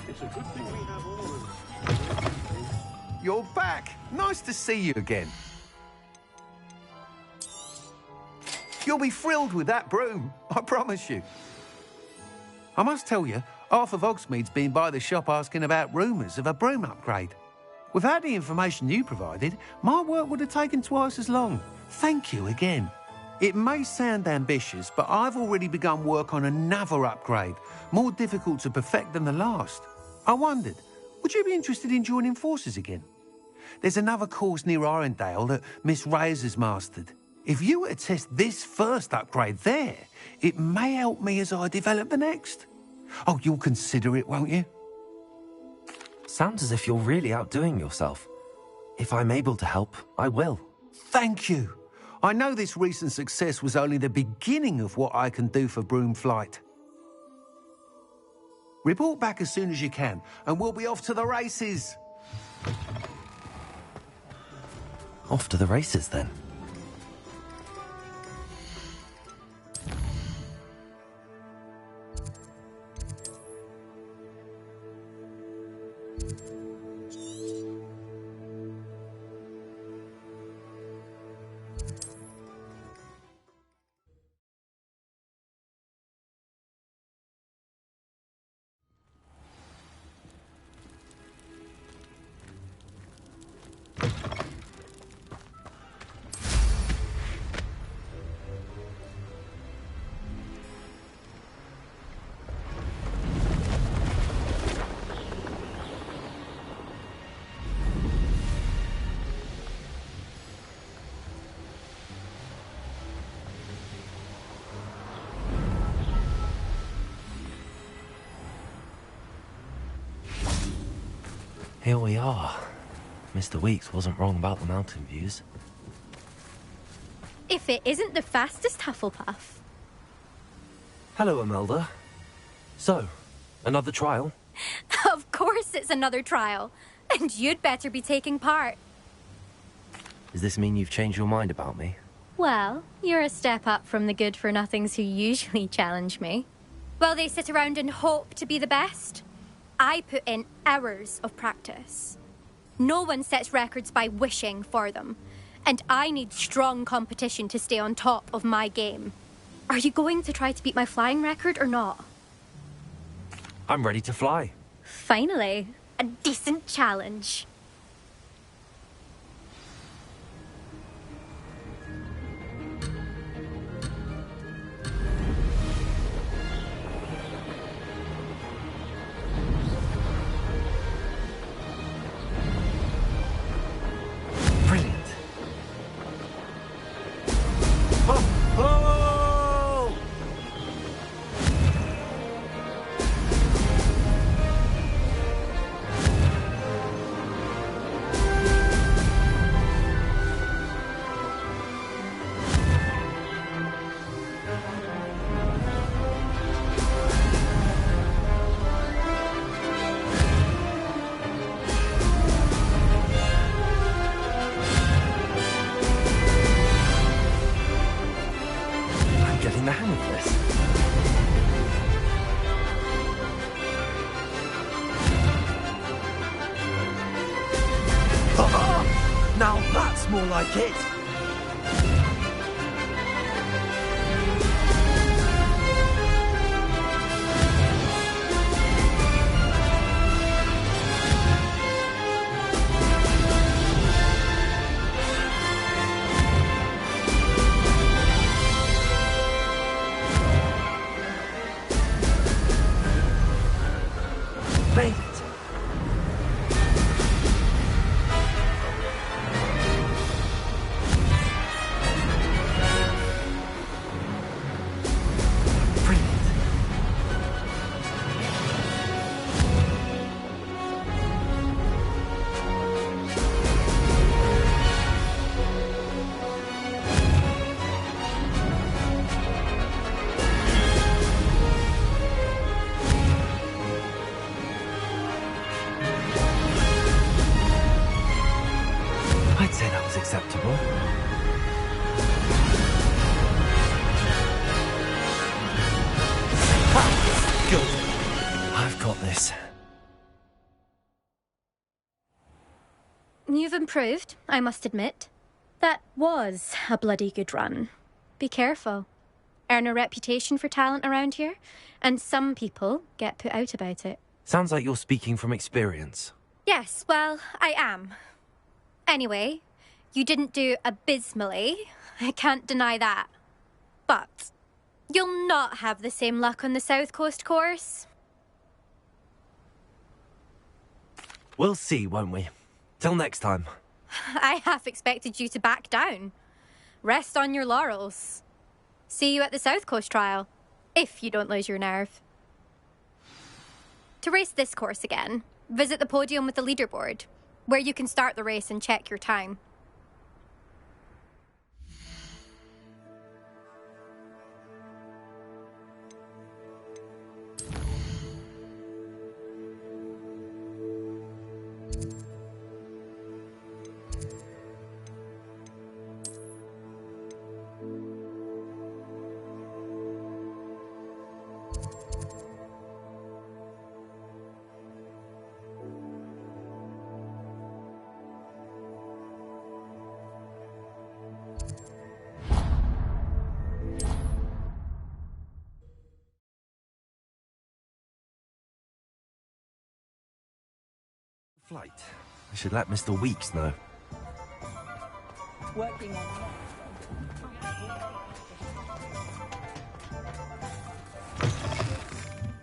It's a good thing we have all. You're back. Nice to see you again. You'll be thrilled with that broom, I promise you. I must tell you, half of Hogsmeade's been by the shop asking about rumours of a broom upgrade. Without the information you provided, my work would have taken twice as long. Thank you again. It may sound ambitious, but I've already begun work on another upgrade, more difficult to perfect than the last. I wondered, would you be interested in joining forces again? There's another course near Arendelle that Miss Reyes has mastered. If you were to test this first upgrade there, it may help me as I develop the next. Oh, you'll consider it, won't you? Sounds as if you're really outdoing yourself. If I'm able to help, I will. Thank you. I know this recent success was only the beginning of what I can do for Broomflight. Report back as soon as you can, and we'll be off to the races. Off to the races, then. Here we are. Mr. Weeks wasn't wrong about the mountain views. If it isn't the fastest Hufflepuff. Hello, Imelda. So, another trial? Of course it's another trial. And you'd better be taking part. Does this mean you've changed your mind about me? Well, you're a step up from the good-for-nothings who usually challenge me. While they sit around and hope to be the best, I put in hours of practice. No one sets records by wishing for them, and I need strong competition to stay on top of my game. Are you going to try to beat my flying record or not? I'm ready to fly. Finally, a decent challenge. The hang of this. Now that's more like it. Made it. this. You've improved, I must admit. That was a bloody good run. Be careful. Earn a reputation for talent around here, and some people get put out about it. Sounds like you're speaking from experience. Yes, well, I am. Anyway, you didn't do abysmally. I can't deny that. But you'll not have the same luck on the South Coast course. We'll see, won't we? Till next time. I half expected you to back down. Rest on your laurels. See you at the South Coast trial, if you don't lose your nerve. To race this course again, visit the podium with the leaderboard, where you can start the race and check your time. Flight. I should let Mr. Weeks know. Working on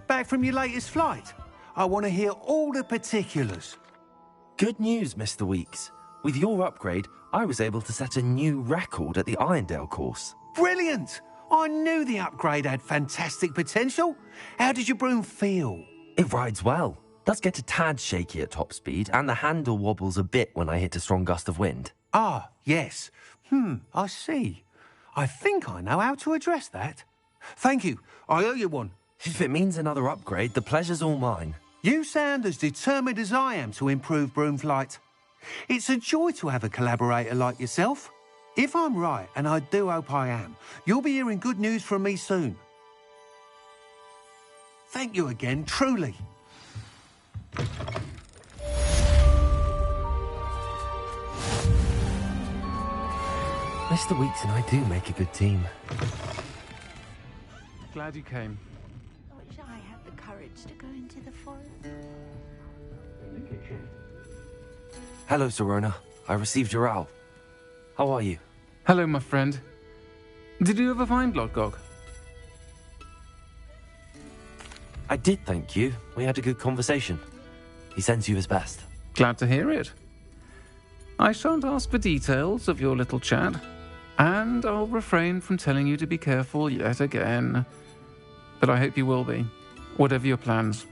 Back from your latest flight? I want to hear all the particulars. Good news, Mr. Weeks. With your upgrade, I was able to set a new record at the Irondale course. Brilliant! I knew the upgrade had fantastic potential. How did your broom feel? It rides well. Does get a tad shaky at top speed, and the handle wobbles a bit when I hit a strong gust of wind. Ah, yes. I see. I think I know how to address that. Thank you. I owe you one. If it means another upgrade, the pleasure's all mine. You sound as determined as I am to improve broom flight. It's a joy to have a collaborator like yourself. If I'm right, and I do hope I am, you'll be hearing good news from me soon. Thank you again, truly. Mr. Weeks and I do make a good team. Glad you came. I wish I had the courage to go into the forest. In the kitchen. Hello, Serona. I received your owl. How are you? Hello, my friend. Did you ever find Lodgok? I did, thank you. We had a good conversation. He sends you his best. Glad to hear it. I shan't ask for details of your little chat, and I'll refrain from telling you to be careful yet again. But I hope you will be, whatever your plans.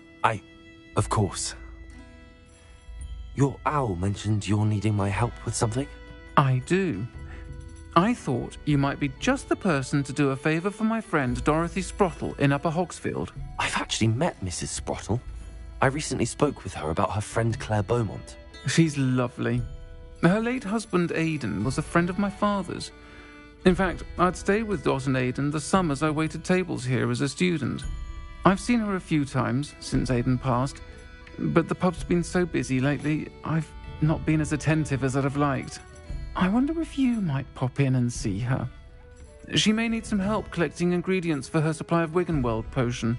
Of course. Your owl mentioned you're needing my help with something? I do. I thought you might be just the person to do a favour for my friend Dorothy Sprottle in Upper Hogsfield. I've actually met Mrs. Sprottle. I recently spoke with her about her friend Claire Beaumont. She's lovely. Her late husband Aidan was a friend of my father's. In fact, I'd stay with Dot and Aidan the summers I waited tables here as a student. I've seen her a few times since Aidan passed, but the pub's been so busy lately, I've not been as attentive as I'd have liked. I wonder if you might pop in and see her. She may need some help collecting ingredients for her supply of Wiggenweld potion.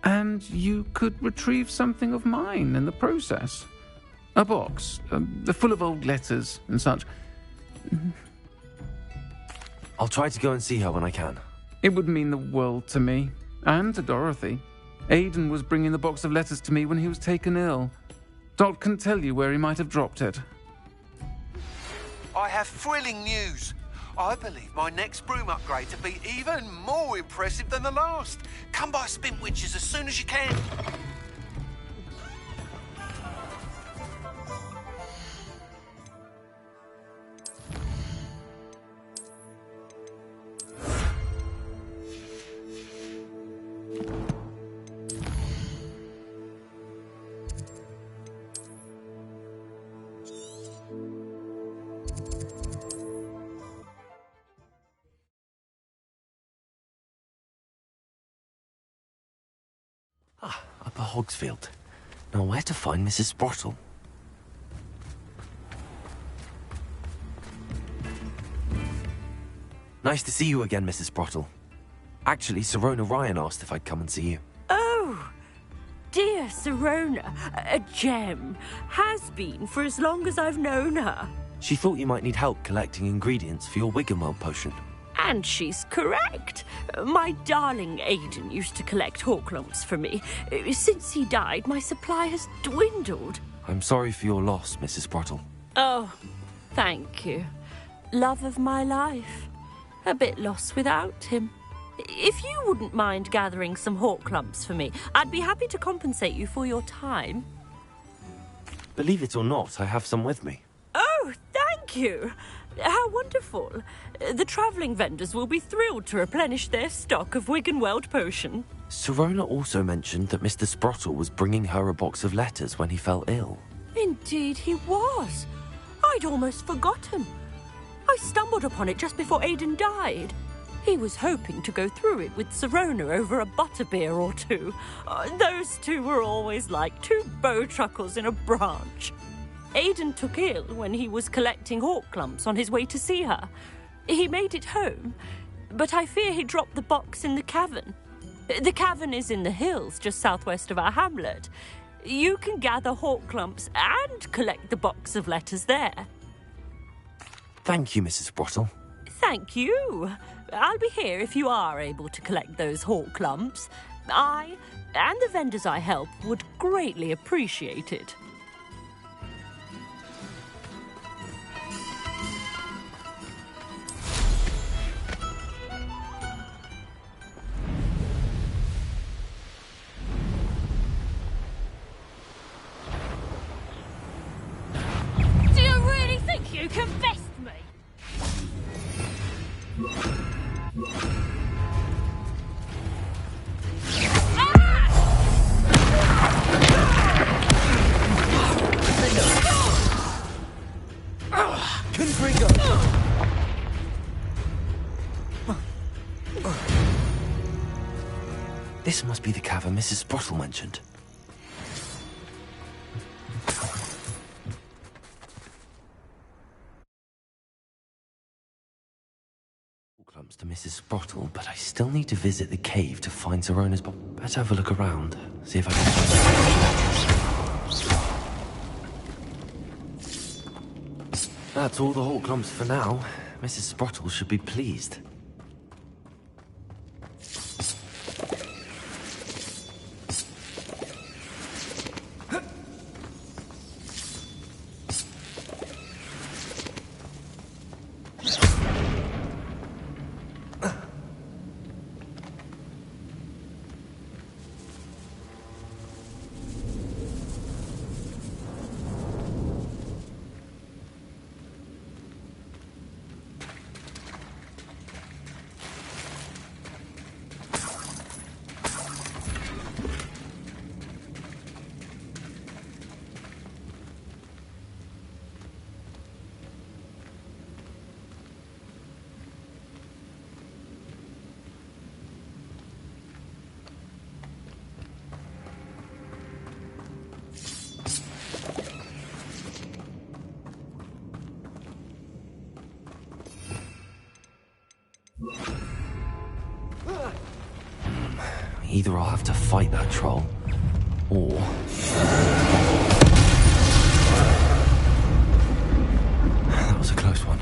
And you could retrieve something of mine in the process. A box, full of old letters and such. I'll try to go and see her when I can. It would mean the world to me, and to Dorothy. Aidan was bringing the box of letters to me when he was taken ill. Dot can tell you where he might have dropped it. I have thrilling news. I believe my next broom upgrade to be even more impressive than the last. Come by Spintwitches as soon as you can. Upper Hogsfield. Now, where to find Mrs. Sprottle? Nice to see you again, Mrs. Sprottle. Actually, Sirona Ryan asked if I'd come and see you. Oh, dear Sirona, a gem. Has been for as long as I've known her. She thought you might need help collecting ingredients for your Wiggenweld potion. And she's correct. My darling Aidan used to collect Horklumps for me. Since he died, my supply has dwindled. I'm sorry for your loss, Mrs. Sprottle. Oh, thank you. Love of my life. A bit lost without him. If you wouldn't mind gathering some Horklumps for me, I'd be happy to compensate you for your time. Believe it or not, I have some with me. Oh, thank you. How wonderful. The travelling vendors will be thrilled to replenish their stock of Wiggenweld potion. Sirona also mentioned that Mr. Sprottle was bringing her a box of letters when he fell ill. Indeed he was. I'd almost forgotten. I stumbled upon it just before Aidan died. He was hoping to go through it with Sirona over a butterbeer or two. Those two were always like two bowtruckles in a branch. Aidan took ill when he was collecting Horklumps on his way to see her. He made it home, but I fear he dropped the box in the cavern. The cavern is in the hills just southwest of our hamlet. You can gather Horklumps and collect the box of letters there. Thank you, Mrs. Sprottle. Thank you. I'll be here if you are able to collect those Horklumps. I and the vendors I help would greatly appreciate it. Do you really think you can best me? This must be the cavern Mrs. Sprottle mentioned. Clumps to Mrs. Sprottle, but I still need to visit the cave to find Sirona's box. Better have a look around, see if I can find. That's all the Horklumps for now. Mrs. Sprottle should be pleased. Either I'll have to fight that troll, or... That was a close one.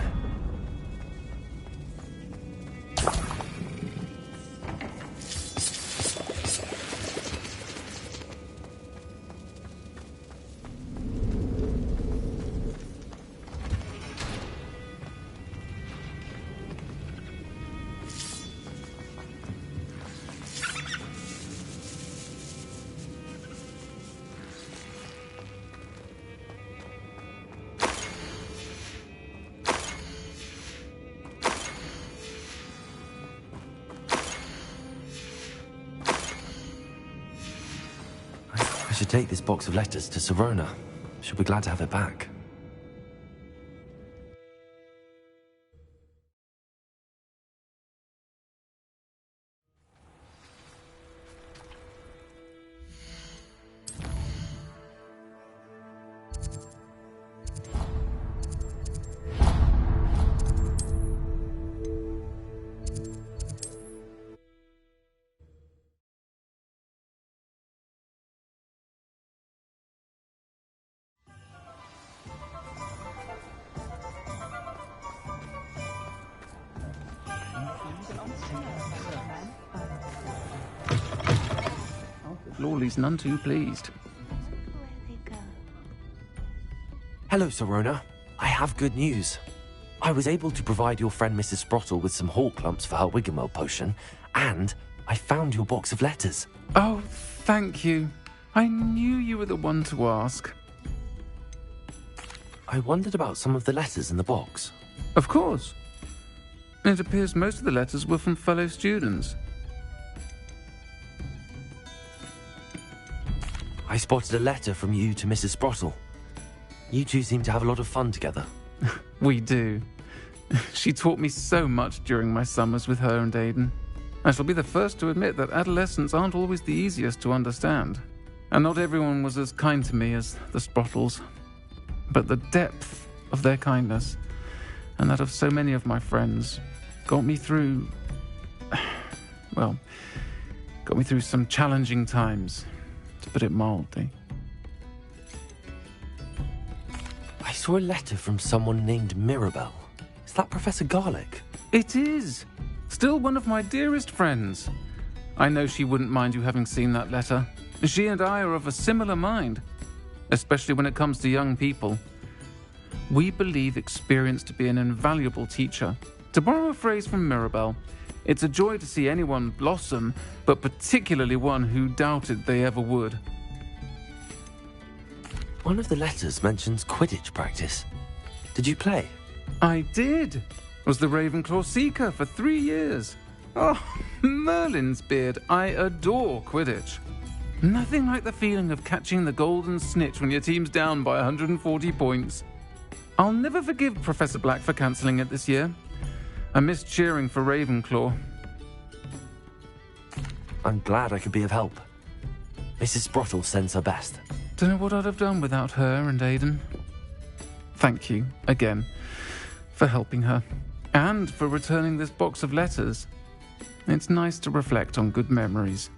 I should take this box of letters to Sirona. She'll be glad to have it back. Lawley's none too pleased. Where they go. Hello, Serona. I have good news. I was able to provide your friend Mrs. Sprottle with some hall clumps for her Wiggenweld potion, and I found your box of letters. Oh, thank you. I knew you were the one to ask. I wondered about some of the letters in the box. Of course. It appears most of the letters were from fellow students. I spotted a letter from you to Mrs. Sprottle. You two seem to have a lot of fun together. We do. She taught me so much during my summers with her and Aiden. I shall be the first to admit that adolescents aren't always the easiest to understand. And not everyone was as kind to me as the Sprottles. But the depth of their kindness, and that of so many of my friends, got me through... well, got me through some challenging times, to put it mildly. I saw a letter from someone named Mirabelle. Is that Professor Garlick? It is! Still one of my dearest friends. I know she wouldn't mind you having seen that letter. She and I are of a similar mind, especially when it comes to young people. We believe experience to be an invaluable teacher. To borrow a phrase from Mirabelle, it's a joy to see anyone blossom, but particularly one who doubted they ever would. One of the letters mentions Quidditch practice. Did you play? I did. Was the Ravenclaw Seeker for 3 years. Oh, Merlin's beard, I adore Quidditch. Nothing like the feeling of catching the golden snitch when your team's down by 140 points. I'll never forgive Professor Black for cancelling it this year. I missed cheering for Ravenclaw. I'm glad I could be of help. Mrs. Sprottle sends her best. Don't know what I'd have done without her and Aiden. Thank you, again, for helping her, and for returning this box of letters. It's nice to reflect on good memories.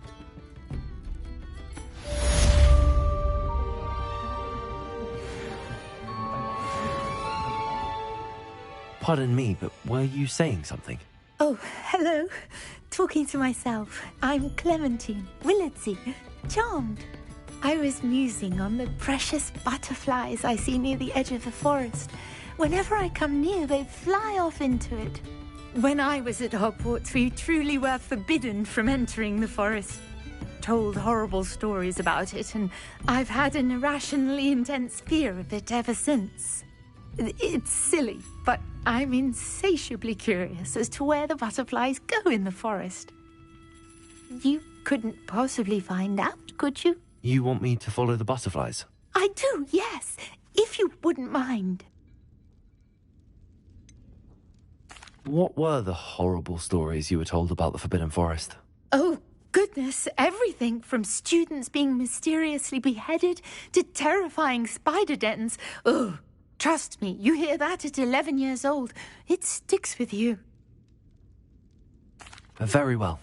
Pardon me, but were you saying something? Oh, hello. Talking to myself. I'm Clementine, Willardsey, charmed. I was musing on the precious butterflies I see near the edge of the forest. Whenever I come near, they fly off into it. When I was at Hogwarts, we truly were forbidden from entering the forest. Told horrible stories about it, and I've had an irrationally intense fear of it ever since. It's silly, but I'm insatiably curious as to where the butterflies go in the forest. You couldn't possibly find out, could you? You want me to follow the butterflies? I do, yes, if you wouldn't mind. What were the horrible stories you were told about the Forbidden Forest? Oh, goodness, everything from students being mysteriously beheaded to terrifying spider dens. Oh, trust me, you hear that at 11 years old. It sticks with you. Very well.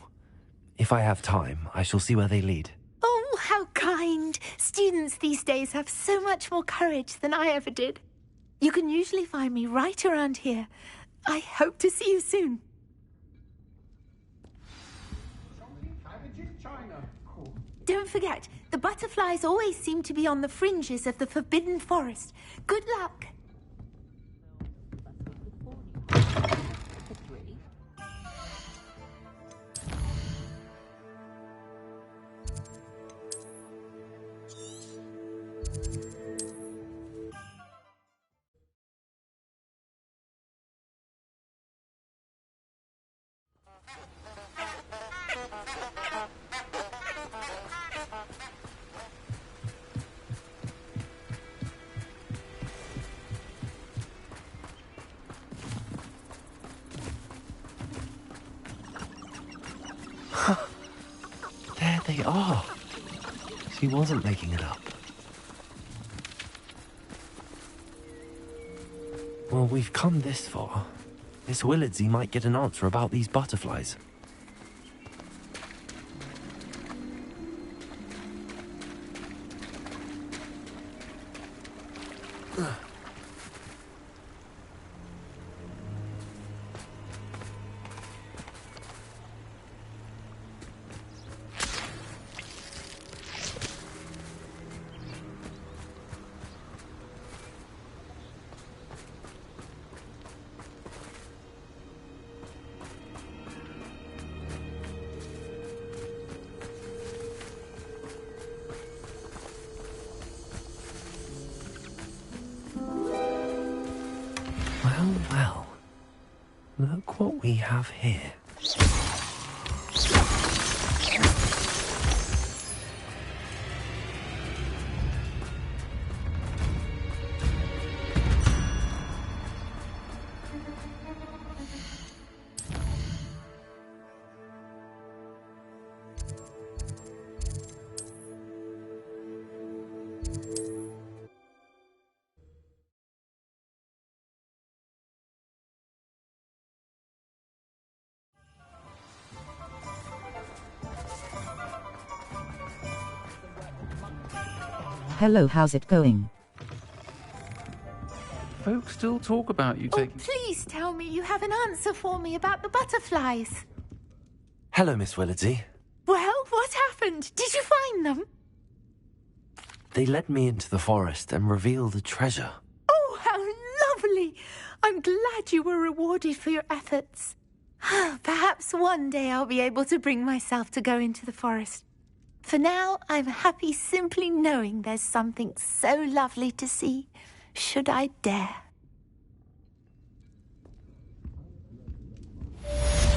If I have time, I shall see where they lead. Oh, how kind. Students these days have so much more courage than I ever did. You can usually find me right around here. I hope to see you soon. Don't forget, the butterflies always seem to be on the fringes of the Forbidden Forest. Good luck. There they are. She wasn't making it up. Well, we've come this far. Miss Willardsey might get an answer about these butterflies. Well, look what we have here. Hello, how's it going? Folks still talk about you Oh, taking... please tell me you have an answer for me about the butterflies. Hello, Miss Willardsey. Well, what happened? Did you find them? They led me into the forest and revealed a treasure. Oh, how lovely! I'm glad you were rewarded for your efforts. Perhaps one day I'll be able to bring myself to go into the forest. For now, I'm happy simply knowing there's something so lovely to see, should I dare.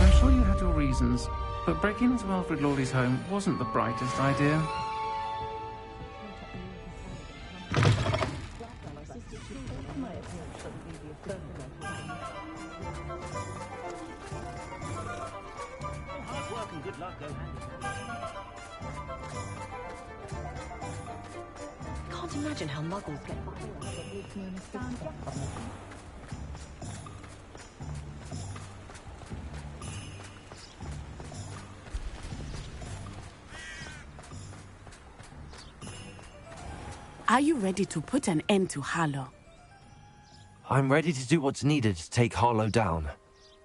I'm sure you had your reasons, but breaking into Alfred Lawley's home wasn't the brightest idea. Hard work and good luck go hand in hand. Can't imagine how muggles get by. Are you ready to put an end to Harlow? I'm ready to do what's needed to take Harlow down.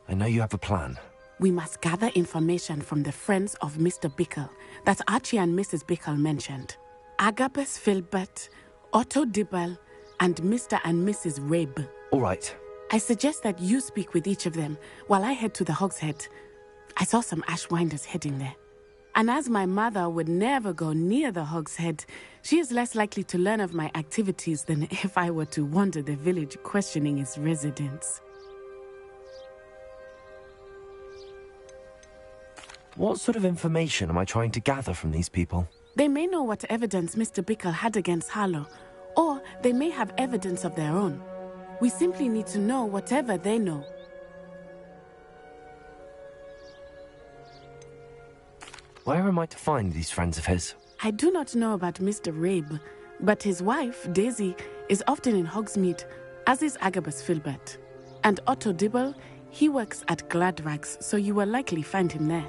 I know you have a plan. We must gather information from the friends of Mr. Bickle that Archie and Mrs. Bickle mentioned. Agabus Filbert, Otto Dibble, and Mr. and Mrs. Rabe. All right. I suggest that you speak with each of them while I head to the Hogshead. I saw some Ashwinders heading there. And as my mother would never go near the Hogshead, she is less likely to learn of my activities than if I were to wander the village questioning its residents. What sort of information am I trying to gather from these people? They may know what evidence Mr. Bickle had against Harlow, or they may have evidence of their own. We simply need to know whatever they know. Where am I to find these friends of his? I do not know about Mr. Rabe, but his wife, Daisy, is often in Hogsmeade, as is Agabus Filbert. And Otto Dibble, he works at Gladrags, so you will likely find him there.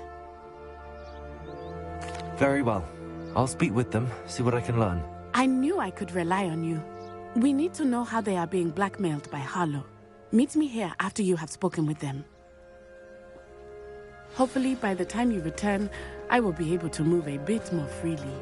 Very well. I'll speak with them, see what I can learn. I knew I could rely on you. We need to know how they are being blackmailed by Harlow. Meet me here after you have spoken with them. Hopefully, by the time you return, I will be able to move a bit more freely.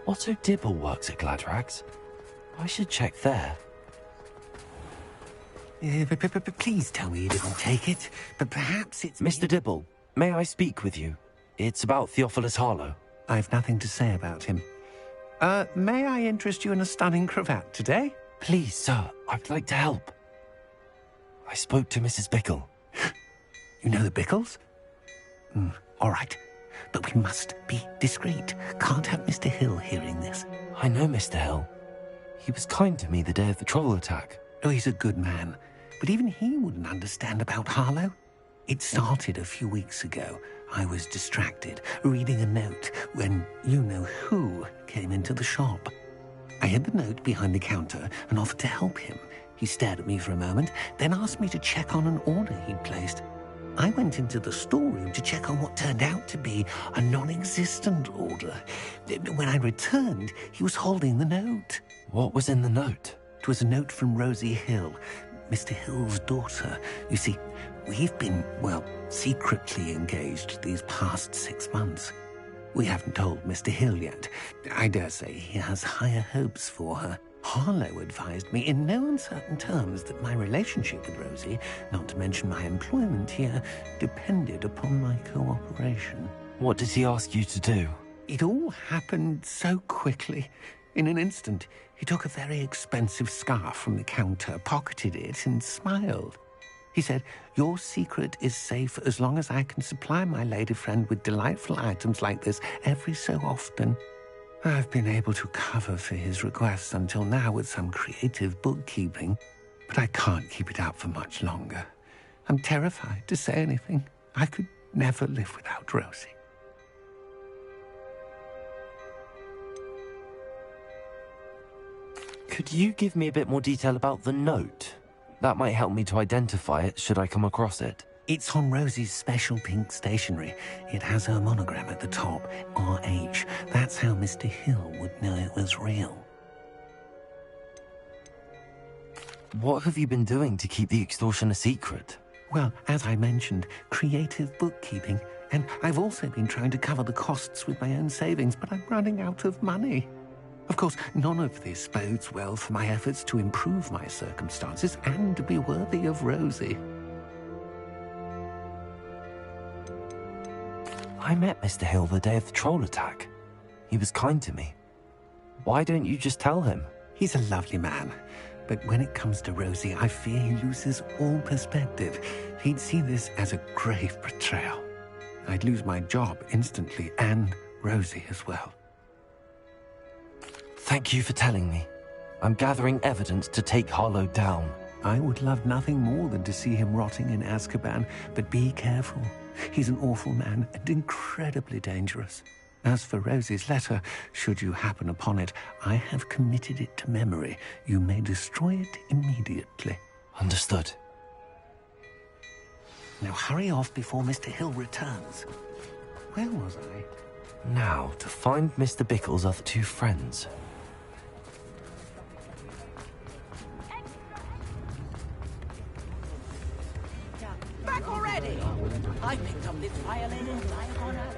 Otto Dibble works at Gladrags. I should check there. Please tell me you didn't take it, but perhaps it's... Mr. Dibble, may I speak with you? It's about Theophilus Harlow. I've nothing to say about him. May I interest you in a stunning cravat today? Please, sir, I'd like to help. I spoke to Mrs. Bickle. You know the Bickles? All right. But we must be discreet. Can't have Mr. Hill hearing this. I know Mr. Hill. He was kind to me the day of the troll attack. Oh, he's a good man. But even he wouldn't understand about Harlow. It started a few weeks ago. I was distracted, reading a note, when you-know-who came into the shop. I hid the note behind the counter and offered to help him. He stared at me for a moment, then asked me to check on an order he'd placed. I went into the storeroom to check on what turned out to be a non-existent order. When I returned, he was holding the note. What was in the note? It was a note from Rosie Hill, Mr. Hill's daughter. You see, we've been, well, secretly engaged these past 6 months. We haven't told Mr. Hill yet. I dare say he has higher hopes for her. Harlow advised me in no uncertain terms that my relationship with Rosie, not to mention my employment here, depended upon my cooperation. What did he ask you to do? It all happened so quickly. In an instant, he took a very expensive scarf from the counter, pocketed it, and smiled. He said, "Your secret is safe as long as I can supply my lady friend with delightful items like this every so often." I've been able to cover for his requests until now with some creative bookkeeping, but I can't keep it up for much longer. I'm terrified to say anything. I could never live without Rosie. Could you give me a bit more detail about the note? That might help me to identify it should I come across it. It's on Rosie's special pink stationery. It has her monogram at the top, RH. That's how Mr. Hill would know it was real. What have you been doing to keep the extortion a secret? Well, as I mentioned, creative bookkeeping. And I've also been trying to cover the costs with my own savings, but I'm running out of money. Of course, none of this bodes well for my efforts to improve my circumstances and to be worthy of Rosie. I met Mr. Hill the day of the troll attack. He was kind to me. Why don't you just tell him? He's a lovely man, but when it comes to Rosie, I fear he loses all perspective. He'd see this as a grave betrayal. I'd lose my job instantly, and Rosie as well. Thank you for telling me. I'm gathering evidence to take Harlow down. I would love nothing more than to see him rotting in Azkaban, but be careful. He's an awful man and incredibly dangerous. As for Rosie's letter, should you happen upon it, I have committed it to memory. You may destroy it immediately. Understood. Now hurry off before Mr. Hill returns. Where was I? Now, to find Mr. Bickle's other two friends. Back already! I picked up this violin and I've gone out.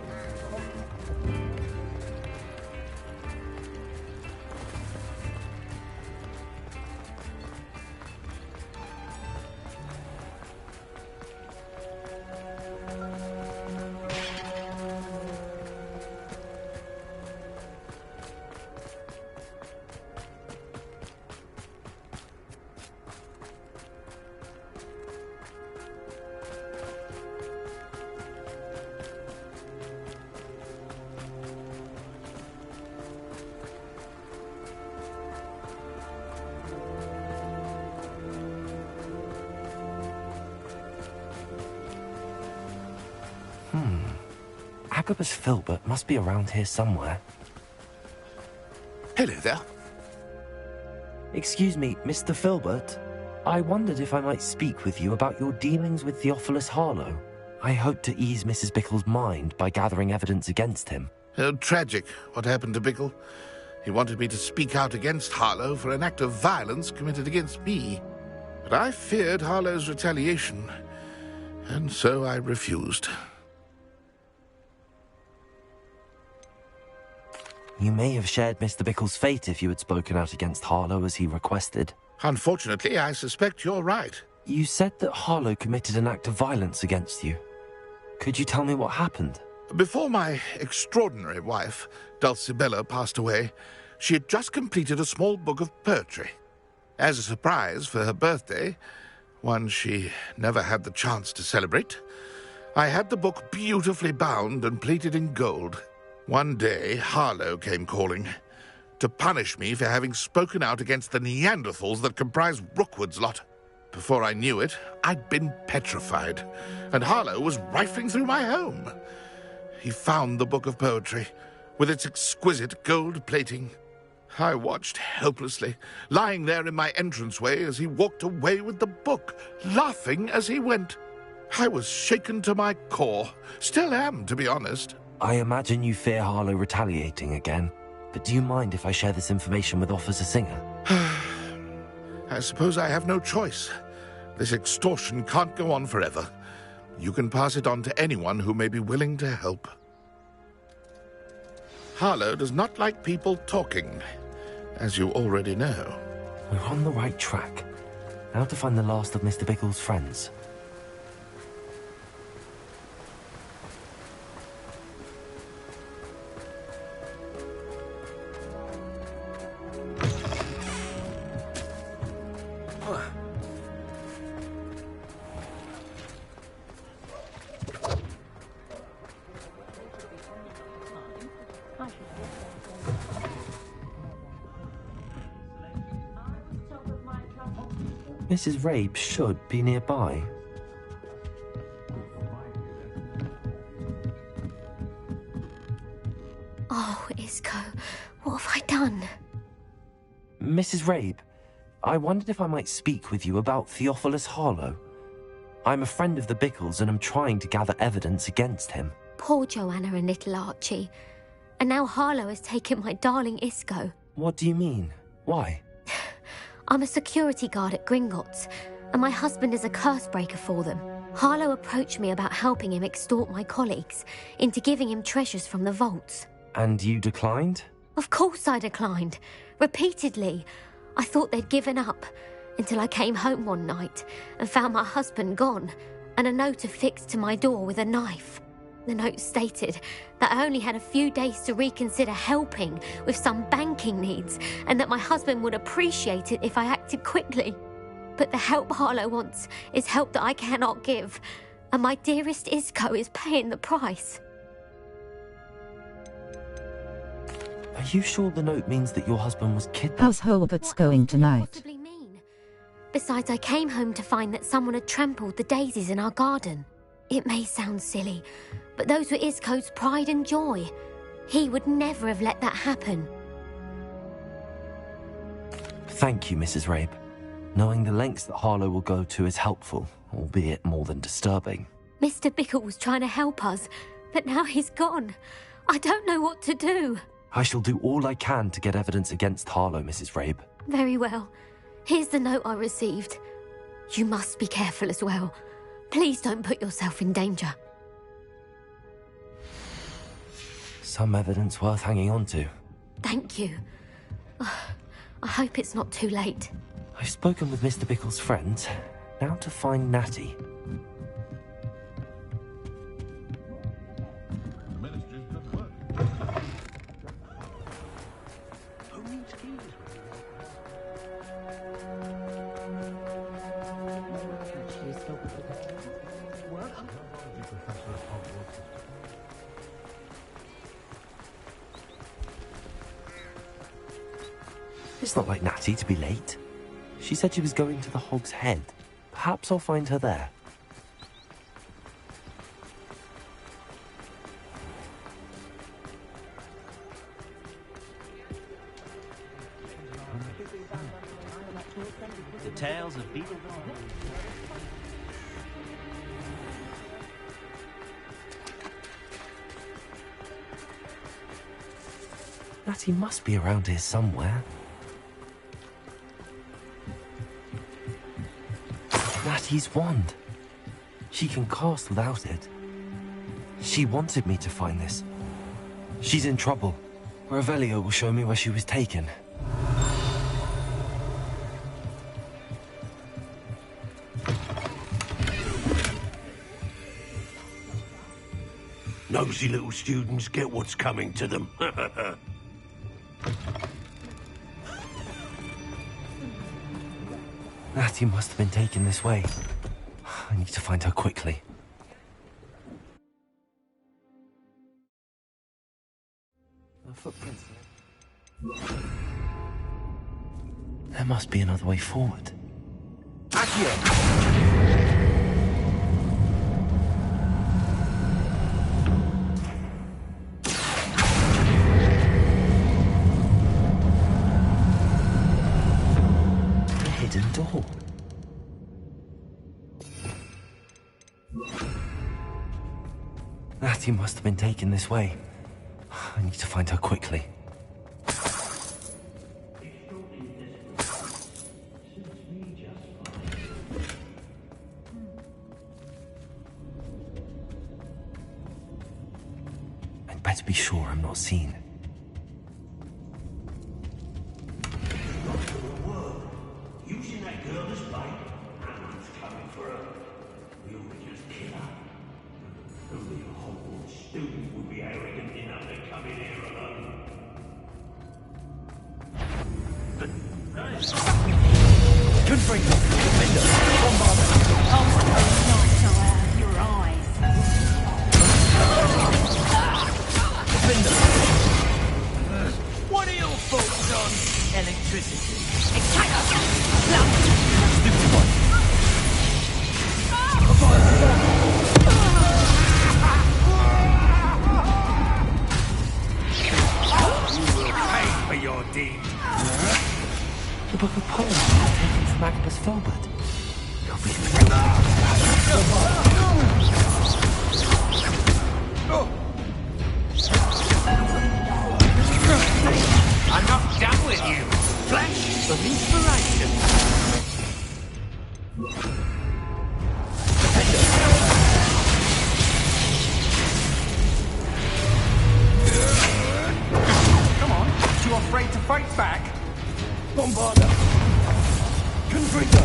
Agabus Filbert must be around here somewhere. Hello there. Excuse me, Mr. Filbert. I wondered if I might speak with you about your dealings with Theophilus Harlow. I hope to ease Mrs. Bickle's mind by gathering evidence against him. Oh, tragic what happened to Bickle. He wanted me to speak out against Harlow for an act of violence committed against me. But I feared Harlow's retaliation, and so I refused. You may have shared Mr. Bickle's fate if you had spoken out against Harlow as he requested. Unfortunately, I suspect you're right. You said that Harlow committed an act of violence against you. Could you tell me what happened? Before my extraordinary wife, Dulcibella, passed away, she had just completed a small book of poetry. As a surprise for her birthday, one she never had the chance to celebrate, I had the book beautifully bound and plated in gold. One day, Harlow came calling to punish me for having spoken out against the Neanderthals that comprise Rookwood's lot. Before I knew it, I'd been petrified, and Harlow was rifling through my home. He found the book of poetry, with its exquisite gold plating. I watched helplessly, lying there in my entranceway as he walked away with the book, laughing as he went. I was shaken to my core. Still am, to be honest. I imagine you fear Harlow retaliating again, but do you mind if I share this information with Officer Singer? I suppose I have no choice. This extortion can't go on forever. You can pass it on to anyone who may be willing to help. Harlow does not like people talking, as you already know. We're on the right track. Now to find the last of Mr. Bickle's friends. Mrs. Rabe should be nearby. Oh, Isco, what have I done? Mrs. Rabe, I wondered if I might speak with you about Theophilus Harlow. I'm a friend of the Bickles and I'm trying to gather evidence against him. Poor Joanna and little Archie. And now Harlow has taken my darling Isco. What do you mean? Why? I'm a security guard at Gringotts, and my husband is a curse breaker for them. Harlow approached me about helping him extort my colleagues into giving him treasures from the vaults. And you declined? Of course I declined. Repeatedly. I thought they'd given up, until I came home one night and found my husband gone, and a note affixed to my door with a knife. The note stated that I only had a few days to reconsider helping with some banking needs, and that my husband would appreciate it if I acted quickly. But the help Harlow wants is help that I cannot give, and my dearest Isco is paying the price. Are you sure the note means that your husband was kidnapped? How's Hogwarts going tonight? Possibly mean? Besides, I came home to find that someone had trampled the daisies in our garden. It may sound silly, but those were Isco's pride and joy. He would never have let that happen. Thank you, Mrs. Rabe. Knowing the lengths that Harlow will go to is helpful, albeit more than disturbing. Mr. Bickle was trying to help us, but now he's gone. I don't know what to do. I shall do all I can to get evidence against Harlow, Mrs. Rabe. Very well. Here's the note I received. You must be careful as well. Please don't put yourself in danger. Some evidence worth hanging on to. Thank you. I hope it's not too late. I've spoken with Mr. Bickle's friends. Now to find Natty. It's not like Natty to be late. She said she was going to the Hog's Head. Perhaps I'll find her there. The tales of beetle. Natty must be around here somewhere. Natty's wand. She can cast without it. She wanted me to find this. She's in trouble. Revelio will show me where she was taken. Nosy little students get what's coming to them. Natty must have been taken this way. I need to find her quickly. The footprints. There must be another way forward. Hidden door. Natty must have been taken this way. I need to find her quickly. Better be sure I'm not seen. Using that girl as bait, Anna's coming for her. We'll just kill her. Only a Hogwarts student would be arrogant enough to come in here alone. Confringo! Defender! Bombarder! Nice to have your eyes. Defender! What are your thoughts on electricity? Stupid one! You will pay for your deed. The book of poems was taken from Agabus Filbert. You're I'm not done with you. Flash of inspiration. Come on, you afraid to fight back? Bombarder! Confringo!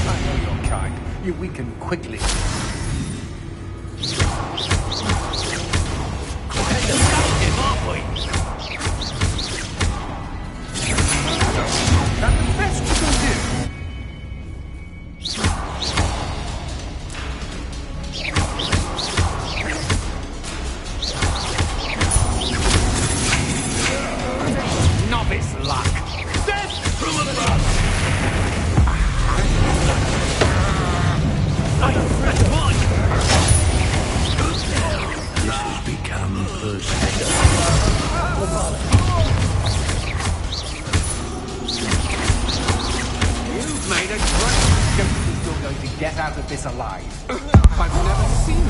I know your kind. You weaken quickly. That's the best you can do. Novice luck. Death from above. This has become personal. You've made a great... Don't think you're going to get out of this alive. I've never seen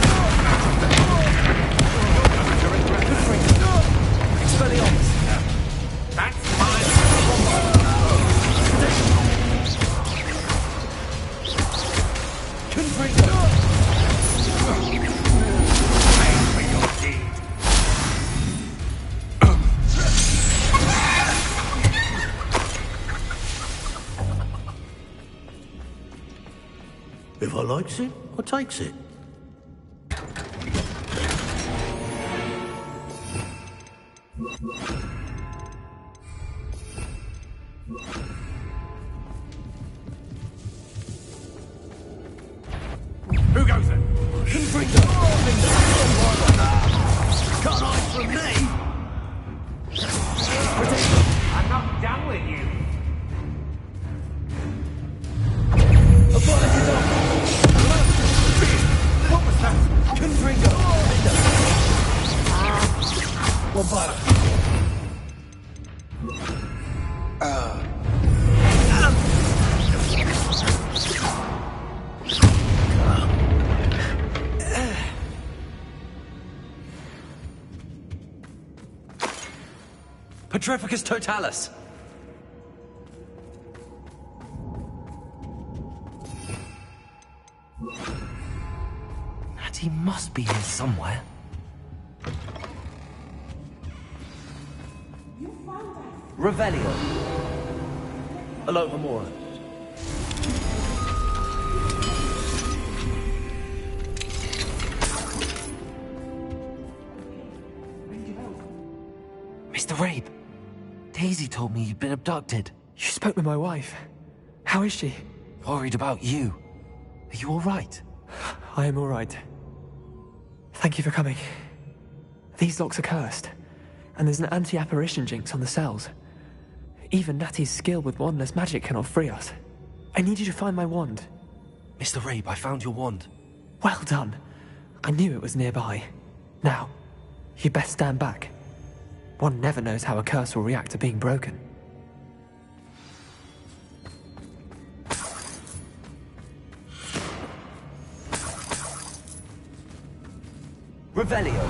Expelliarmus! That's mine. Confringo! Pay for your deed. If I likes it, I takes it. Who goes it? Confringo! Can't hide from me. I'm not done with you. What was that? Confringo! Bombarder! Petrificus Totalis! Natty must be here somewhere. Revelio. Hello, Amora. Mr. Rabe, Daisy told me you'd been abducted. You spoke with my wife. How is she? Worried about you. Are you all right? I am all right. Thank you for coming. These locks are cursed, and there's an anti-apparition jinx on the cells. Even Natty's skill with wandless magic cannot free us. I need you to find my wand. Mr. Rabe, I found your wand. Well done. I knew it was nearby. Now, you best stand back. One never knows how a curse will react to being broken. Revelio.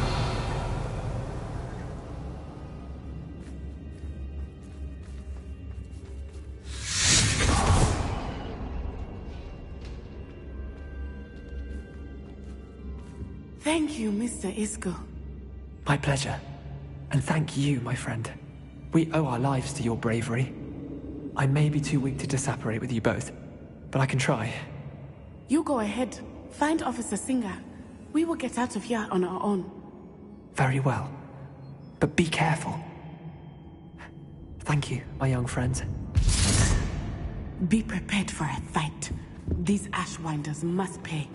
Thank you, Mr. Isco. My pleasure. And thank you, my friend. We owe our lives to your bravery. I may be too weak to disapparate with you both, but I can try. You go ahead. Find Officer Singer. We will get out of here on our own. Very well. But be careful. Thank you, my young friends. Be prepared for a fight. These Ashwinders must pay.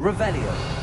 Revelio.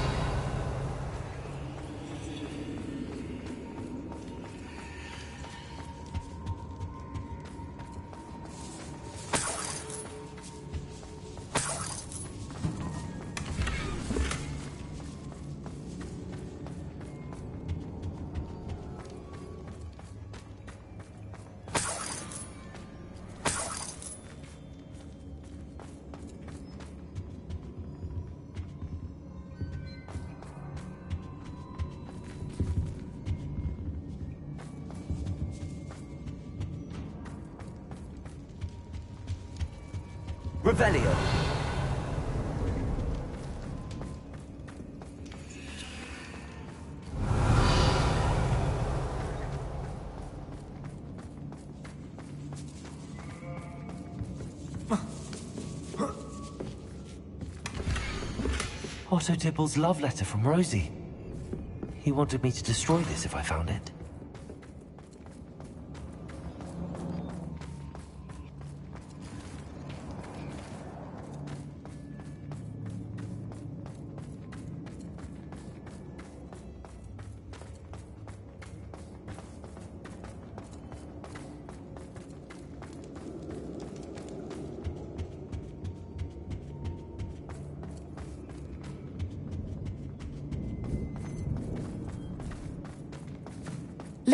Revelio. Otto Dibble's love letter from Rosie. He wanted me to destroy this if I found it.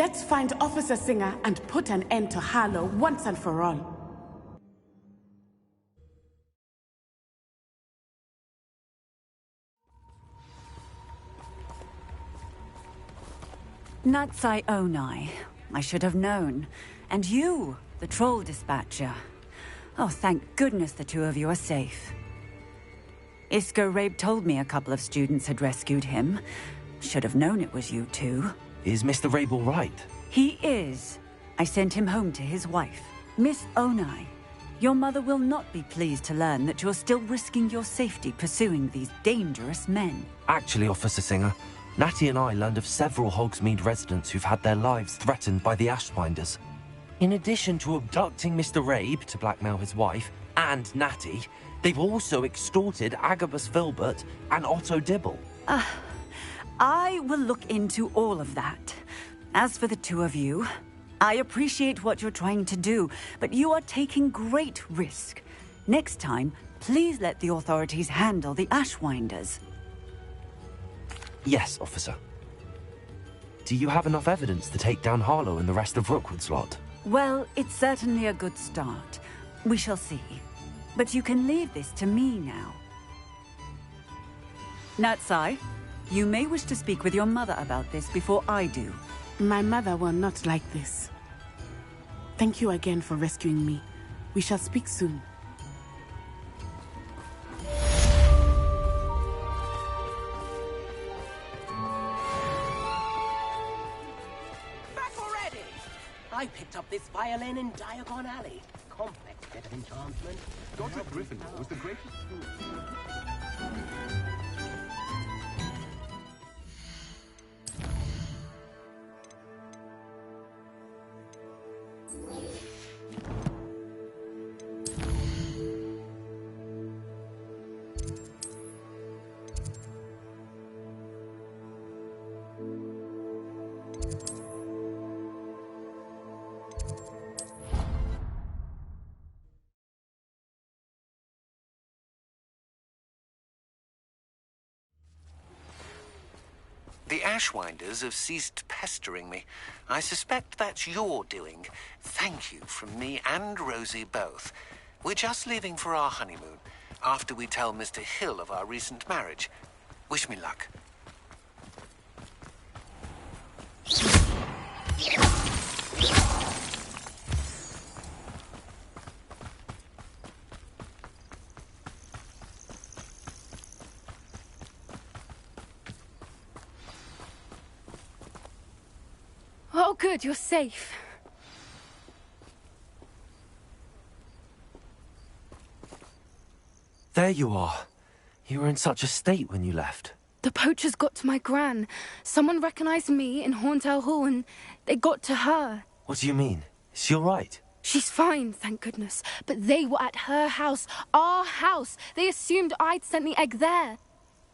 Let's find Officer Singer and put an end to Harlow once and for all. Natsai Onai. I should have known. And you, the troll dispatcher. Oh, thank goodness the two of you are safe. Isco Rabe told me a couple of students had rescued him. Should have known it was you two. Is Mr. Rabe all right? He is. I sent him home to his wife. Miss Onai, your mother will not be pleased to learn that you're still risking your safety pursuing these dangerous men. Actually, Officer Singer, Natty and I learned of several Hogsmeade residents who've had their lives threatened by the Ashwinders. In addition to abducting Mr. Rabe to blackmail his wife and Natty, they've also extorted Agabus Filbert and Otto Dibble. I will look into all of that. As for the two of you, I appreciate what you're trying to do, but you are taking great risk. Next time, please let the authorities handle the Ashwinders. Yes, officer. Do you have enough evidence to take down Harlow and the rest of Rookwood's lot? Well, it's certainly a good start. We shall see. But you can leave this to me now. Natsai, you may wish to speak with your mother about this before I do. My mother will not like this. Thank you again for rescuing me. We shall speak soon. Back already! I picked up this violin in Diagon Alley. Complex bit of enchantment. Dr. Gryffindor was the greatest fool. The Ashwinders have ceased pestering me. I suspect that's your doing. Thank you from me and Rosie both. We're just leaving for our honeymoon, after we tell Mr. Hill of our recent marriage. Wish me luck. Oh, good, you're safe. There you are. You were in such a state when you left. The poachers got to my gran. Someone recognized me in Horntail Hall and they got to her. What do you mean? Is she all right? She's fine, thank goodness. But they were at her house, our house. They assumed I'd sent the egg there.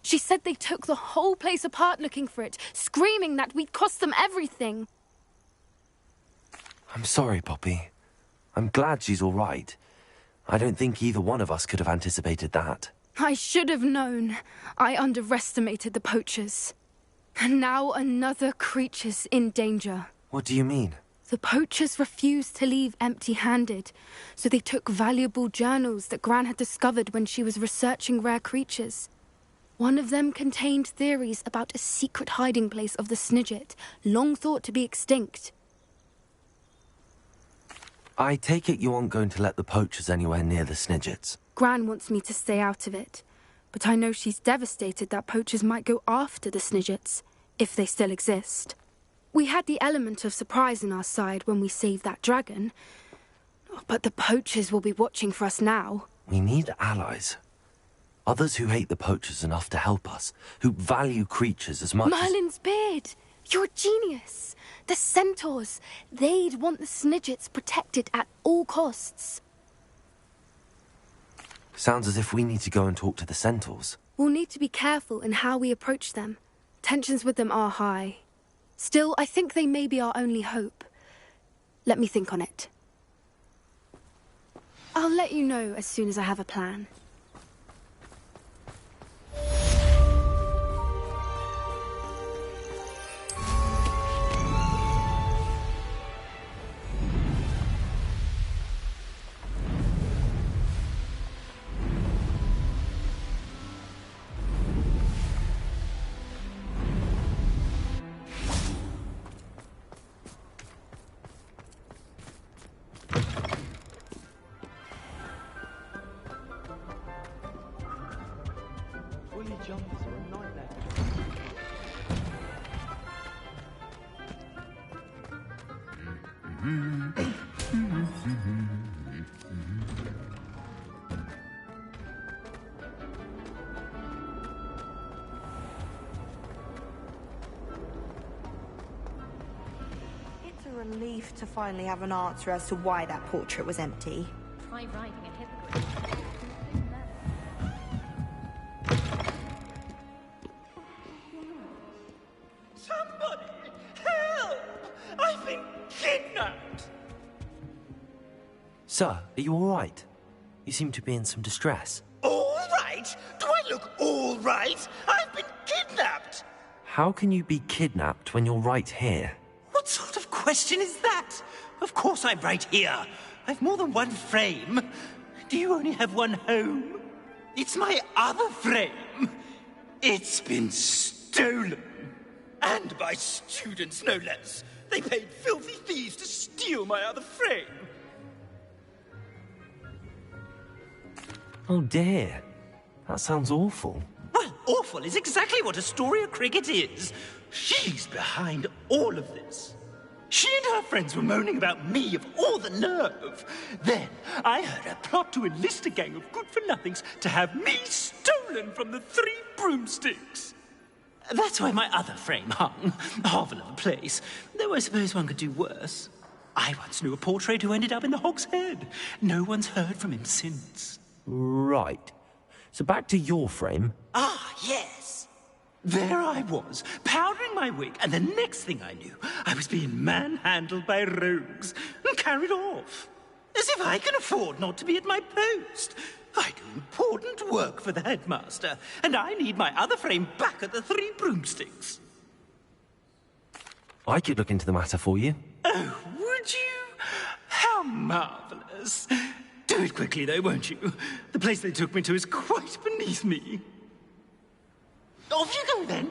She said they took the whole place apart looking for it, screaming that we'd cost them everything. I'm sorry, Poppy. I'm glad she's all right. I don't think either one of us could have anticipated that. I should have known. I underestimated the poachers. And now another creature's in danger. What do you mean? The poachers refused to leave empty-handed, so they took valuable journals that Gran had discovered when she was researching rare creatures. One of them contained theories about a secret hiding place of the Snidget, long thought to be extinct. I take it you aren't going to let the poachers anywhere near the Snidgets. Gran wants me to stay out of it, but I know she's devastated that poachers might go after the Snidgets, if they still exist. We had the element of surprise on our side when we saved that dragon, but the poachers will be watching for us now. We need allies. Others who hate the poachers enough to help us, who value creatures as much Merlin's beard! You're a genius! The centaurs! They'd want the Snidgets protected at all costs. Sounds as if we need to go and talk to the centaurs. We'll need to be careful in how we approach them. Tensions with them are high. Still, I think they may be our only hope. Let me think on it. I'll let you know as soon as I have a plan. It's a relief to finally have an answer as to why that portrait was empty. Try riding a hippogriff. Somebody! Help! I've been kidnapped! Sir, are you all right? You seem to be in some distress. All right? Do I look all right? I've been kidnapped! How can you be kidnapped when you're right here? What sort of question is that? Of course I'm right here. I've more than one frame. Do you only have one home? It's my other frame. It's been stolen. And by students, no less. They paid filthy thieves to steal my other frame. Oh dear. That sounds awful. Well, awful is exactly what Astoria Cricket is. She's behind all of this. She and her friends were moaning about me of all the nerve. Then I heard her plot to enlist a gang of good-for-nothings to have me stolen from the Three Broomsticks. That's why my other frame hung. A hovel of a place. Though I suppose one could do worse. I once knew a portrait who ended up in the Hog's Head. No one's heard from him since. Right. So back to your frame. Ah, yes. There I was, powdering my wig, and the next thing I knew, I was being manhandled by rogues and carried off. As if I can afford not to be at my post. I do important work for the headmaster, and I need my other frame back at the Three Broomsticks. I could look into the matter for you. Oh, would you? How marvellous. Do it quickly, though, won't you? The place they took me to is quite beneath me. Off you go, then.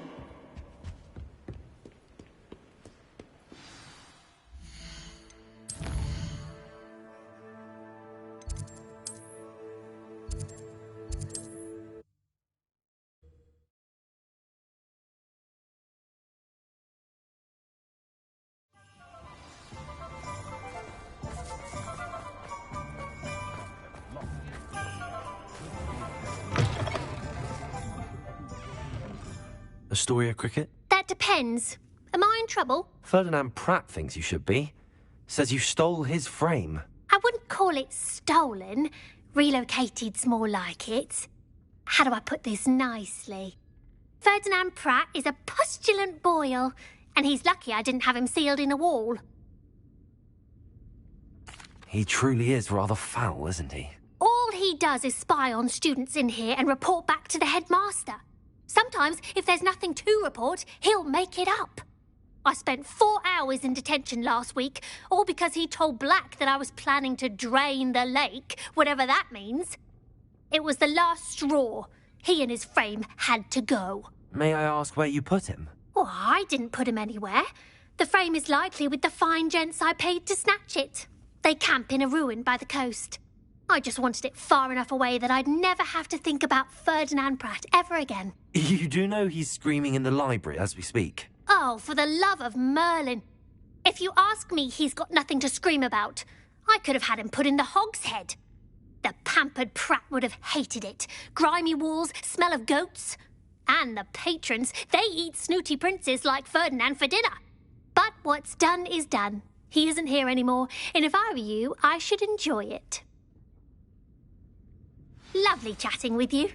Astoria Cricket? That depends. Am I in trouble? Ferdinand Pratt thinks you should be. Says you stole his frame. I wouldn't call it stolen. Relocated's more like it. How do I put this nicely? Ferdinand Pratt is a postulant boil, and he's lucky I didn't have him sealed in a wall. He truly is rather foul, isn't he? All he does is spy on students in here and report back to the headmaster. Sometimes, if there's nothing to report, he'll make it up. I spent 4 hours in detention last week, all because he told Black that I was planning to drain the lake, whatever that means. It was the last straw. He and his frame had to go. May I ask where you put him? Well, I didn't put him anywhere. The frame is likely with the fine gents I paid to snatch it. They camp in a ruin by the coast. I just wanted it far enough away that I'd never have to think about Ferdinand Pratt ever again. You do know he's screaming in the library as we speak. Oh, for the love of Merlin. If you ask me, he's got nothing to scream about. I could have had him put in the hogshead. The pampered Pratt would have hated it. Grimy walls, smell of goats. And the patrons, they eat snooty princes like Ferdinand for dinner. But what's done is done. He isn't here anymore, and if I were you, I should enjoy it. Lovely chatting with you.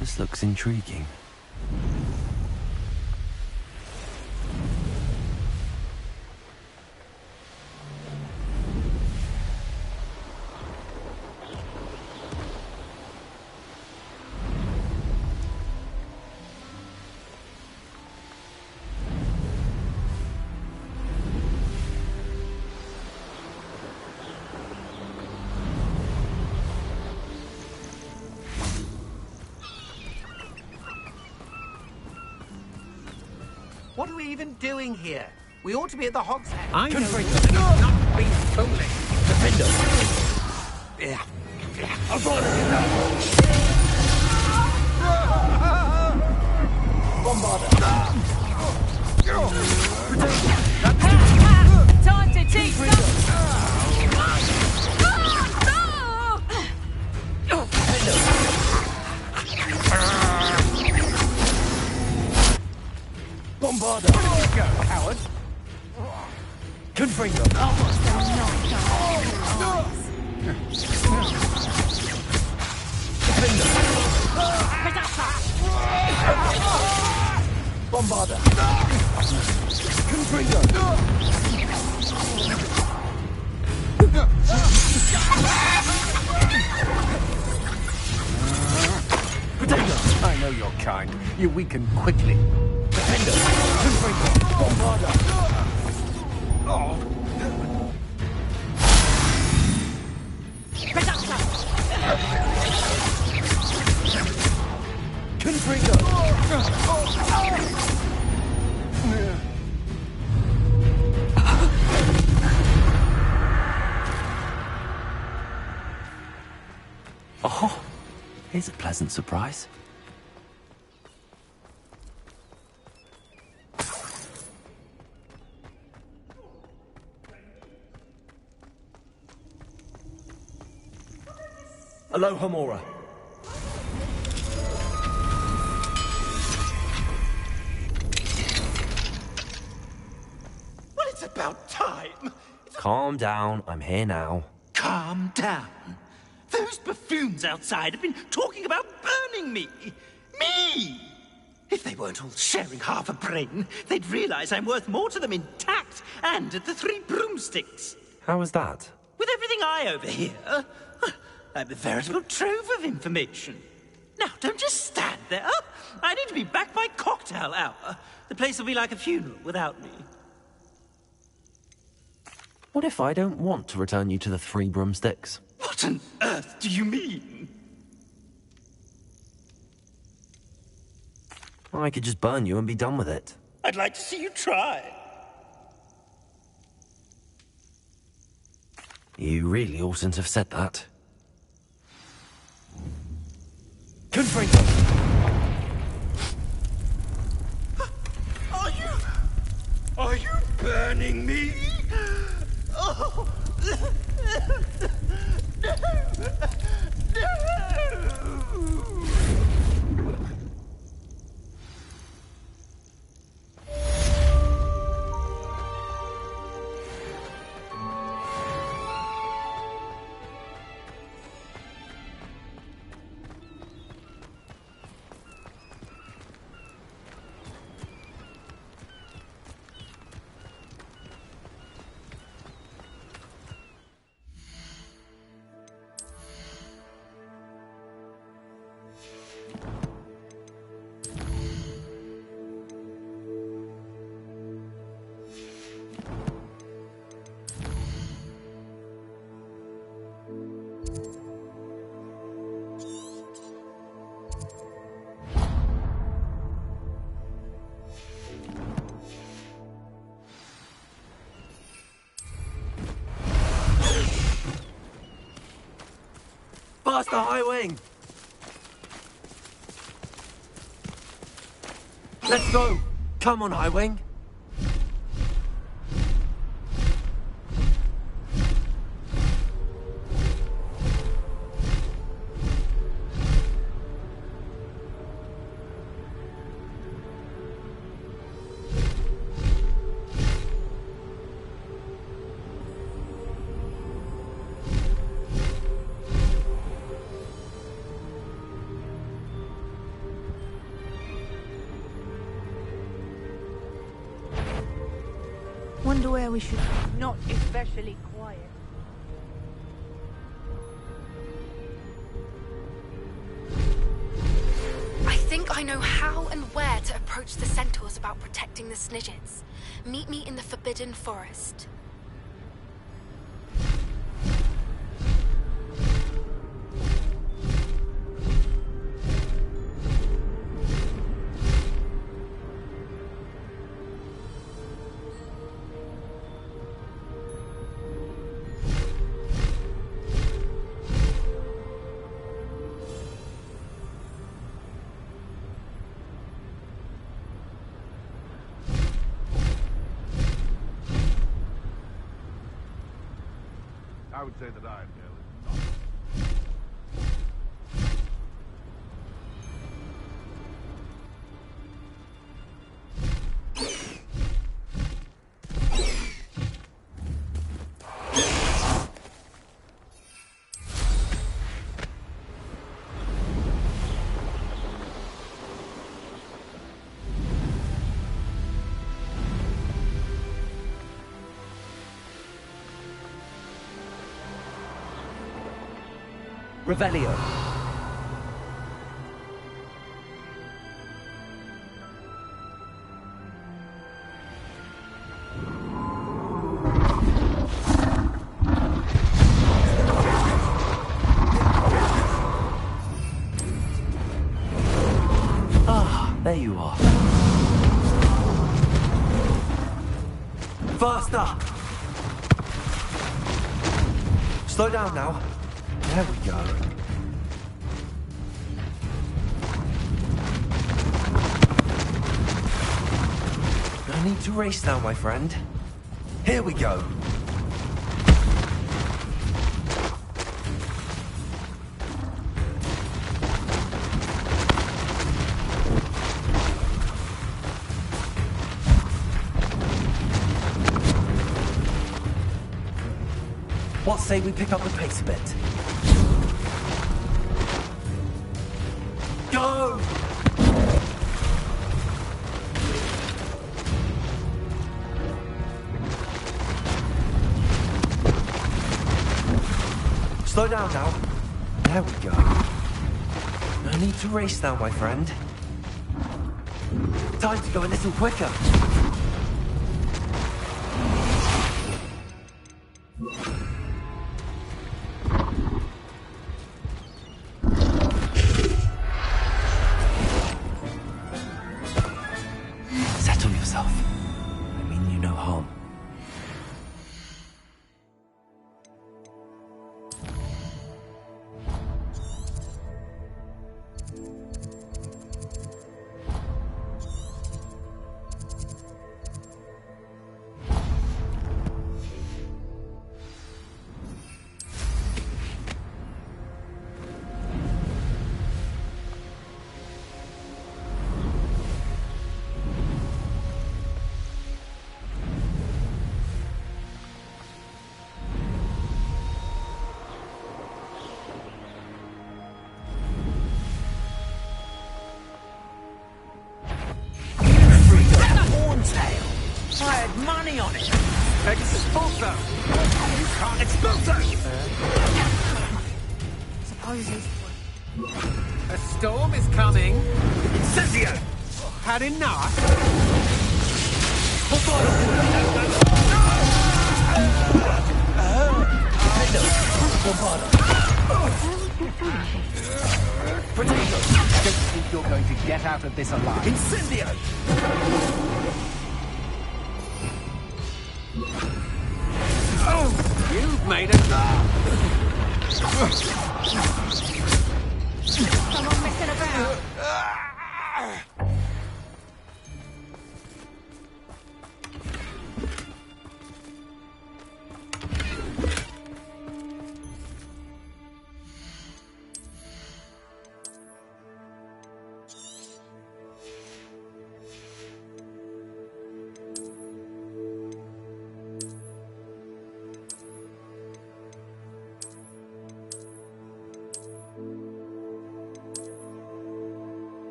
This looks intriguing. What are we even doing here? We ought to be at the hogshead. I know not be fooling. Defender. Yeah. Time to teach Bombarder! Go, coward! Confringo! Bombarder! Confringo! I know your kind. You weaken quickly. Defender! Confringo! Bombarder! Here's a pleasant surprise. Aloha, Mora. Well, it's about time. Calm down, I'm here now. Calm down. Those buffoons outside have been talking about burning me. Me! If they weren't all sharing half a brain, they'd realize I'm worth more to them intact and at the 3 broomsticks. How was that? With everything I overhear, I'm a veritable trove of information. Now, don't just stand there. I need to be back by cocktail hour. The place will be like a funeral without me. What if I don't want to return you to the 3 broomsticks? What on earth do you mean? I could just burn you and be done with it. I'd like to see you try. You really oughtn't have said that. Confringo! Are you burning me? Oh. No! Faster, High Wing! Let's go! Come on, High Wing! Wonder where we should... Not especially quiet. I think I know how and where to approach the centaurs about protecting the Snidgets. Meet me in the Forbidden Forest. I would say that Iredale is not. Revelio. Ah, there you are. Faster! Slow down now. There we go. need to race now, my friend. Here we go. What say we pick up the pace a bit? Go! Slow down now. There we go. No need to race now, my friend. Time to go a little quicker. Settle yourself. I mean you no harm. I had money on it. Expulso! You can't expulso! Suppose a storm is coming. Incendio! Had enough? Potato! I don't think you're going to get out of this alive. Incendio! Oh, you've made it. Someone messing about.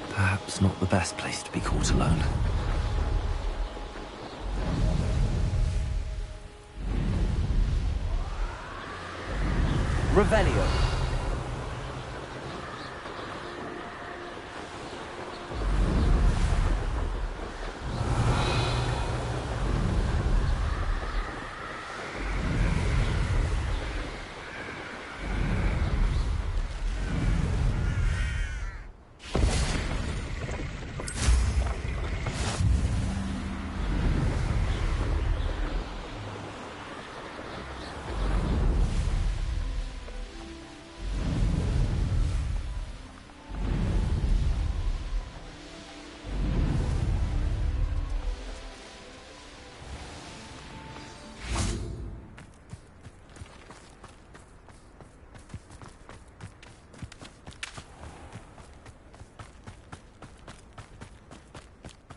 Perhaps not the best place to be caught alone. Revelio.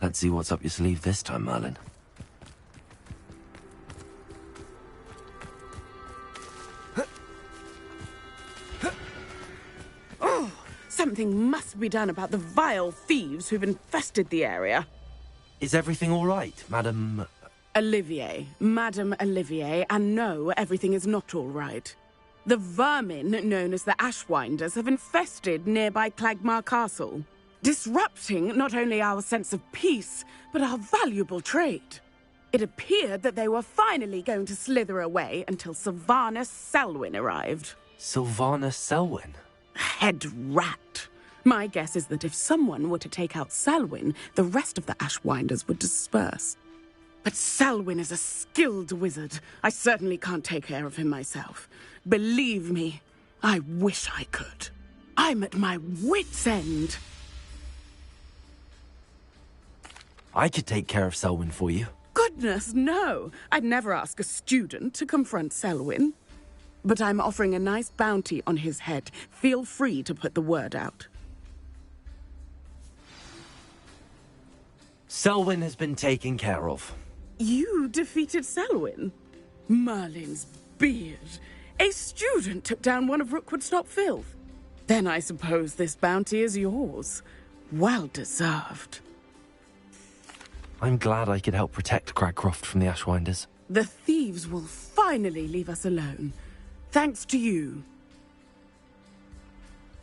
Let's see what's up your sleeve this time, Merlin. Oh, something must be done about the vile thieves who've infested the area. Is everything all right, Madam... Olivier, Madame Olivier, and no, everything is not all right. The vermin known as the Ashwinders have infested nearby Clagmar Castle. disrupting not only our sense of peace, but our valuable trade. It appeared that they were finally going to slither away until Sylvanus Selwyn arrived. Sylvanus Selwyn? Head rat. My guess is that if someone were to take out Selwyn, the rest of the Ashwinders would disperse. But Selwyn is a skilled wizard. I certainly can't take care of him myself. Believe me, I wish I could. I'm at my wit's end. I could take care of Selwyn for you. Goodness, no. I'd never ask a student to confront Selwyn. But I'm offering a nice bounty on his head. Feel free to put the word out. Selwyn has been taken care of. You defeated Selwyn? Merlin's beard. A student took down one of Rookwood's top filth. Then I suppose this bounty is yours. Well deserved. I'm glad I could help protect Cragcroft from the Ashwinders. The thieves will finally leave us alone. Thanks to you.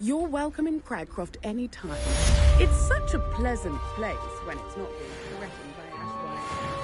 You're welcome in Cragcroft any time. It's such a pleasant place when it's not being threatened by Ashwinders.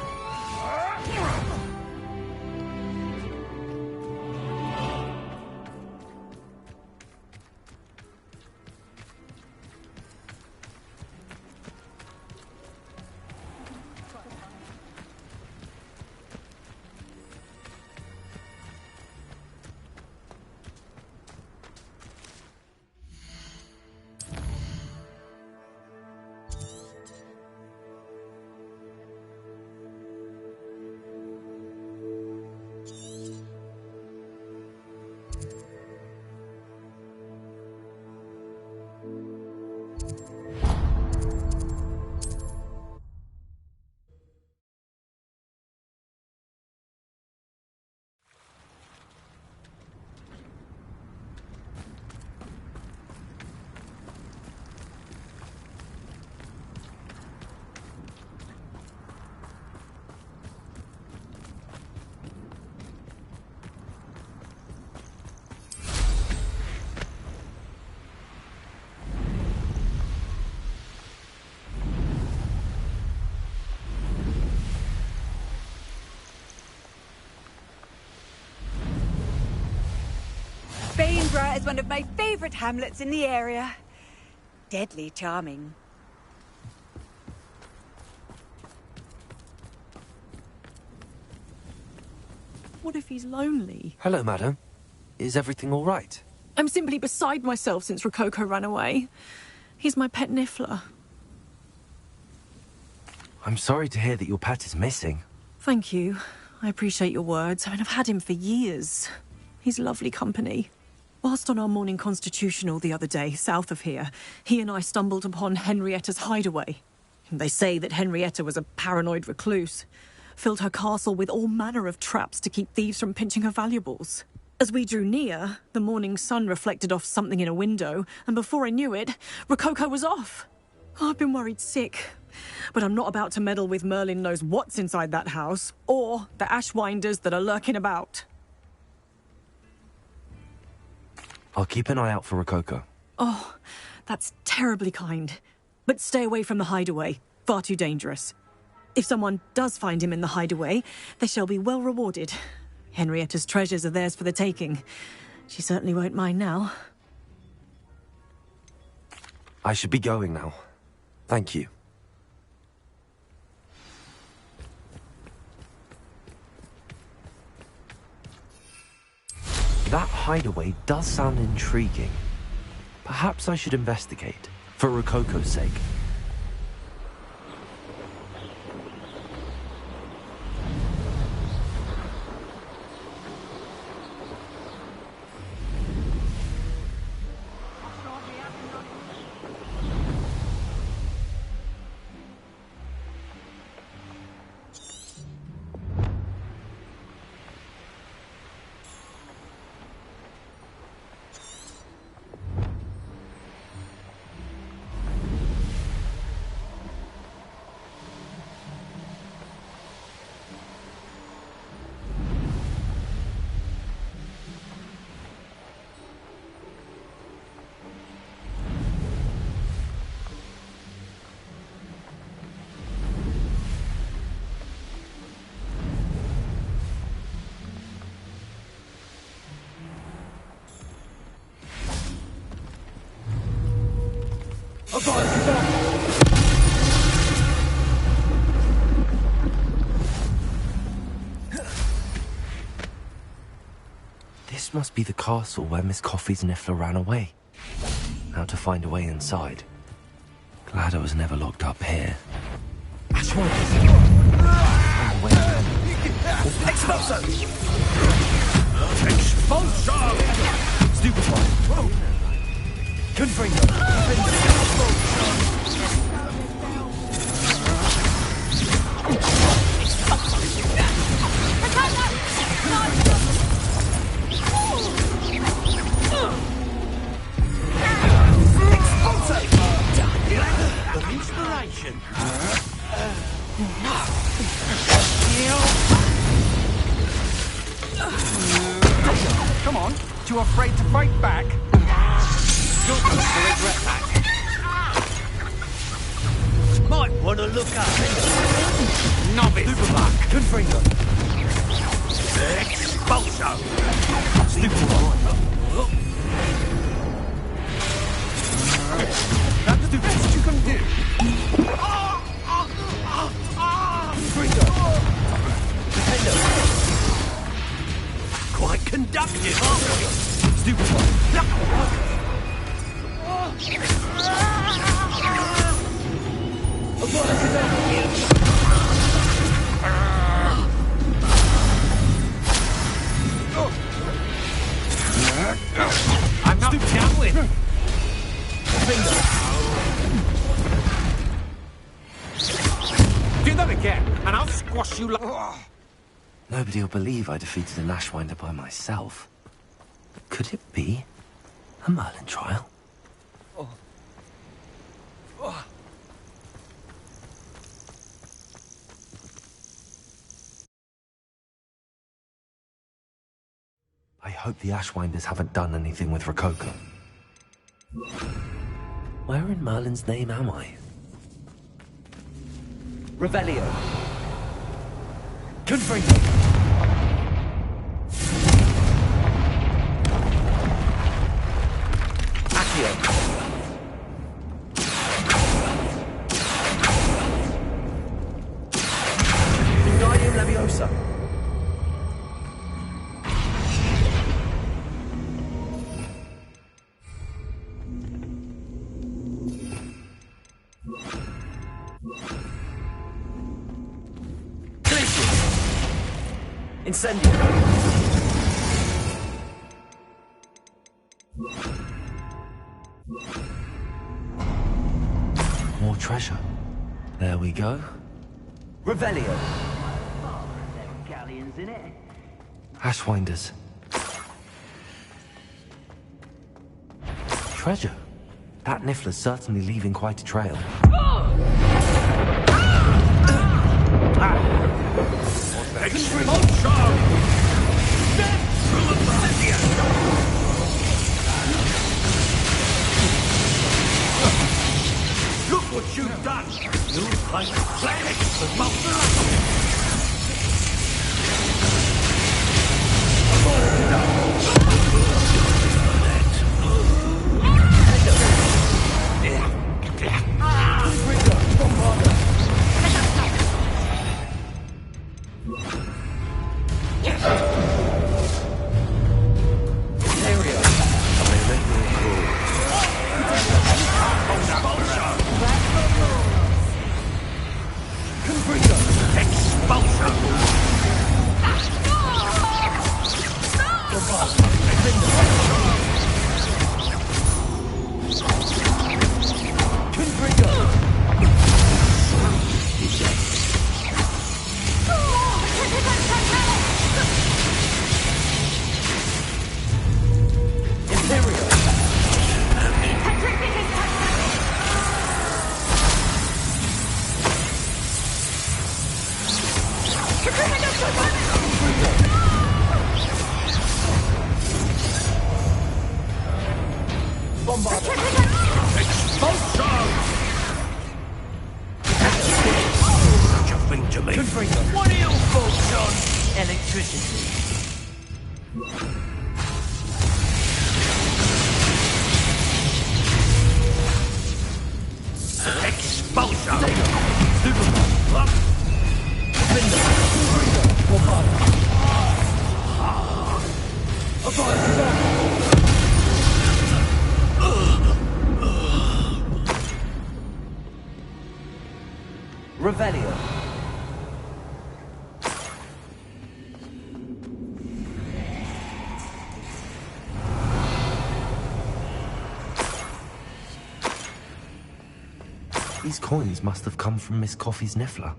Bainborough is one of my favourite hamlets in the area. Deadly charming. What if he's lonely? Hello, madam. Is everything all right? I'm simply beside myself since Rococo ran away. He's my pet Niffler. I'm sorry to hear that your pet is missing. Thank you. I appreciate your words. I mean, I've had him for years. He's lovely company. Whilst on our morning constitutional the other day, south of here, he and I stumbled upon Henrietta's hideaway. They say that Henrietta was a paranoid recluse, filled her castle with all manner of traps to keep thieves from pinching her valuables. As we drew near, the morning sun reflected off something in a window, and before I knew it, Rococo was off. Oh, I've been worried sick, but I'm not about to meddle with Merlin knows what's inside that house, or the Ashwinders that are lurking about. I'll keep an eye out for Rococo. Oh, that's terribly kind. But stay away from the hideaway. Far too dangerous. If someone does find him in the hideaway, they shall be well rewarded. Henrietta's treasures are theirs for the taking. She certainly won't mind now. I should be going now. Thank you. That hideaway does sound intriguing. Perhaps I should investigate, for Rococo's sake. This must be the castle where Miss Coffee's Niffler ran away. How to find a way inside. Glad I was never locked up here. Expulso! Expulso! Stupefy! Confringo! Inspiration. Come on, too afraid to fight back? You're going to regret that. Might want to look up. Novice. Supermark. Confringo. Expulso. That's the best you can do. Quite conductive, aren't we? I'm not down with. Do that again, and I'll squash you like... Nobody will believe I defeated an Ashwinder by myself. Could it be a Merlin trial? I hope the Ashwinders haven't done anything with Rococo. Where in Merlin's name am I? Revelio. Confringo. Wingardium Leviosa. Incendio. More treasure. There we go. Revelio. Galleons in it. Ashwinders. Treasure. That Niffler's certainly leaving quite a trail. Look what you've done! You've like planet the multi. What are your thoughts on electricity? Revelio. These coins must have come from Miss Coffee's Niffler.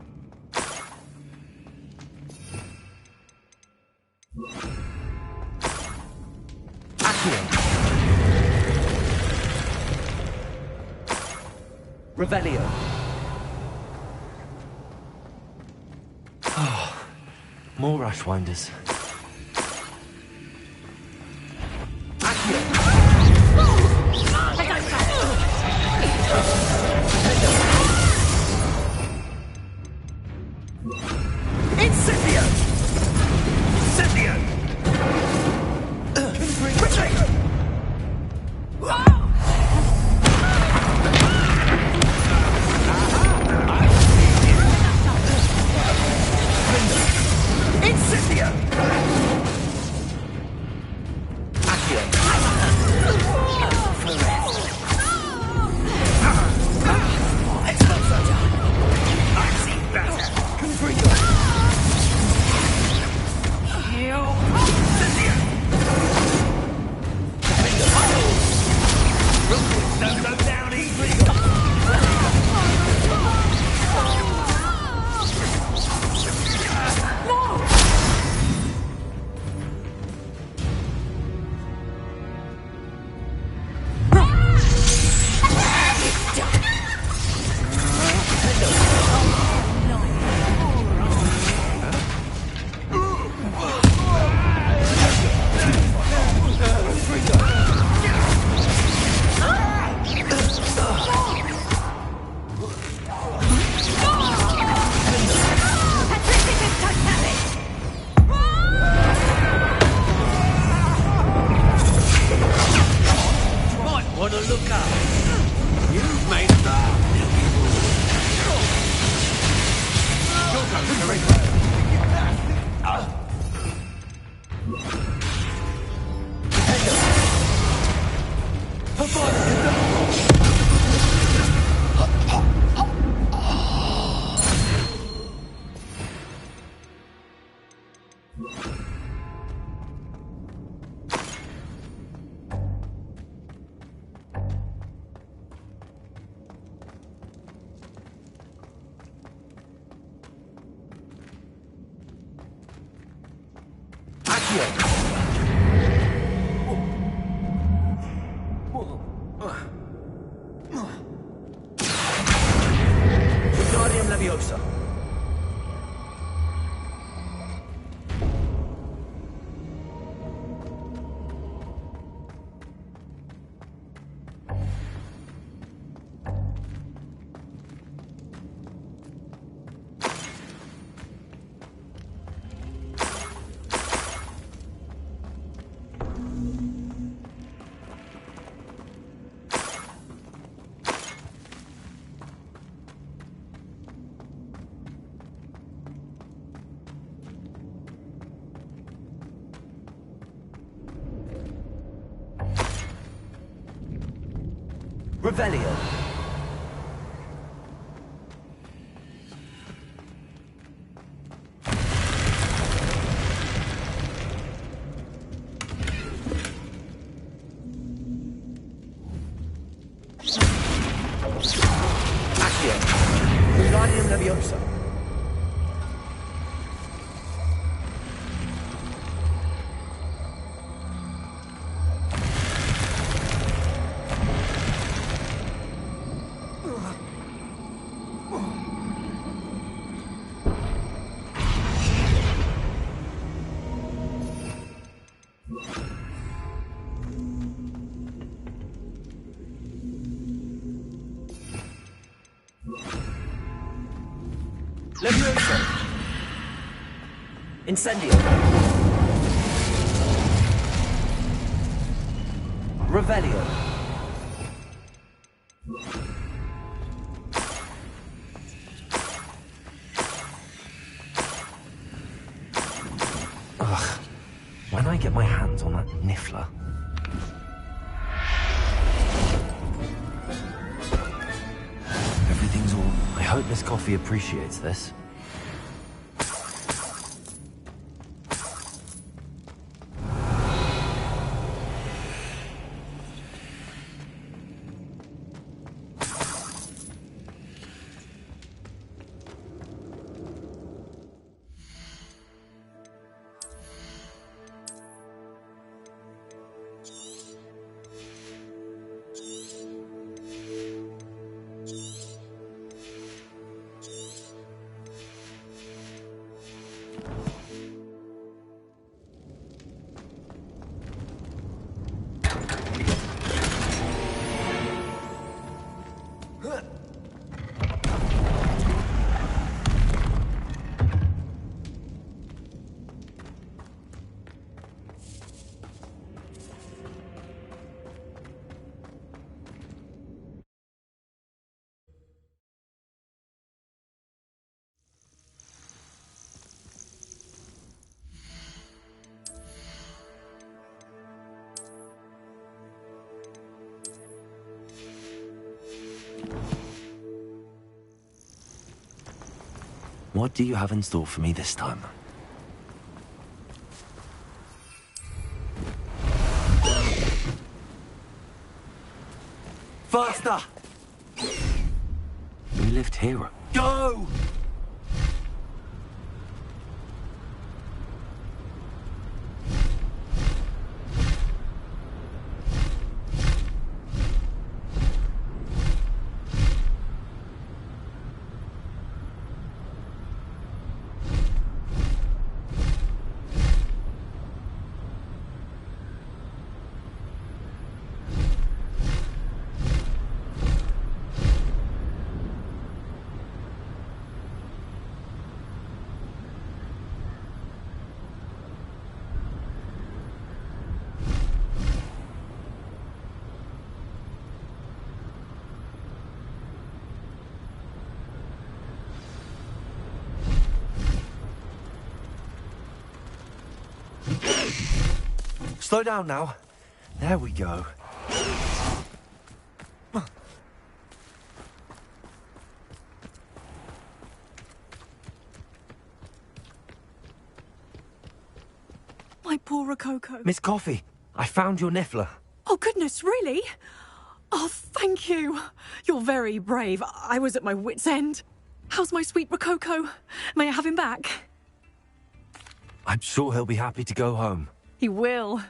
Revelio. Oh, more Rushwinders. Incendio! Incendio! Incendio! Wingardium Leviosa. Revelio. Accio. Wingardium Leviosa. Leviosa. Incendio. Revelio. Ugh. When I get my hands on that Niffler. Everything's all I hope hope Miss Coffee appreciates this. What do you have in store for me this time? Faster! We lift here. Go! Slow down now. There we go. My poor Rococo. Miss Coffee, I found your niffler. Oh, goodness, really? Oh, thank you. You're very brave. I was at my wit's end. How's my sweet Rococo? May I have him back? I'm sure he'll be happy to go home. He will.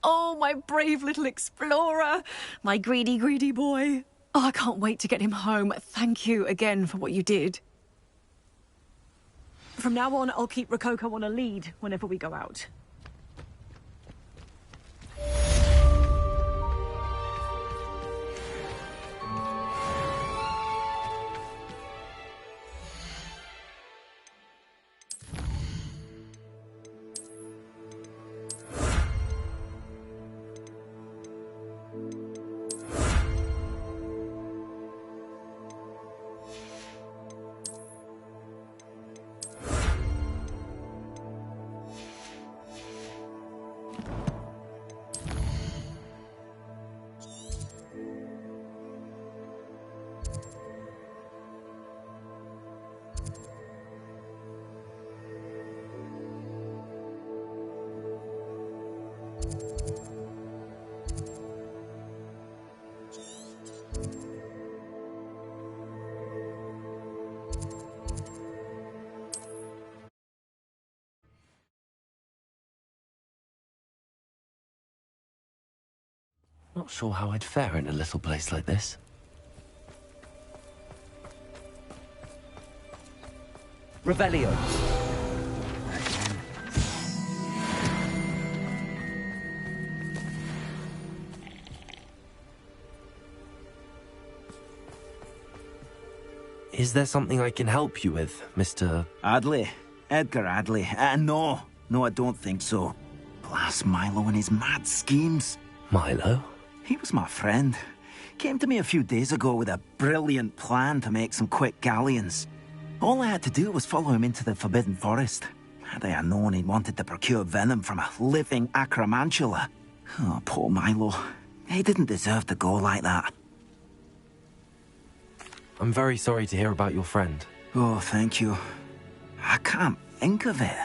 Oh, my brave little explorer. My greedy, greedy boy. Oh, I can't wait to get him home. Thank you again for what you did. From now on, I'll keep Rococo on a lead whenever we go out. Not sure how I'd fare in a little place like this. Revelio. Is there something I can help you with, Mr. Adley? Edgar Adley? No, I don't think so. Blast Milo and his mad schemes. Milo? He was my friend. Came to me a few days ago with a brilliant plan to make some quick galleons. All I had to do was follow him into the Forbidden Forest. Had I known he wanted to procure venom from a living acromantula. Oh, poor Milo. He didn't deserve to go like that. I'm very sorry to hear about your friend. Oh, thank you. I can't think of it.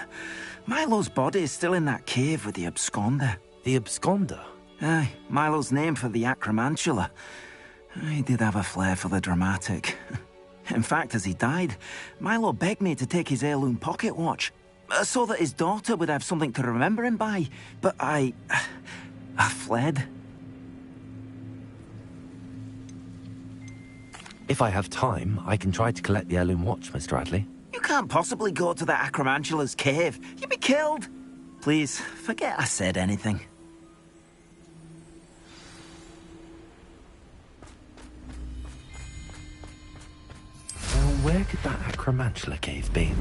Milo's body is still in that cave with the absconder. The absconder? Aye, Milo's name for the acromantula. He did have a flair for the dramatic. In fact, as he died, Milo begged me to take his heirloom pocket watch, so that his daughter would have something to remember him by. But I fled. If I have time, I can try to collect the heirloom watch, Mr. Radley. You can't possibly go to the acromantula's cave. You'd be killed. Please, forget I said anything. Well, where could that acromantula cave be?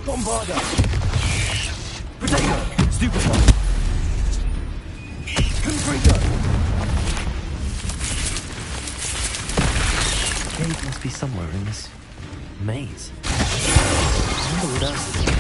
Bombarda! Potato! Stupefy! Confringo! Cave must be somewhere in this maze. I wonder what else is here.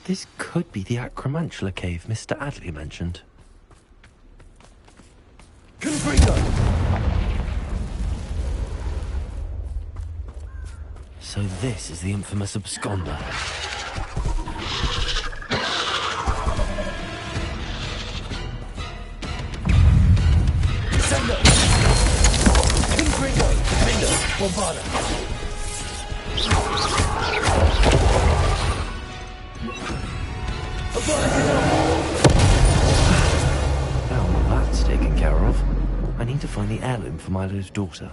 This could be the Acromantula cave Mr. Adley mentioned. Confringo! So this is the infamous absconder. Sendo! Confringo! Defender! Bombarda! Now that's taken care of. I need to find the heirloom for Milo's daughter.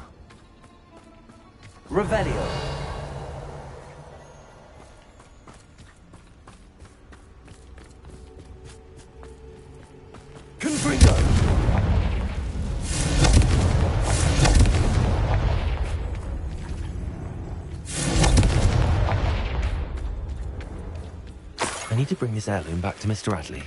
Revelio. Confringo! I need to bring this heirloom back to Mr. Adley.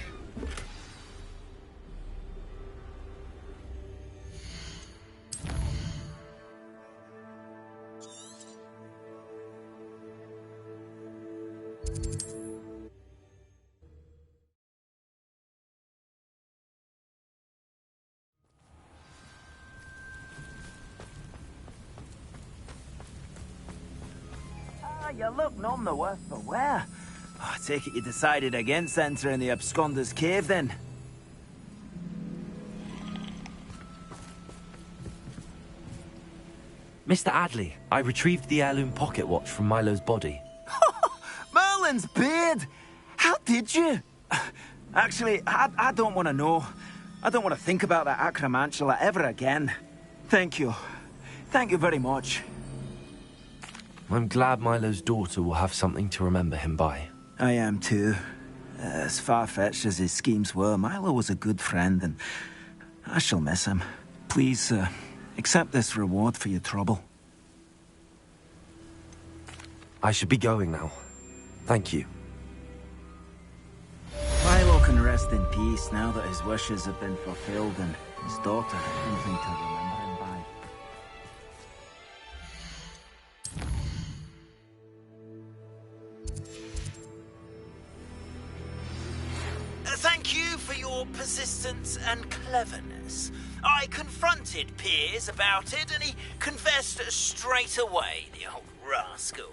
You look none the worse for wear. I take it you decided against entering the Absconder's cave, then? Mr. Adley, I retrieved the heirloom pocket watch from Milo's body. Merlin's beard! How did you? Actually, I don't want to know. I don't want to think about that Acromantula ever again. Thank you. Thank you very much. I'm glad Milo's daughter will have something to remember him by. I am too. As far-fetched as his schemes were, Milo was a good friend, and I shall miss him. Please, accept this reward for your trouble. I should be going now. Thank you. Milo can rest in peace now that his wishes have been fulfilled and his daughter has something to remember him by. Thank you for your persistence and cleverness. I confronted Piers about it, and he confessed straight away, the old rascal.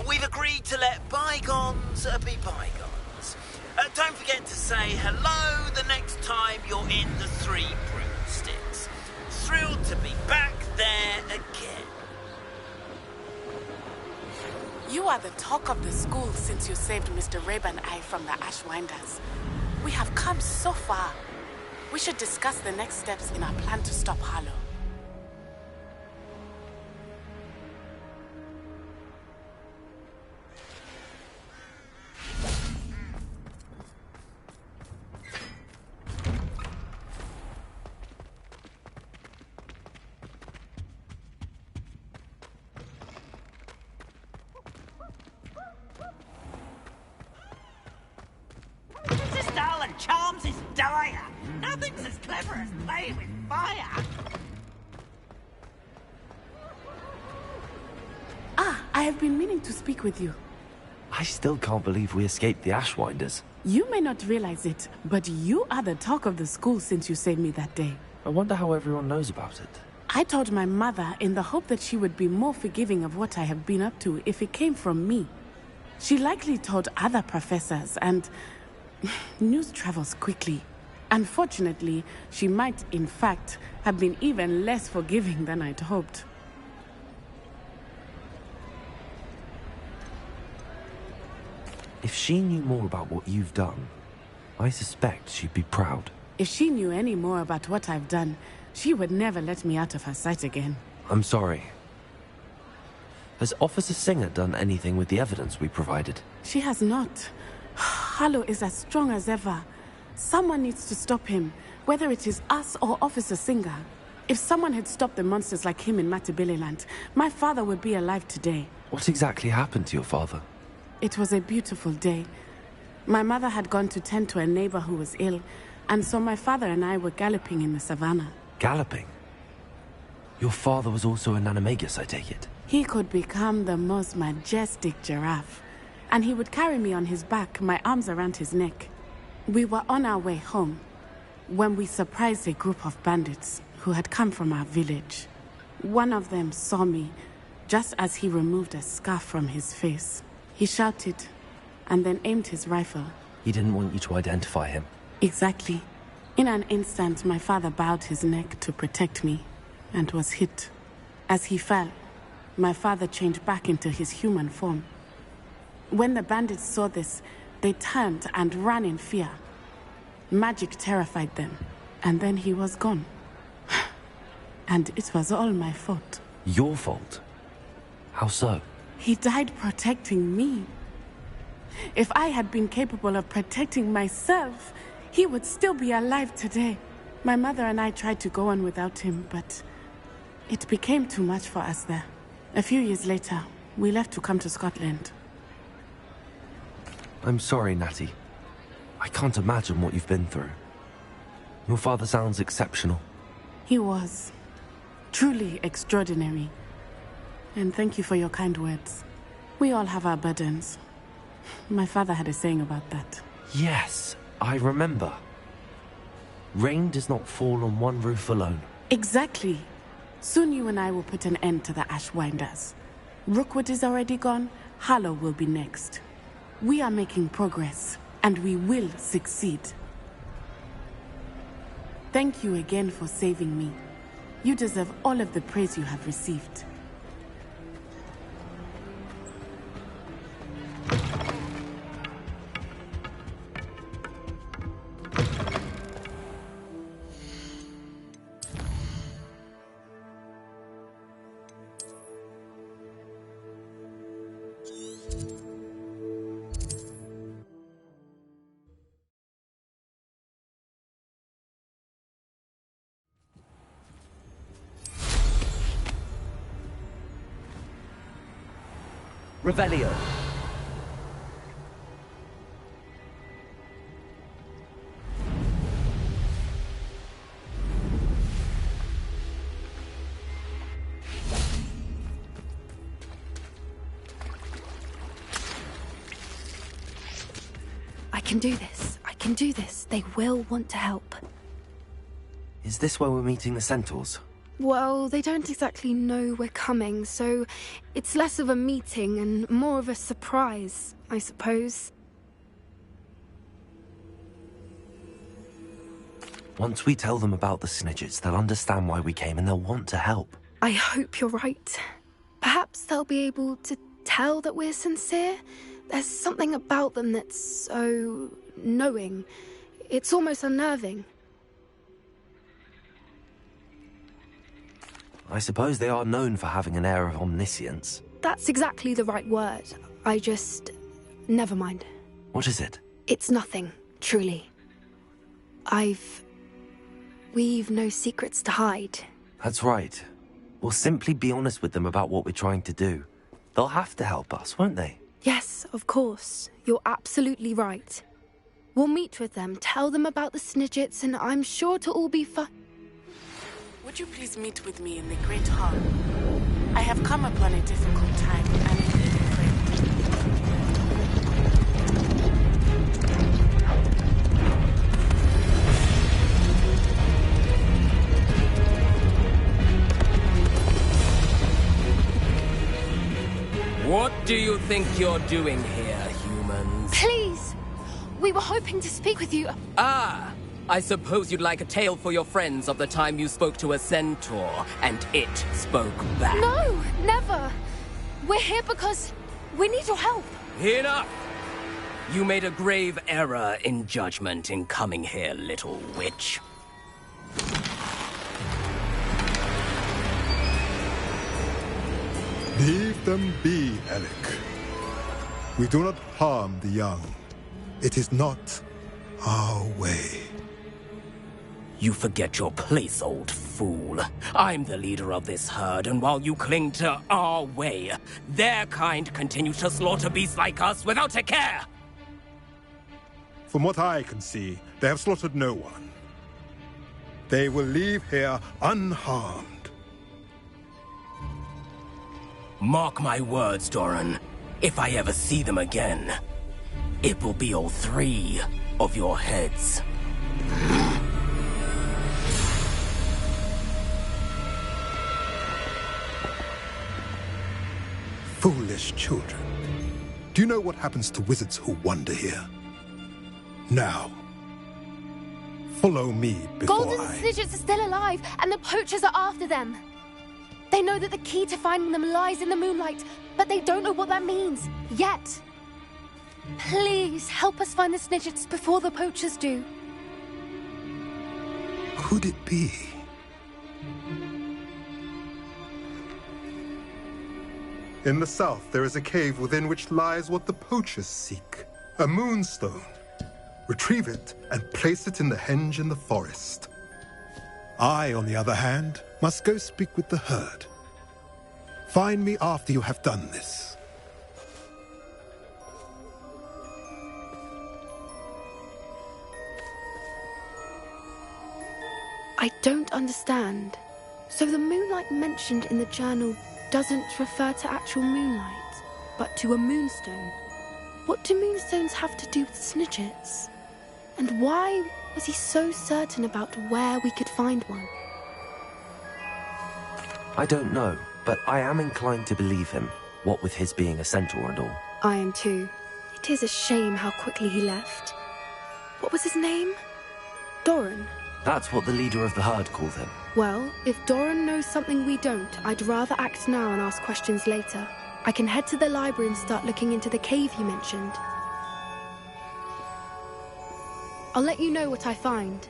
We've agreed to let bygones be bygones. Don't forget to say hello the next time you're in the Three Broomsticks. Thrilled to be back there again. You are the talk of the school since you saved Mr. Rabe and I from the Ashwinders. We have come so far. We should discuss the next steps in our plan to stop Harlow. Mrs. Darlin charms is dire. Nothing's as clever as playing with fire. I have been meaning to speak with you. I still can't believe we escaped the Ashwinders. You may not realize it, but you are the talk of the school since you saved me that day. I wonder how everyone knows about it. I told my mother in the hope that she would be more forgiving of what I have been up to if it came from me. She likely told other professors, and news travels quickly. Unfortunately, she might, in fact, have been even less forgiving than I'd hoped. If she knew more about what you've done, I suspect she'd be proud. If she knew any more about what I've done, she would never let me out of her sight again. I'm sorry. Has Officer Singer done anything with the evidence we provided? She has not. Harlow is as strong as ever. Someone needs to stop him, whether it is us or Officer Singer. If someone had stopped the monsters like him in Matabeleland, my father would be alive today. What exactly happened to your father? It was a beautiful day. My mother had gone to tend to a neighbor who was ill, and so my father and I were galloping in the savannah. Galloping? Your father was also an animagus, I take it? He could become the most majestic giraffe. and he would carry me on his back, my arms around his neck. We were on our way home when we surprised a group of bandits who had come from our village. One of them saw me just as he removed a scarf from his face. He shouted and then aimed his rifle. He didn't want you to identify him. Exactly. In an instant, my father bowed his neck to protect me and was hit. As he fell, my father changed back into his human form. When the bandits saw this, they turned and ran in fear. Magic terrified them, and then he was gone. And it was all my fault. Your fault? How so? He died protecting me. If I had been capable of protecting myself, he would still be alive today. My mother and I tried to go on without him, but it became too much for us there. A few years later, we left to come to Scotland. I'm sorry, Natty. I can't imagine what you've been through. Your father sounds exceptional. He was. Truly extraordinary. And thank you for your kind words. We all have our burdens. My father had a saying about that. Yes, I remember. Rain does not fall on one roof alone. Exactly. Soon you and I will put an end to the Ashwinders. Rookwood is already gone. Harlow will be next. We are making progress, and we will succeed. Thank you again for saving me. You deserve all of the praise you have received. Revelio. I can do this. I can do this. They will want to help. Is this where we're meeting the centaurs? Well, they don't exactly know we're coming, so it's less of a meeting and more of a surprise, I suppose. Once we tell them about the Snidgets, they'll understand why we came and they'll want to help. I hope you're right. Perhaps they'll be able to tell that we're sincere. There's something about them that's so knowing. It's almost unnerving. I suppose they are known for having an air of omniscience. That's exactly the right word. I just... never mind. What is it? It's nothing, truly. We've no secrets to hide. That's right. We'll simply be honest with them about what we're trying to do. They'll have to help us, won't they? Yes, of course. You're absolutely right. We'll meet with them, tell them about the Snidgets, and I'm sure it'll all be fun. Would you please meet with me in the Great Hall? I have come upon a difficult time and I need a friend. What do you think you're doing here, humans? Please! We were hoping to speak with you. Ah! I suppose you'd like a tale for your friends of the time you spoke to a centaur, and it spoke back. No, never. We're here because we need your help. Enough! You made a grave error in judgment in coming here, little witch. Leave them be, Alec. We do not harm the young. It is not our way. You forget your place, old fool. I'm the leader of this herd, and while you cling to our way, their kind continue to slaughter beasts like us without a care! From what I can see, they have slaughtered no one. They will leave here unharmed. Mark my words, Doran. If I ever see them again, it will be all 3 of your heads. Foolish children. Do you know what happens to wizards who wander here? Now, follow me before Golden Snidgets are still alive, and the poachers are after them. They know that the key to finding them lies in the moonlight, but they don't know what that means, yet. Please, help us find the Snidgets before the poachers do. Could it be? In the south, there is a cave within which lies what the poachers seek. A moonstone. Retrieve it and place it in the henge in the forest. I, on the other hand, must go speak with the herd. Find me after you have done this. I don't understand. So the moonlight mentioned in the journal doesn't refer to actual moonlight, but to a moonstone. What do moonstones have to do with Snidgets? And why was he so certain about where we could find one? I don't know, but I am inclined to believe him, what with his being a centaur and all. I am too. It is a shame how quickly he left. What was his name? Doran. That's what the leader of the herd called him. Well, if Doran knows something we don't, I'd rather act now and ask questions later. I can head to the library and start looking into the cave you mentioned. I'll let you know what I find.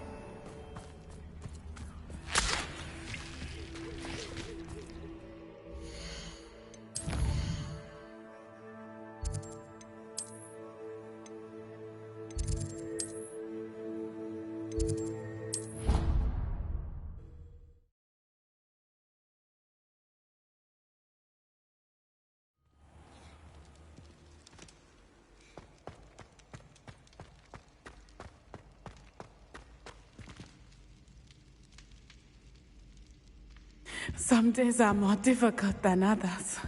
Some days are more difficult than others.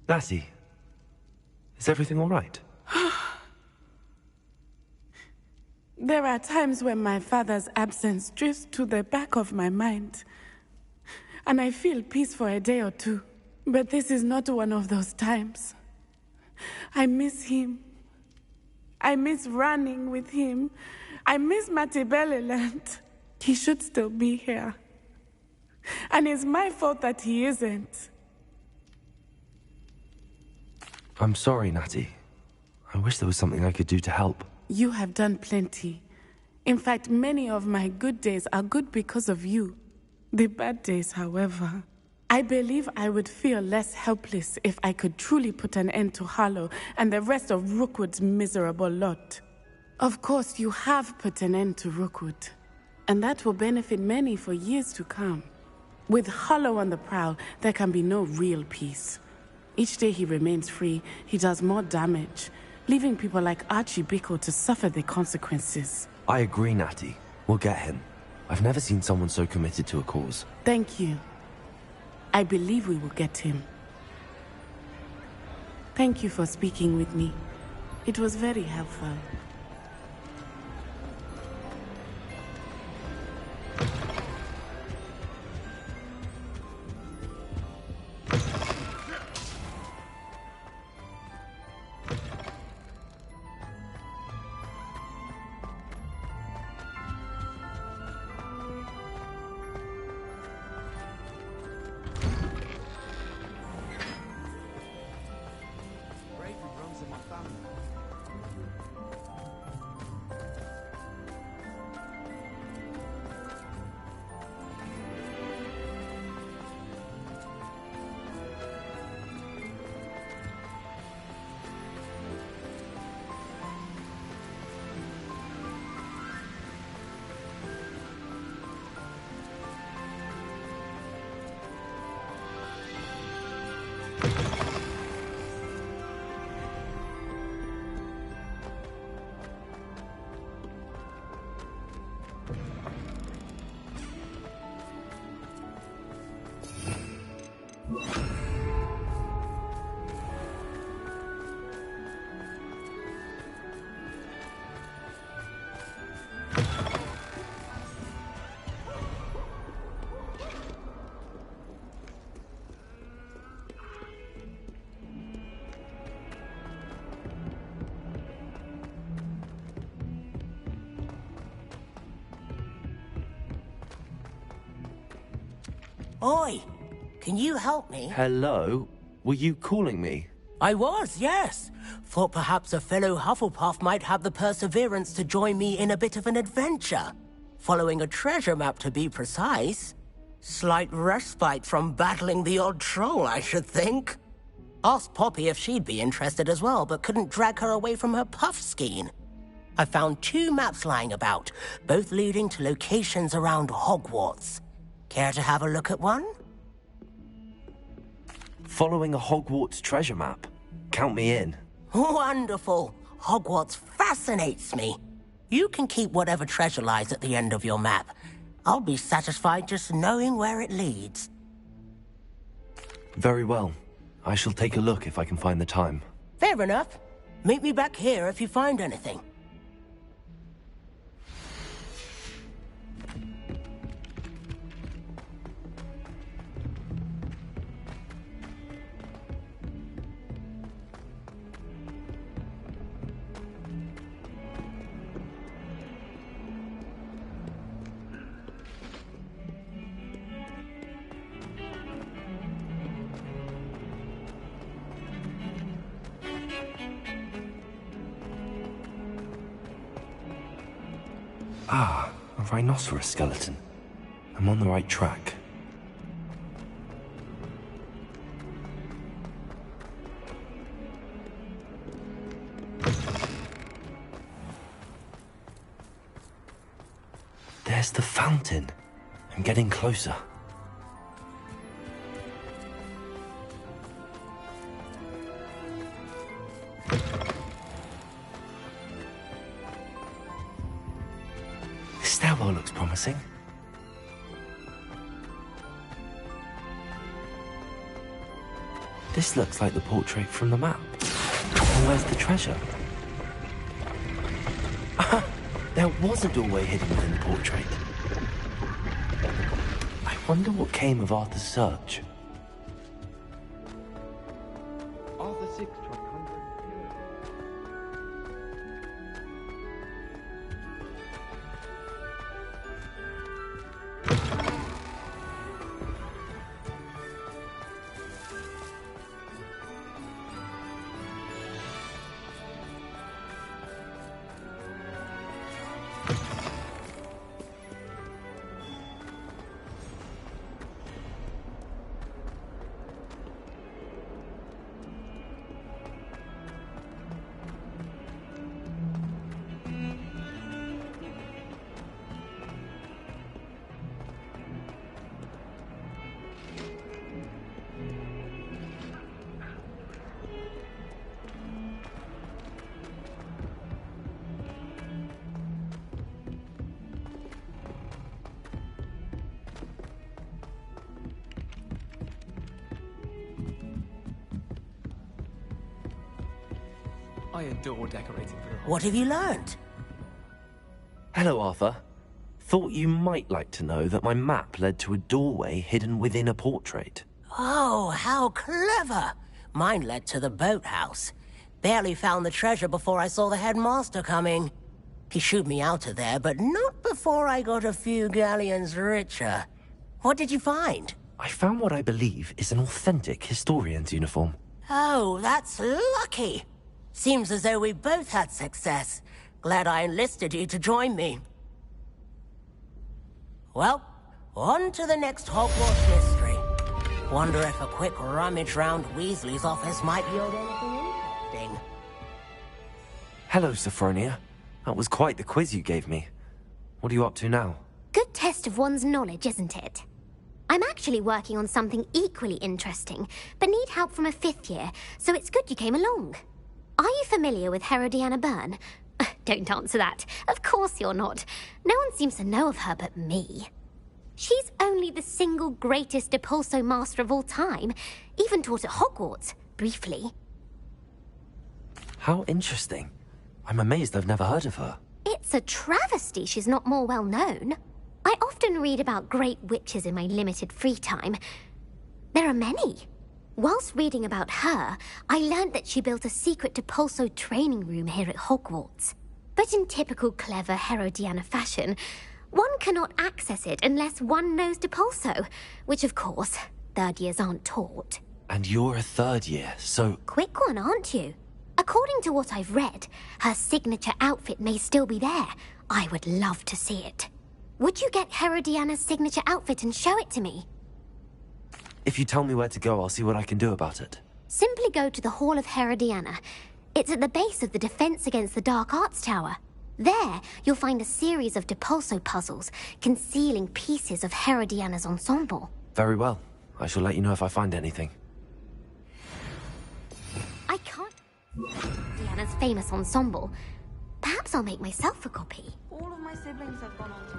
Lassie, is everything all right? There are times when my father's absence drifts to the back of my mind, and I feel peace for a day or two. But this is not one of those times. I miss him. I miss running with him. I miss Matibeleland. He should still be here. And it's my fault that he isn't. I'm sorry, Natty. I wish there was something I could do to help. You have done plenty. In fact, many of my good days are good because of you. The bad days, however, I believe I would feel less helpless if I could truly put an end to Harlow and the rest of Rookwood's miserable lot. Of course, you have put an end to Rookwood, and that will benefit many for years to come. With Harlow on the prowl, there can be no real peace. Each day he remains free, he does more damage, leaving people like Archie Bickle to suffer the consequences. I agree, Natty. We'll get him. I've never seen someone so committed to a cause. Thank you. I believe we will get him. Thank you for speaking with me. It was very helpful. Oi! Can you help me? Hello? Were you calling me? I was, yes. Thought perhaps a fellow Hufflepuff might have the perseverance to join me in a bit of an adventure. Following a treasure map, to be precise. Slight respite from battling the odd troll, I should think. Asked Poppy if she'd be interested as well, but couldn't drag her away from her puffskein. I found 2 maps lying about, both leading to locations around Hogwarts. Care to have a look at one? Following a Hogwarts treasure map? Count me in. Wonderful. Hogwarts fascinates me. You can keep whatever treasure lies at the end of your map. I'll be satisfied just knowing where it leads. Very well. I shall take a look if I can find the time. Fair enough. Meet me back here if you find anything. Ah, a rhinoceros skeleton. I'm on the right track. There's the fountain. I'm getting closer. This stairwell looks promising. This looks like the portrait from the map. And where's the treasure? Aha! There was a doorway hidden within the portrait. I wonder what came of Arthur's search. Arthur 6 tried I adore decorating for the holidays. What have you learned? Hello, Arthur. Thought you might like to know that my map led to a doorway hidden within a portrait. Oh, how clever! Mine led to the boathouse. Barely found the treasure before I saw the headmaster coming. He shooed me out of there, but not before I got a few galleons richer. What did you find? I found what I believe is an authentic historian's uniform. Oh, that's lucky. Seems as though we both had success. Glad I enlisted you to join me. Well, on to the next Hogwarts mystery. Wonder if a quick rummage round Weasley's office might yield anything interesting. Hello, Sophronia. That was quite the quiz you gave me. What are you up to now? Good test of one's knowledge, isn't it? I'm actually working on something equally interesting, but need help from a 5th year, so it's good you came along. Are you familiar with Herodiana Byrne? Don't answer that. Of course you're not. No one seems to know of her but me. She's only the single greatest Depulso master of all time. Even taught at Hogwarts, briefly. How interesting. I'm amazed I've never heard of her. It's a travesty she's not more well known. I often read about great witches in my limited free time. There are many. Whilst reading about her, I learned that she built a secret Depulso training room here at Hogwarts. But in typical clever Herodiana fashion, One cannot access it unless one knows Depulso, which of course, third years aren't taught. And you're a third year, so... Quick one, aren't you? According to what I've read, her signature outfit may still be there. I would love to see it. Would you get Herodiana's signature outfit and show it to me? If you tell me where to go, I'll see what I can do about it. Simply go to the Hall of Herodiana. It's at the base of the Defense Against the Dark Arts Tower. There, you'll find a series of Depulso puzzles concealing pieces of Herodiana's ensemble. Very well. I shall let you know if I find anything. I can't... Herodiana's famous ensemble. Perhaps I'll make myself a copy. All of my siblings have gone on to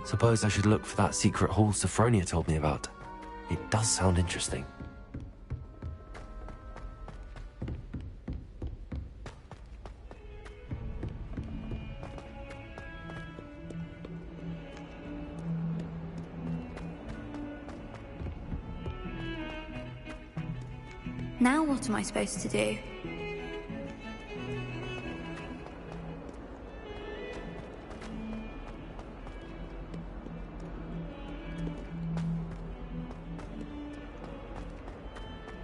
Suppose I should look for that secret hall Sophronia told me about. It does sound interesting. Now what am I supposed to do?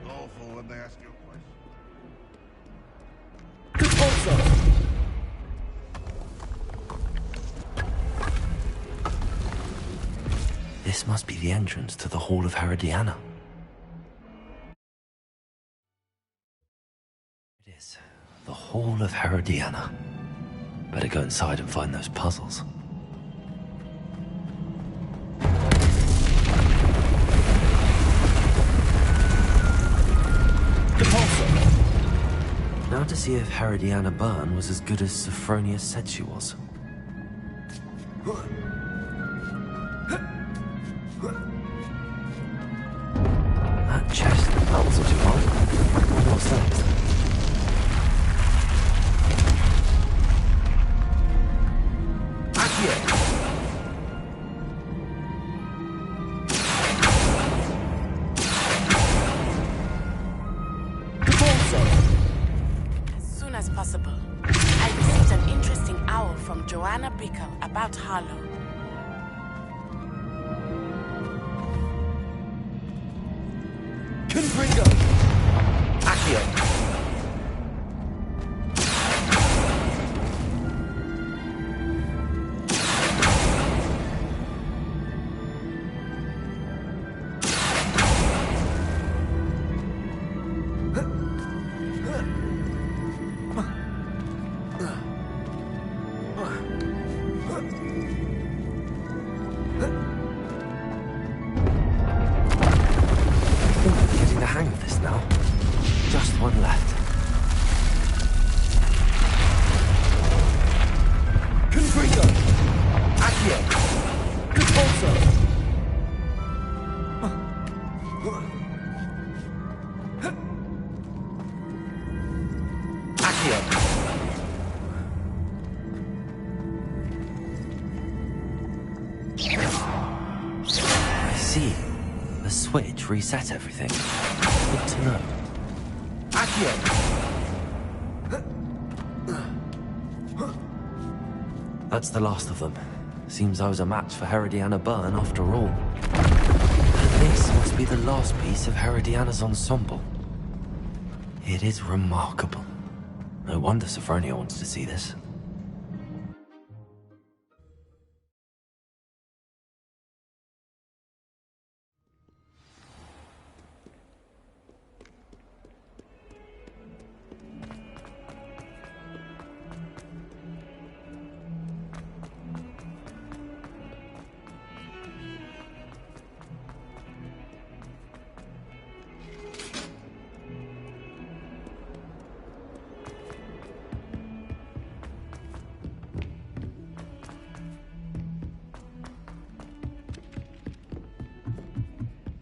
Awful when they ask you a question. This must be the entrance to the Hall of Herodiana. It is. The Hall of Herodiana. Better go inside and find those puzzles. Now to see if Herodiana Byrne was as good as Sophronia said she was. That chest, that wasn't too hard. What's next? As soon as possible. I received an interesting owl from Joanna Bickle about Harlow. Confringo! Accio! Getting the hang of this now. Just one left. Confringo! Accio! Compulso! I see. The switch reset everything. Good to know. That's the last of them. Seems I was a match for Herodiana Byrne after all. And this must be the last piece of Herodiana's ensemble. It is remarkable. No wonder Sophronia wants to see this.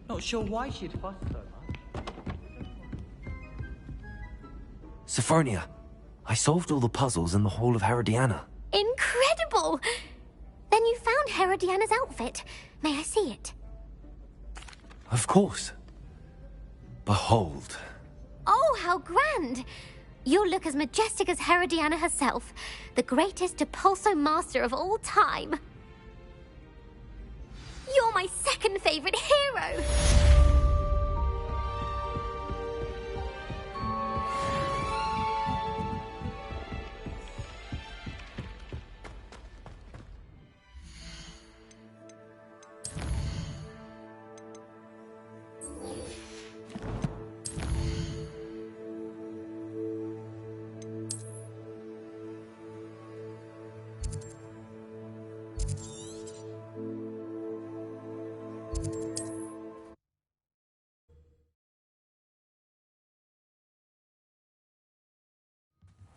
Not sure why she'd fuss so much. Sophronia, I solved all the puzzles in the Hall of Herodiana. Incredible! Then you found Herodiana's outfit. May I see it? Of course. Behold. Oh, how grand! You'll look as majestic as Herodiana herself, the greatest Depulso master of all time. You're my second favorite hero!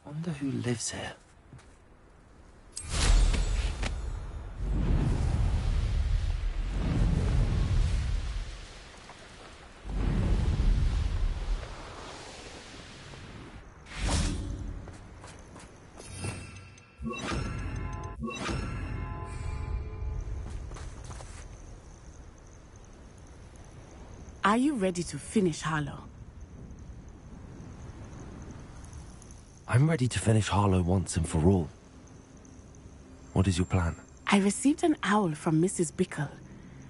Wonder who lives here. Are you ready to finish Harlow? I'm ready to finish Harlow once and for all. What is your plan? I received an owl from Mrs. Bickle.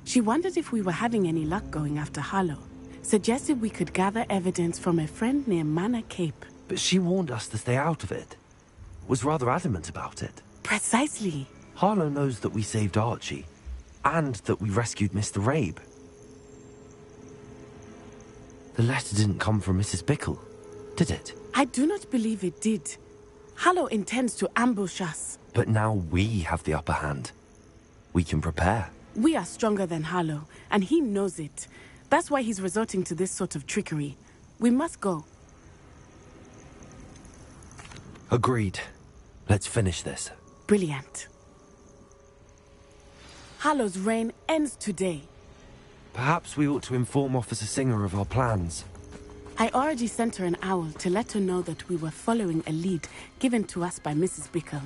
She wondered if we were having any luck going after Harlow. Suggested we could gather evidence from a friend near Manor Cape. But she warned us to stay out of it. Was rather adamant about it. Precisely. Harlow knows that we saved Archie, and that we rescued Mr. Rabe. The letter didn't come from Mrs. Bickle, did it? I do not believe it did. Harlow intends to ambush us. But now we have the upper hand. We can prepare. We are stronger than Harlow, and he knows it. That's why he's resorting to this sort of trickery. We must go. Agreed. Let's finish this. Brilliant. Harlow's reign ends today. Perhaps we ought to inform Officer Singer of our plans. I already sent her an owl to let her know that we were following a lead given to us by Mrs. Bickle.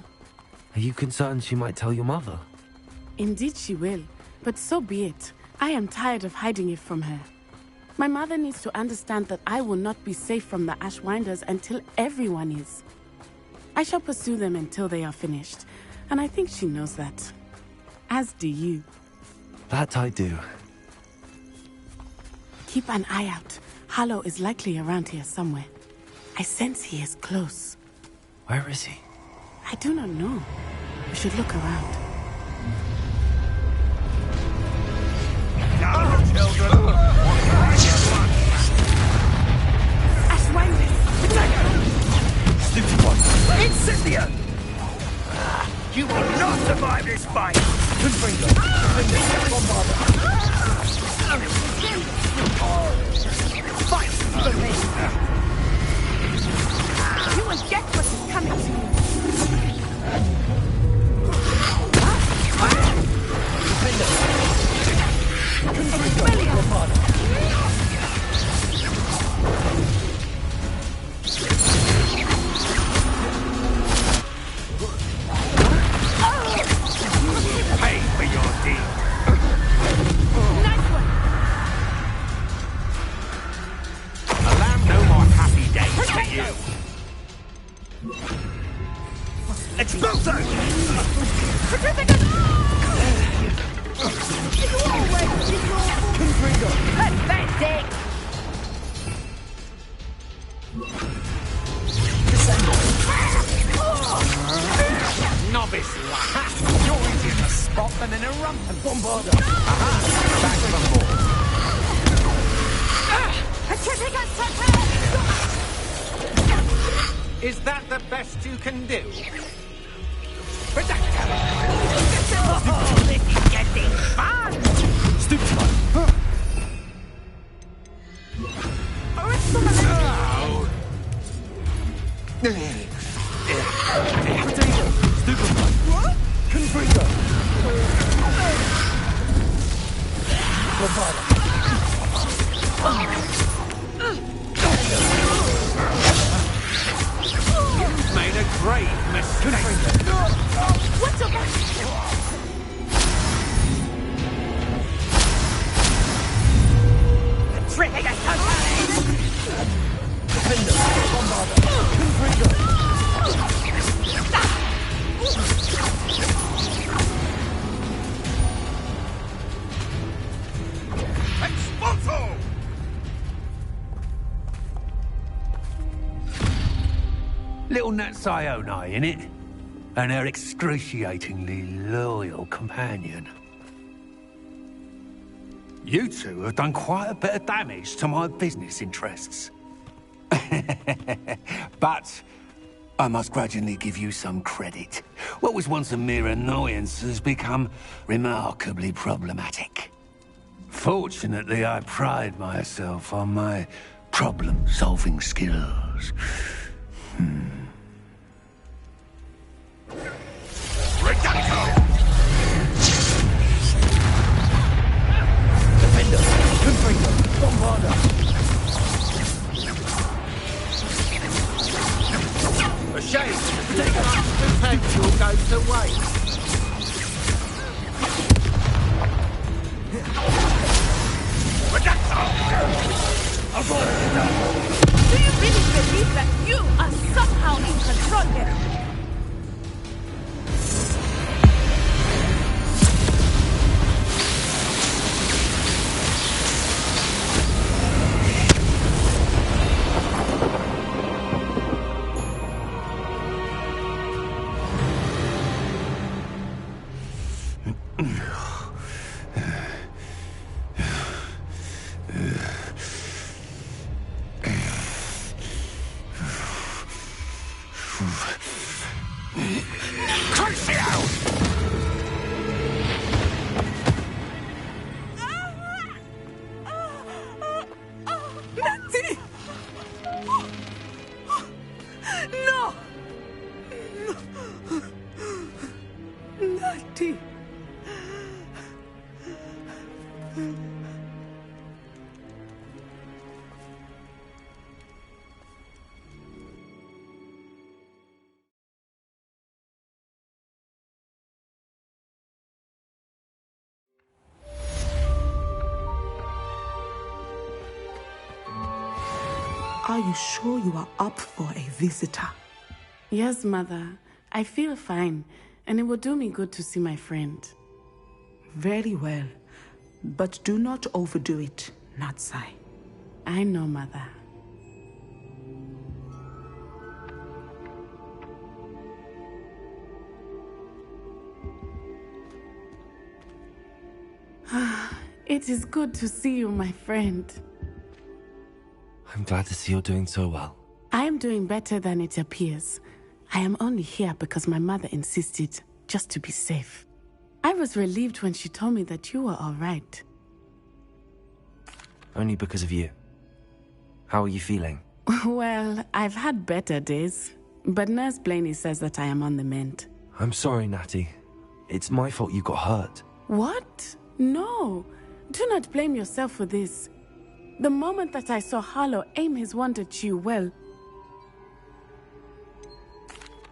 Are you concerned she might tell your mother? Indeed she will, but so be it. I am tired of hiding it from her. My mother needs to understand that I will not be safe from the Ashwinders until everyone is. I shall pursue them until they are finished, and I think she knows that. As do you. That I do. Keep an eye out. Harlow is likely around here somewhere. I sense he is close. Where is he? I do not know. We should look around. Now, children! Ashwinders! Stupid one! Incendio! You will not survive this fight! Confringo! Bombarder! Fight for me! You will get what is coming to you! Pay for your deed! Nice one! Allow no more happy days for you! Expulso! Confringo! Pathetic! Novice lad! You're easier to spot than in a rampant bombarder! Aha! Back from board! Is that the best you can do? Redactor! Oh, this is getting fun! Stupid one! Potato! Stupid one! What? Confringo! Bombarder! You've made a great mistake! What's up? Defender! Bombarder! Confringo! that Sione, innit? And her excruciatingly loyal companion. You two have done quite a bit of damage to my business interests. But I must grudgingly give you some credit. What was once a mere annoyance has become remarkably problematic. Fortunately, I pride myself on my problem-solving skills. Defender, Confringo, Bombarder. A shame. Take up potential goes to waste. Do you really believe that you are somehow in control here? Are you sure you are up for a visitor? Yes, Mother. I feel fine, and it will do me good to see my friend. Very well. But do not overdo it, Natsai. I know, Mother. It is good to see you, my friend. I'm glad to see you're doing so well. I am doing better than it appears. I am only here because my mother insisted, just to be safe. I was relieved when she told me that you were all right. Only because of you. How are you feeling? Well, I've had better days, but Nurse Blaney says that I am on the mend. I'm sorry, Natty. It's my fault you got hurt. What? No. Do not blame yourself for this. The moment that I saw Harlow aim his wand at you, well...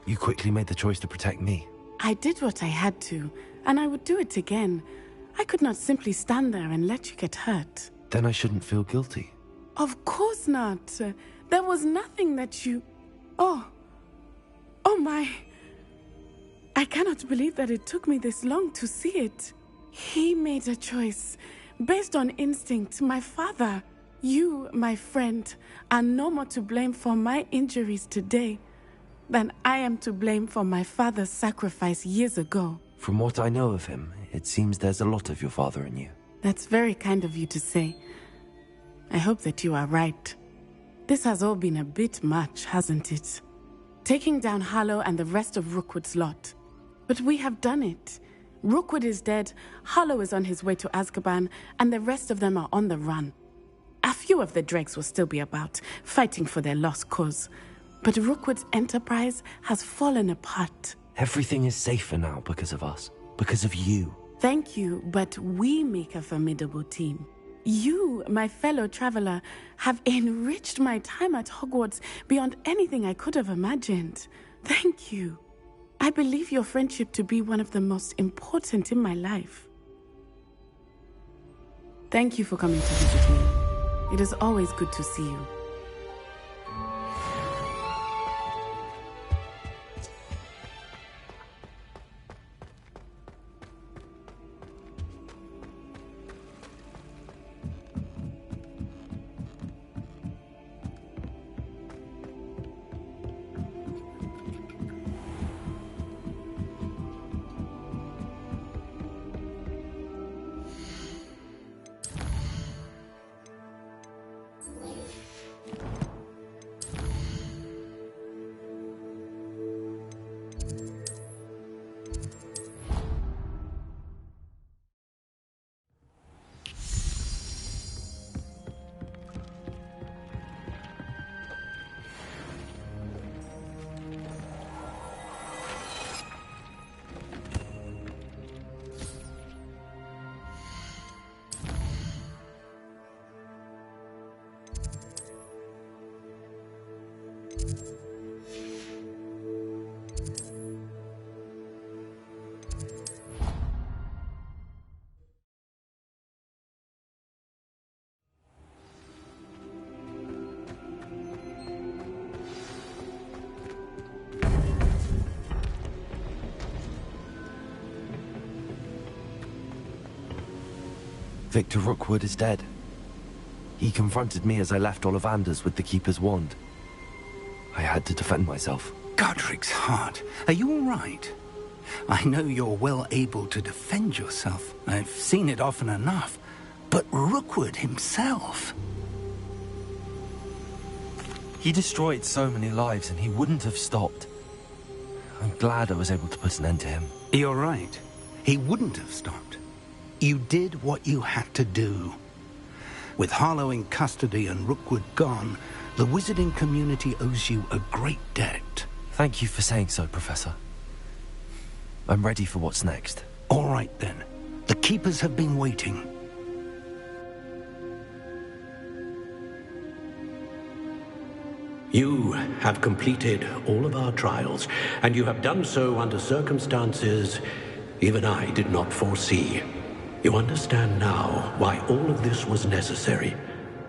You quickly made the choice to protect me. I did what I had to, and I would do it again. I could not simply stand there and let you get hurt. Then I shouldn't feel guilty. Of course not. There was nothing that you... Oh my... I cannot believe that it took me this long to see it. He made a choice. Based on instinct, my father... You, my friend, are no more to blame for my injuries today than I am to blame for my father's sacrifice years ago. From what I know of him, it seems there's a lot of your father in you. That's very kind of you to say. I hope that you are right. This has all been a bit much, hasn't it? Taking down Harlow and the rest of Rookwood's lot. But we have done it. Rookwood is dead, Harlow is on his way to Azkaban, and the rest of them are on the run. A few of the dregs will still be about, fighting for their lost cause. But Rookwood's enterprise has fallen apart. Everything is safer now because of us. Because of you. Thank you, but we make a formidable team. You, my fellow traveler, have enriched my time at Hogwarts beyond anything I could have imagined. Thank you. I believe your friendship to be one of the most important in my life. Thank you for coming to visit me. It is always good to see you. Victor Rookwood is dead. He confronted me as I left Ollivander's with the Keeper's wand. I had to defend myself. Godric's heart. Are you all right? I know you're well able to defend yourself. I've seen it often enough. But Rookwood himself... He destroyed so many lives and he wouldn't have stopped. I'm glad I was able to put an end to him. You're right. He wouldn't have stopped. You did what you had to do. With Harlow in custody and Rookwood gone, the wizarding community owes you a great debt. Thank you for saying so, Professor. I'm ready for what's next. All right, then. The Keepers have been waiting. You have completed all of our trials, and you have done so under circumstances even I did not foresee. You understand now why all of this was necessary.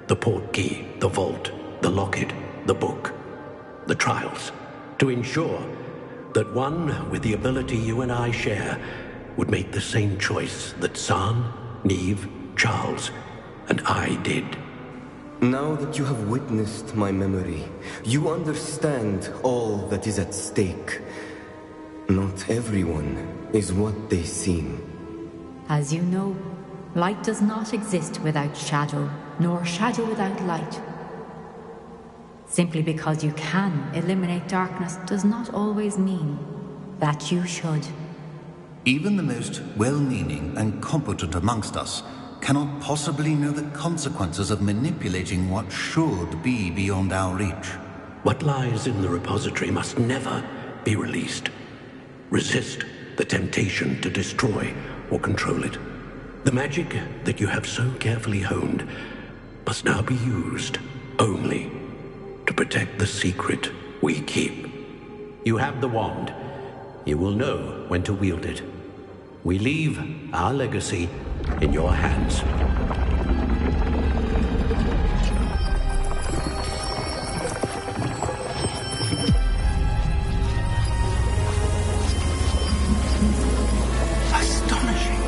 The portkey, the vault, the locket, the book, the trials. To ensure that one with the ability you and I share would make the same choice that San, Neve, Charles, and I did. Now that you have witnessed my memory, you understand all that is at stake. Not everyone is what they seem. As you know, light does not exist without shadow, nor shadow without light. Simply because you can eliminate darkness does not always mean that you should. Even the most well-meaning and competent amongst us cannot possibly know the consequences of manipulating what should be beyond our reach. What lies in the repository must never be released. Resist the temptation to destroy or control it. The magic that you have so carefully honed must now be used only to protect the secret we keep. You have the wand. You will know when to wield it. We leave our legacy in your hands. Astonishing.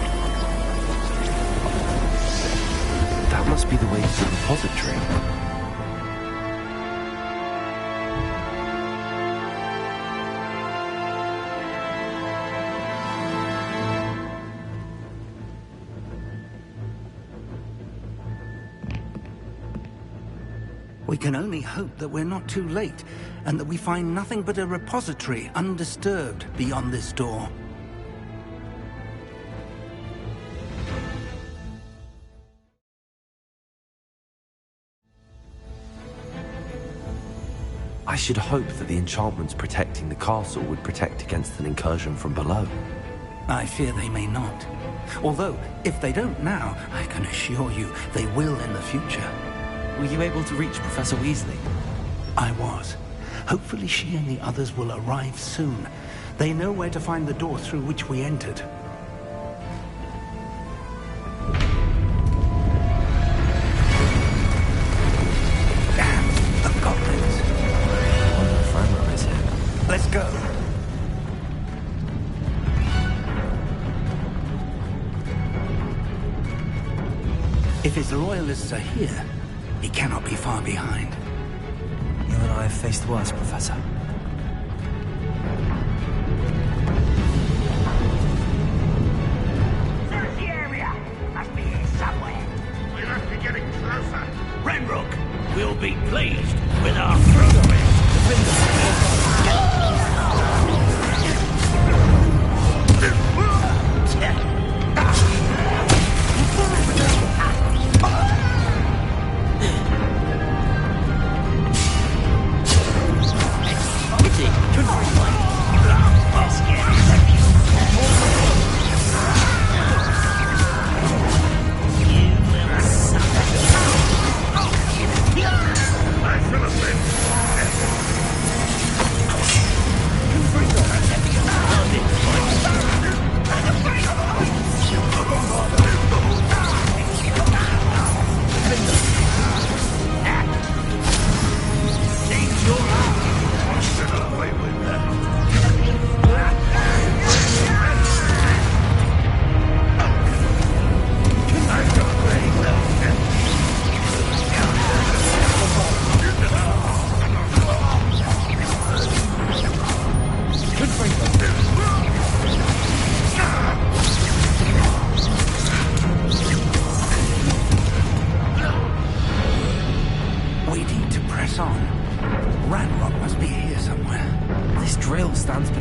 That must be the way to the repository. We can only hope that we're not too late, and that we find nothing but a repository undisturbed beyond this door. I should hope that the enchantments protecting the castle would protect against an incursion from below. I fear they may not. Although, if they don't now, I can assure you they will in the future. Were you able to reach Professor Weasley? I was. Hopefully she and the others will arrive soon. They know where to find the door through which we entered. Damn, the goblins. I wonder if Ranrok is here. Let's go. If his loyalists are here, he cannot be far behind. You and I have faced worse, Professor. Search the area! Must be here somewhere. We must be getting closer. Ranrok will be pleased with our progress.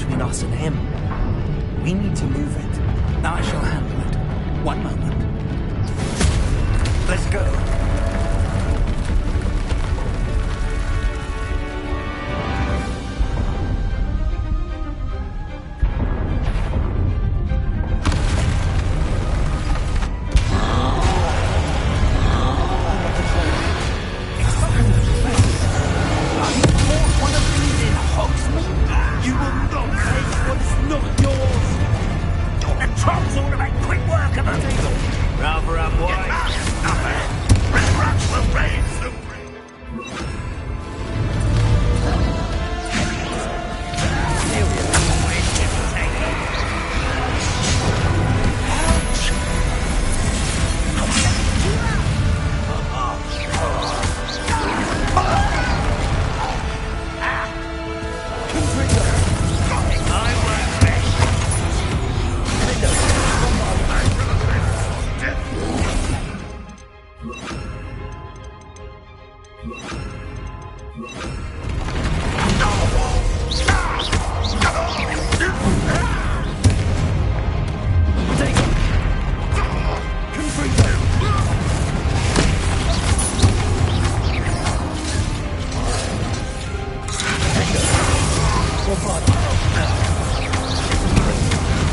between us and him. We need to move it. I shall handle it. One moment. Let's go.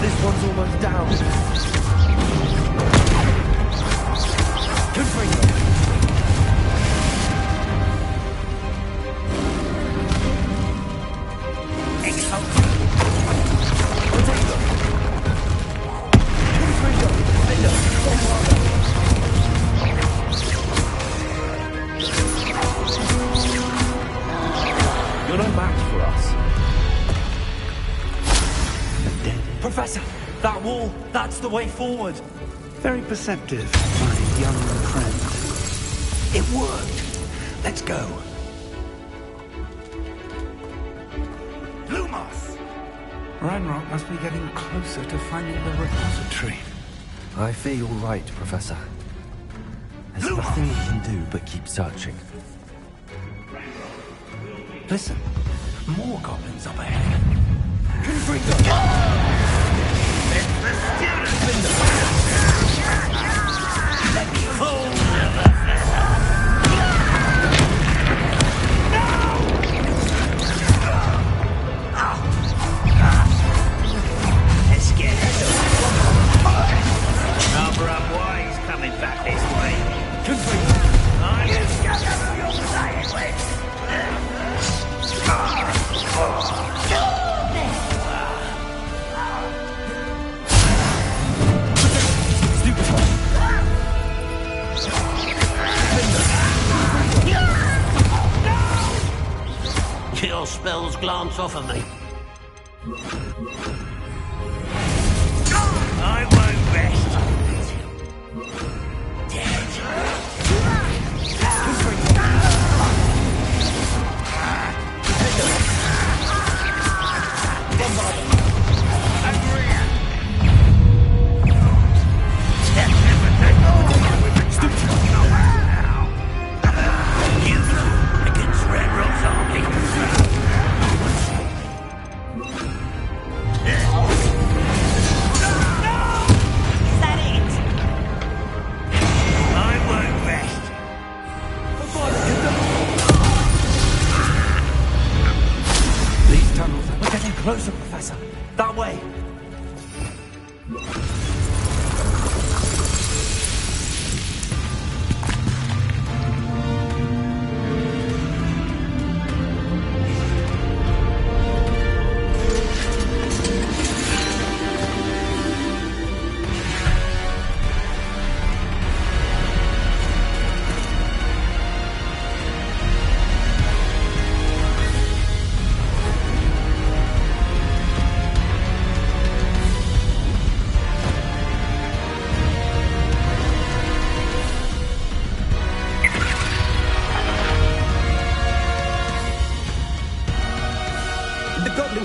This one's almost down. You're no match for us. Professor, that wall, that's the way forward. Very perceptive, my young friend. It worked. Let's go. Lumos! Ranrok must be getting closer to finding the repository. I fear you're right, Professor. There's nothing we can do but keep searching. Listen, more goblins up ahead. Let me fall! Let's get it. Number up wise coming back this way. You're saying with. Your spells glance off of me. I won't rest. Against Ranrok's army. Closer, Professor. That way.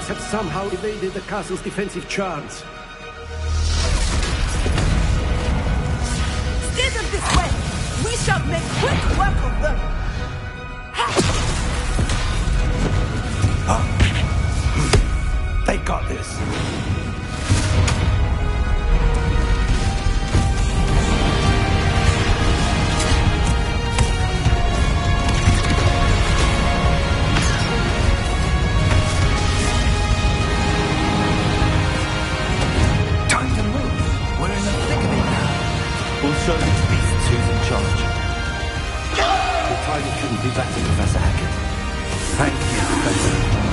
Have somehow evaded the castle's defensive charms. Steer them this way! We shall make quick work of them! They got this. Time to move. We're in the thick of it now. We'll show these beasts who's in charge. Your timing couldn't be better, Professor Hackett. Thank you, Professor.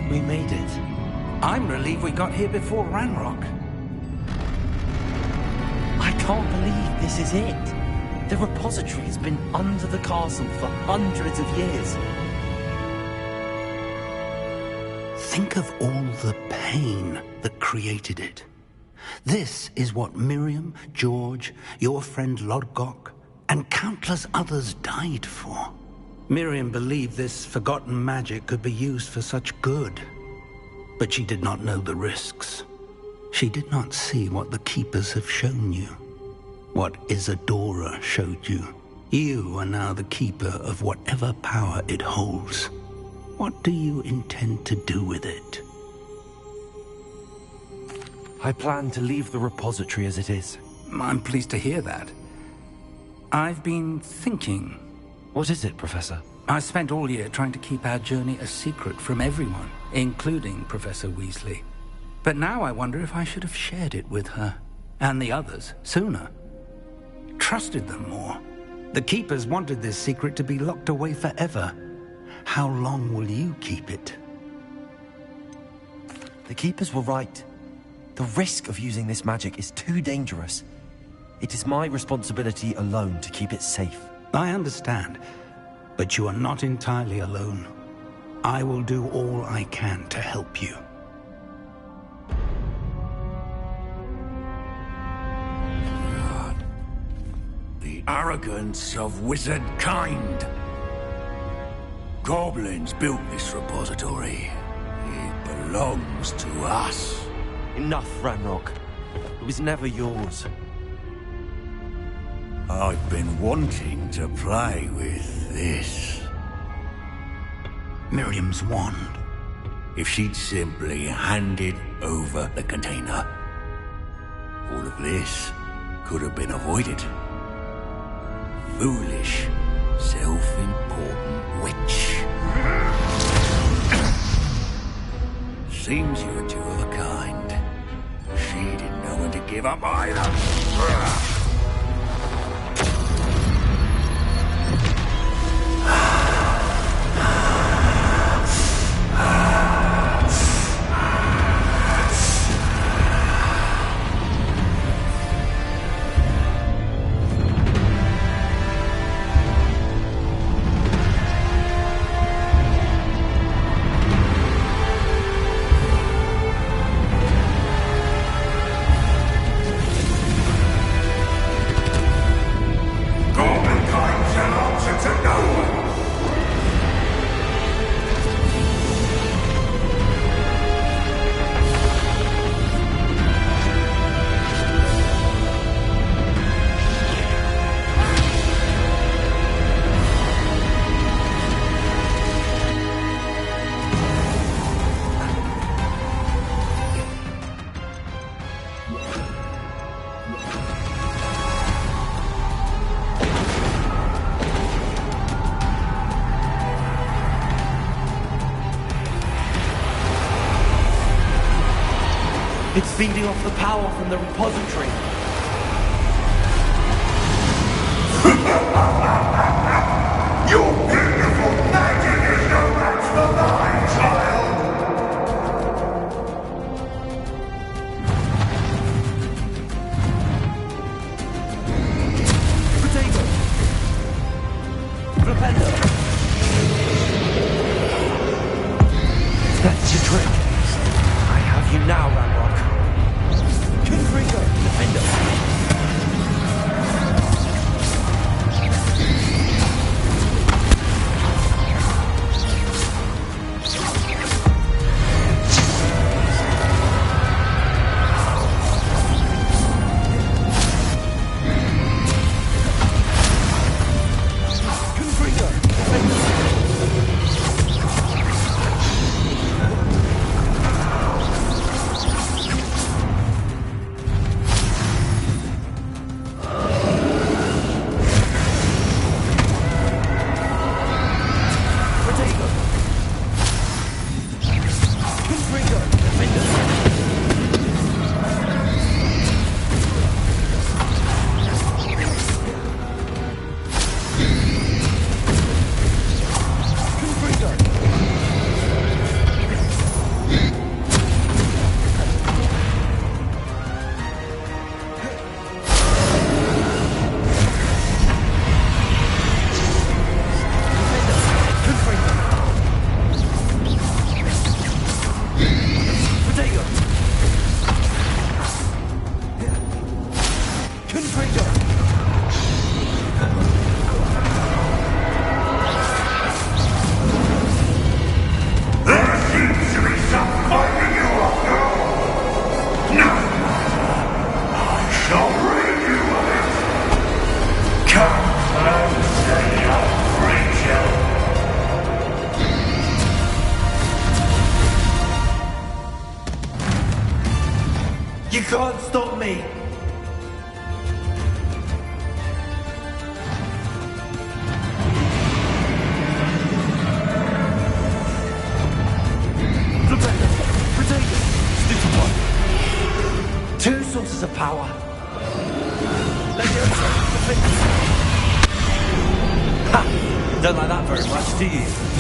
We made it. I'm relieved we got here before Ranrock. I can't believe this is it. The repository has been under the castle for hundreds of years. Think of all the pain that created it. This is what Miriam, George, your friend Lodgok, and countless others died for. Miriam believed this forgotten magic could be used for such good, but she did not know the risks. She did not see what the Keepers have shown you, what Isadora showed you. You are now the Keeper of whatever power it holds. What do you intend to do with it? I plan to leave the repository as it is. I'm pleased to hear that. I've been thinking. What is it, Professor? I spent all year trying to keep our journey a secret from everyone, including Professor Weasley. But now I wonder if I should have shared it with her, and the others, sooner. Trusted them more. The Keepers wanted this secret to be locked away forever. How long will you keep it? The Keepers were right. The risk of using this magic is too dangerous. It is my responsibility alone to keep it safe. I understand, but you are not entirely alone. I will do all I can to help you. The arrogance of wizard kind. Goblins built this repository. It belongs to us. Enough, Ranrok. It was never yours. I've been wanting to play with this. Miriam's wand. If she'd simply handed over the container, all of this could have been avoided. Foolish, self-important witch. Seems you're two of a kind. She didn't know when to give up either. It's feeding off the power from the repository. Your beautiful magic is no match for mine, child! Potato! Flipendo! That's your trick. I have you now, Ranrok. Confringo! Defender! You can't stop me! Two sources of power. Ha! Don't like that very much, do you?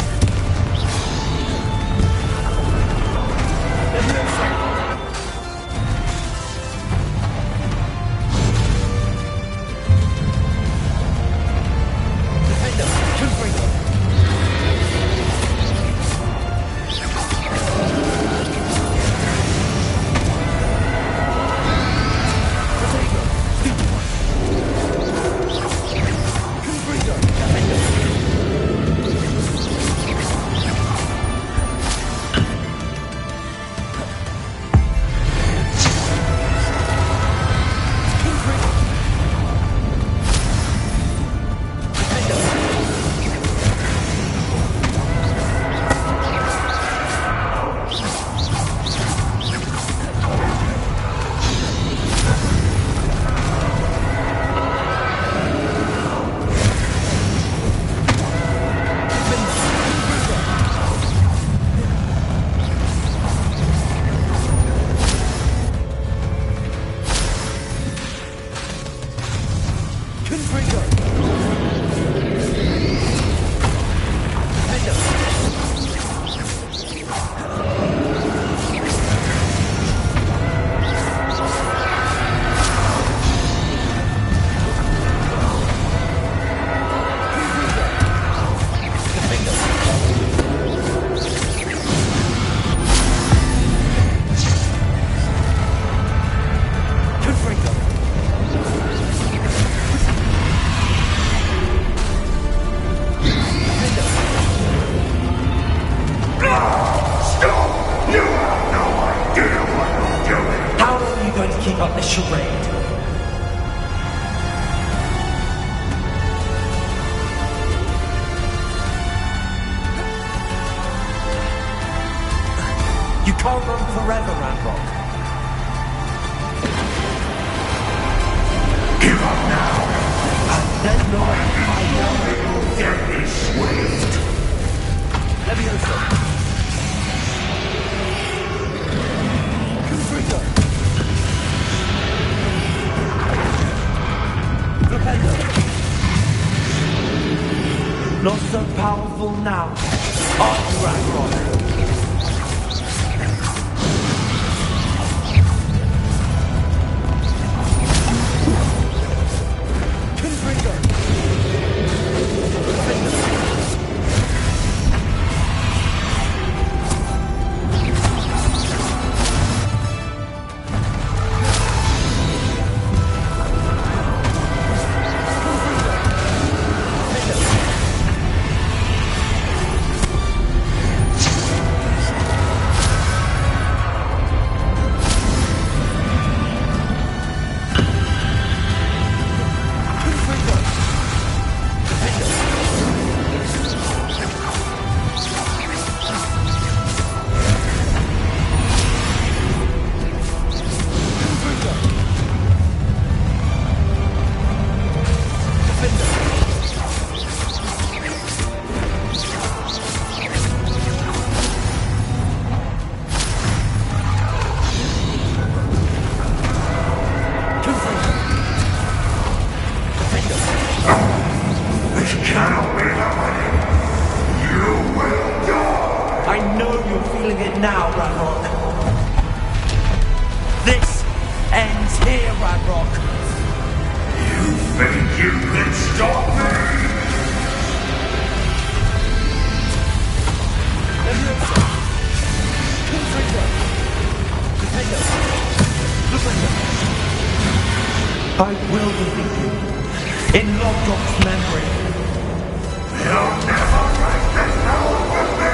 You can't run forever, ranrok. Give up now. There's no way. I know deadly swift. Leviosa. Confringo. Flipendo. Not so powerful now. Are you, ranrok? Now, ranrok. This ends here, ranrok. You think you can stop me? Leviosa. Confringo. Defendo. Flipendo. I will defeat you. In Lockdock's memory. You'll never break this power with me!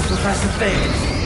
for Professor Fig.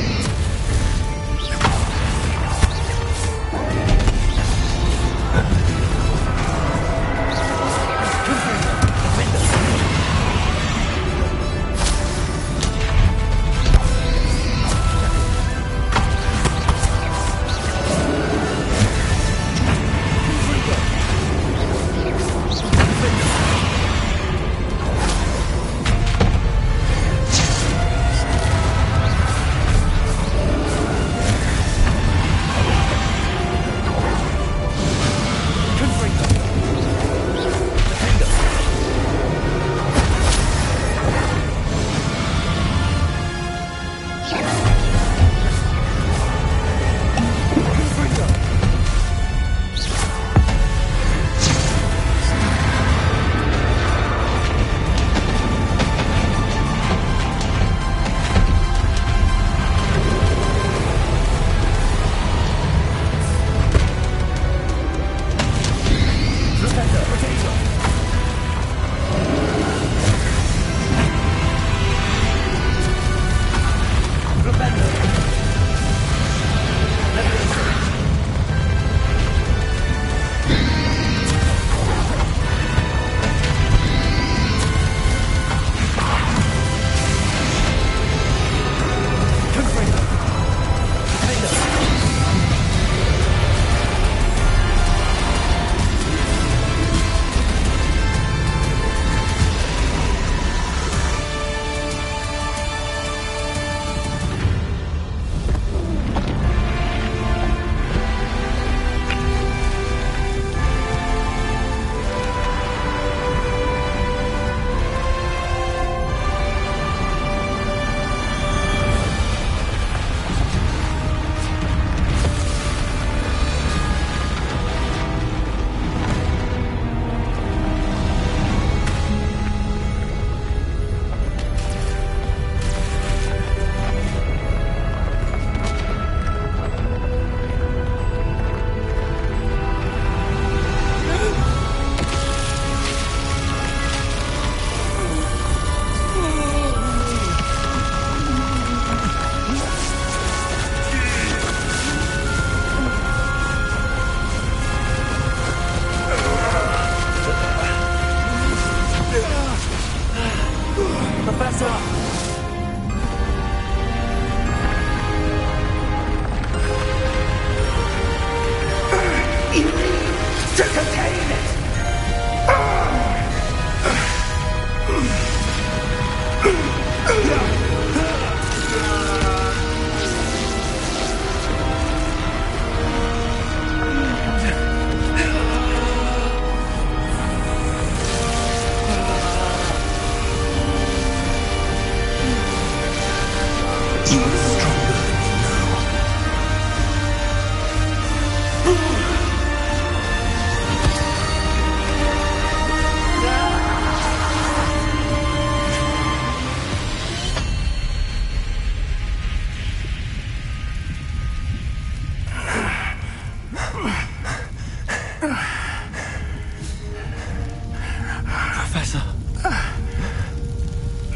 Professor.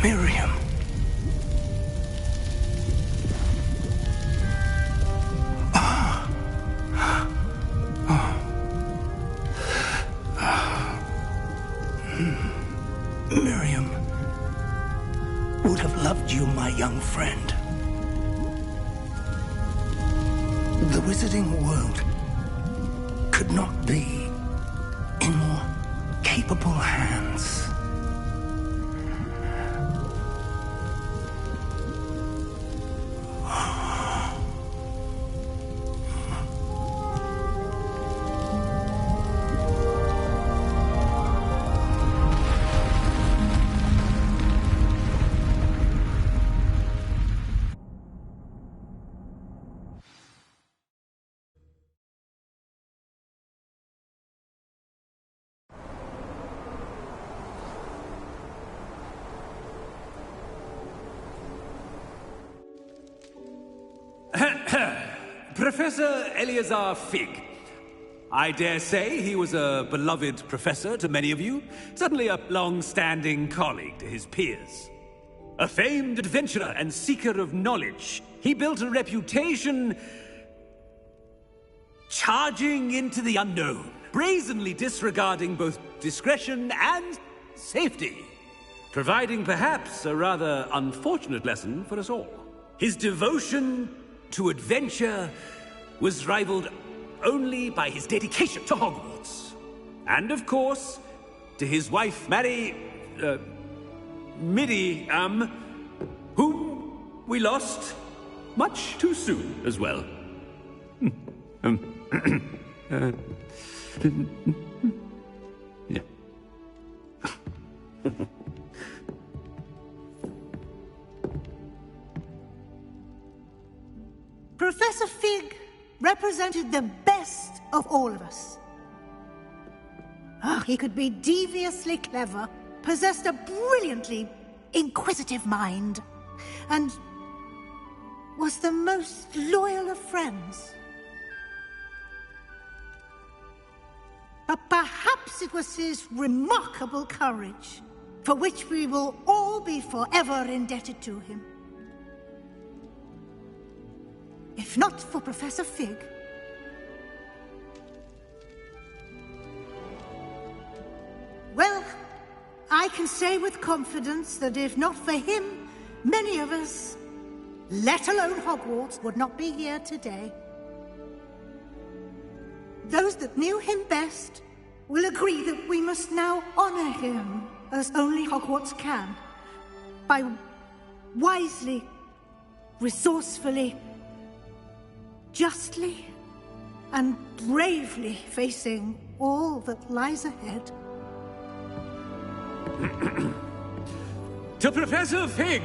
Miriam. Miriam would have loved you, my young friend. The wizarding world could not be in more capable hands. Professor Eleazar Fig. I dare say he was a beloved professor to many of you, suddenly a long-standing colleague to his peers. A famed adventurer and seeker of knowledge, he built a reputation charging into the unknown, brazenly disregarding both discretion and safety, providing perhaps a rather unfortunate lesson for us all. His devotion to adventure was rivaled only by his dedication to Hogwarts. And of course, to his wife, Middy, whom we lost much too soon as well. Yeah. Professor Fig represented the best of all of us. He could be deviously clever, possessed a brilliantly inquisitive mind, and was the most loyal of friends. But perhaps it was his remarkable courage, for which we will all be forever indebted to him. If not for Professor Fig, well, I can say with confidence that if not for him, many of us, let alone Hogwarts, would not be here today. Those that knew him best will agree that we must now honor him as only Hogwarts can, by wisely, resourcefully, justly, and bravely facing all that lies ahead. To Professor Fig!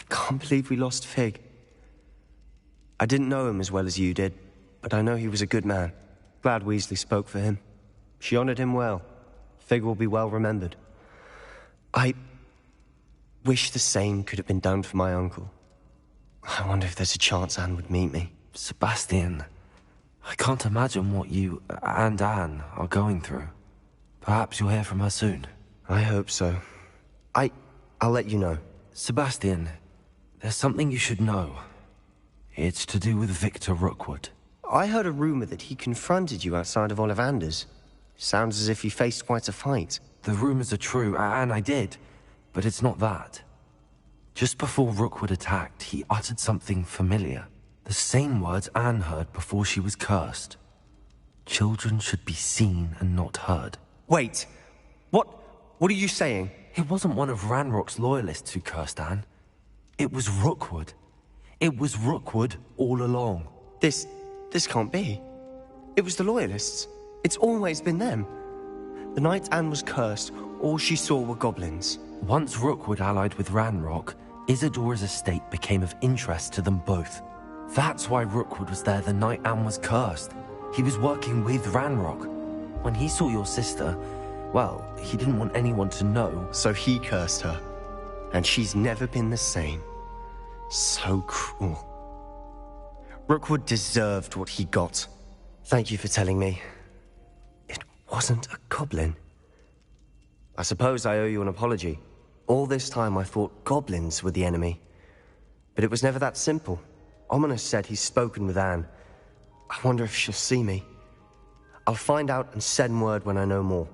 Can't believe we lost Fig. I didn't know him as well as you did, but I know he was a good man. Glad Weasley spoke for him. She honored him well. Fig will be well remembered. I wish the same could have been done for my uncle. I wonder if there's a chance Anne would meet me. Sebastian, I can't imagine what you and Anne are going through. Perhaps you'll hear from her soon. I hope so. I'll let you know. Sebastian, there's something you should know. It's to do with Victor Rookwood. I heard a rumor that he confronted you outside of Ollivander's. Sounds as if he faced quite a fight. The rumors are true, and I did, but it's not that. Just before Rookwood attacked, he uttered something familiar. The same words Anne heard before she was cursed. Children should be seen and not heard. Wait, what are you saying? It wasn't one of Ranrock's loyalists who cursed Anne. It was Rookwood. It was Rookwood all along. This can't be. It was the Loyalists. It's always been them. The night Anne was cursed, all she saw were goblins. Once Rookwood allied with Ranrock, Isadora's estate became of interest to them both. That's why Rookwood was there the night Anne was cursed. He was working with Ranrock. When he saw your sister, well, he didn't want anyone to know. So he cursed her. And she's never been the same. So cruel. Rookwood deserved what he got. Thank you for telling me. It wasn't a goblin. I suppose I owe you an apology. All this time I thought goblins were the enemy. But it was never that simple. Ominous said he's spoken with Anne. I wonder if she'll see me. I'll find out and send word when I know more.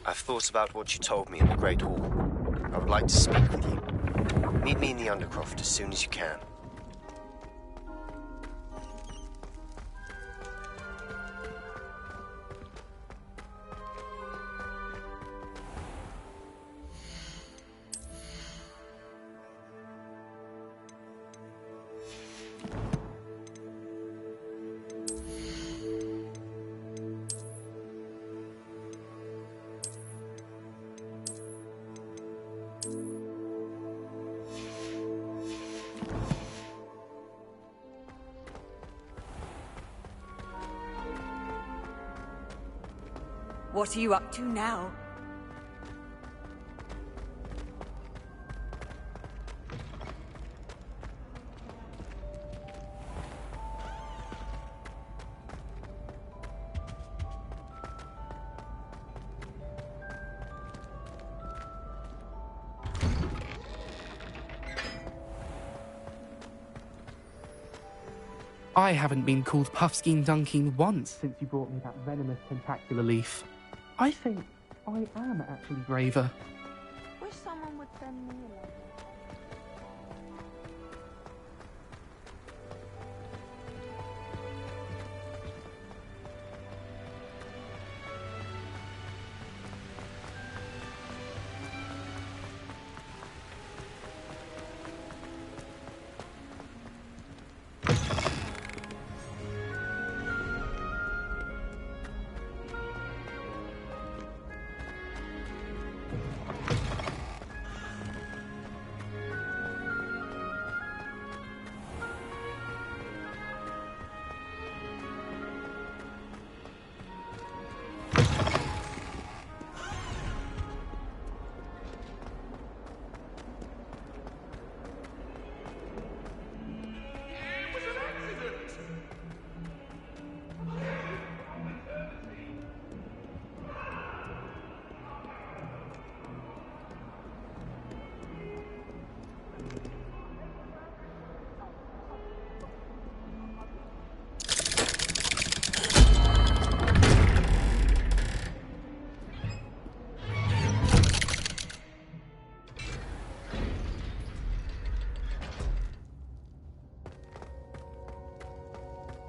I've thought about what you told me in the Great Hall. I would like to speak with you. Meet me in the Undercroft as soon as you can. What are you up to now? I haven't been called Puffskein Dunking once since you brought me that venomous tentacular leaf. I think I am actually braver. Wish someone would send me a letter.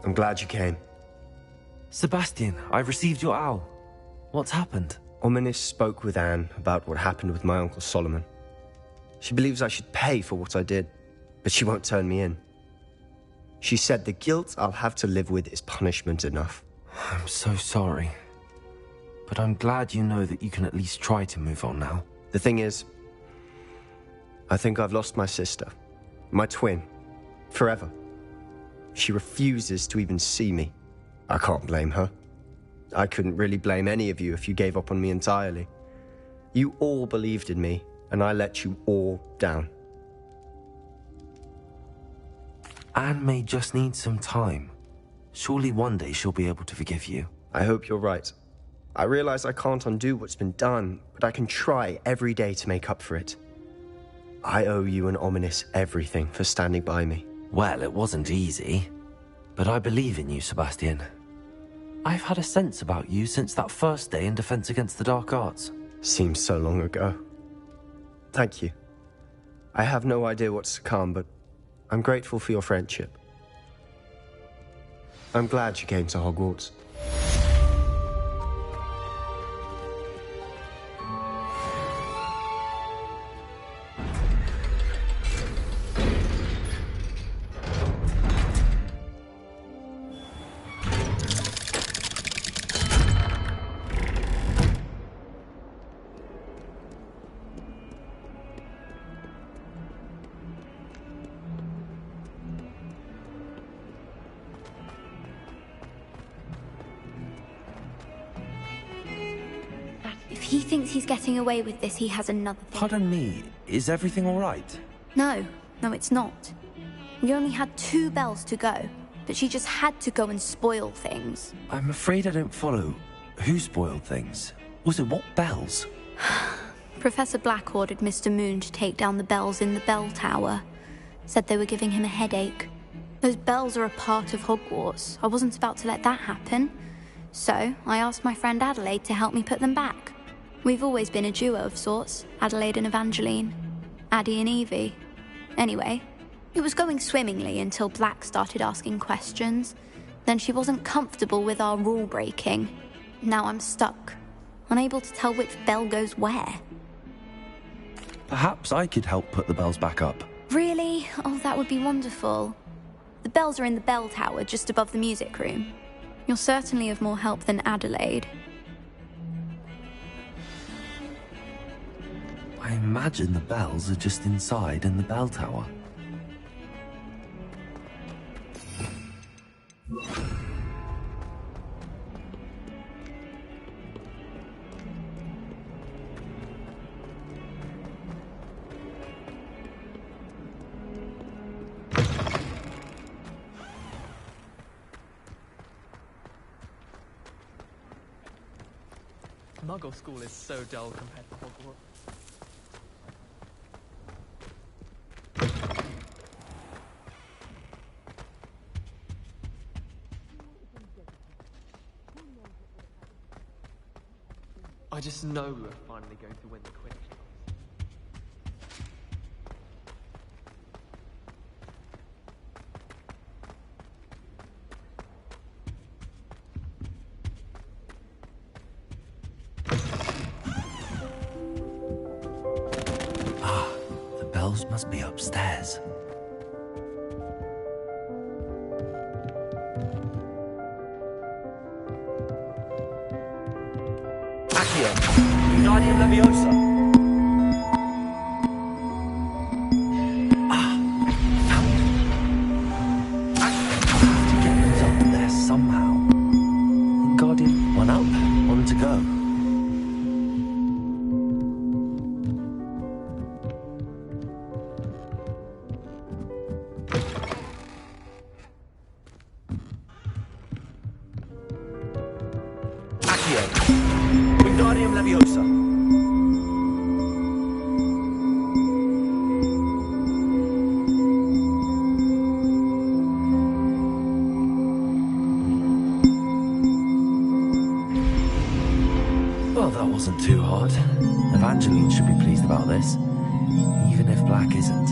I'm glad you came. Sebastian, I've received your owl. What's happened? Ominis spoke with Anne about what happened with my Uncle Solomon. She believes I should pay for what I did, but she won't turn me in. She said the guilt I'll have to live with is punishment enough. I'm so sorry. But I'm glad you know that you can at least try to move on now. The thing is, I think I've lost my sister, my twin, forever. She refuses to even see me. I can't blame her. I couldn't really blame any of you if you gave up on me entirely. You all believed in me, and I let you all down. Anne may just need some time. Surely one day she'll be able to forgive you. I hope you're right. I realize I can't undo what's been done, but I can try every day to make up for it. I owe you and Ominis everything for standing by me. Well, it wasn't easy, but I believe in you, Sebastian. I've had a sense about you since that first day in Defense Against the Dark Arts. Seems so long ago. Thank you. I have no idea what's to come, but I'm grateful for your friendship. I'm glad you came to Hogwarts. If he thinks he's getting away with this, he has another thing. Pardon me, is everything all right? No, it's not. We only had 2 bells to go, but she just had to go and spoil things. I'm afraid I don't follow. Who spoiled things? Also, what bells? Professor Black ordered Mr. Moon to take down the bells in the bell tower. Said they were giving him a headache. Those bells are a part of Hogwarts. I wasn't about to let that happen. So I asked my friend Adelaide to help me put them back. We've always been a duo of sorts, Adelaide and Evangeline. Addie and Evie. Anyway, it was going swimmingly until Black started asking questions. Then she wasn't comfortable with our rule breaking. Now I'm stuck, unable to tell which bell goes where. Perhaps I could help put the bells back up. Really? Oh, that would be wonderful. The bells are in the bell tower just above the music room. You're certainly of more help than Adelaide. I imagine the bells are just inside in the bell tower. Muggle school is so dull compared to Hogwarts. I just know we're finally going to win the Quidditch. The bells must be upstairs. Accio, Wingardium Leviosa. Found it. Accio, to get those up there somehow. Wingardium, one up, one to go. Wingardium Leviosa. Well, that wasn't too hard. Evangeline should be pleased about this, even if Black isn't.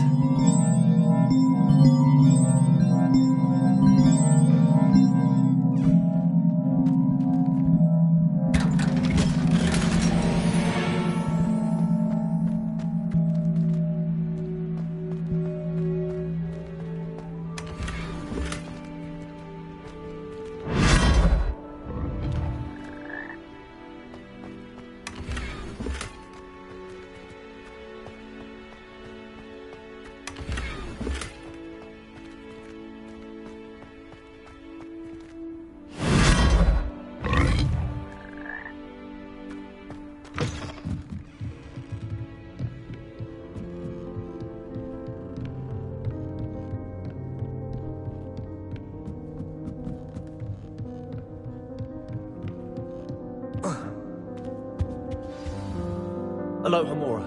Aloha, Mora.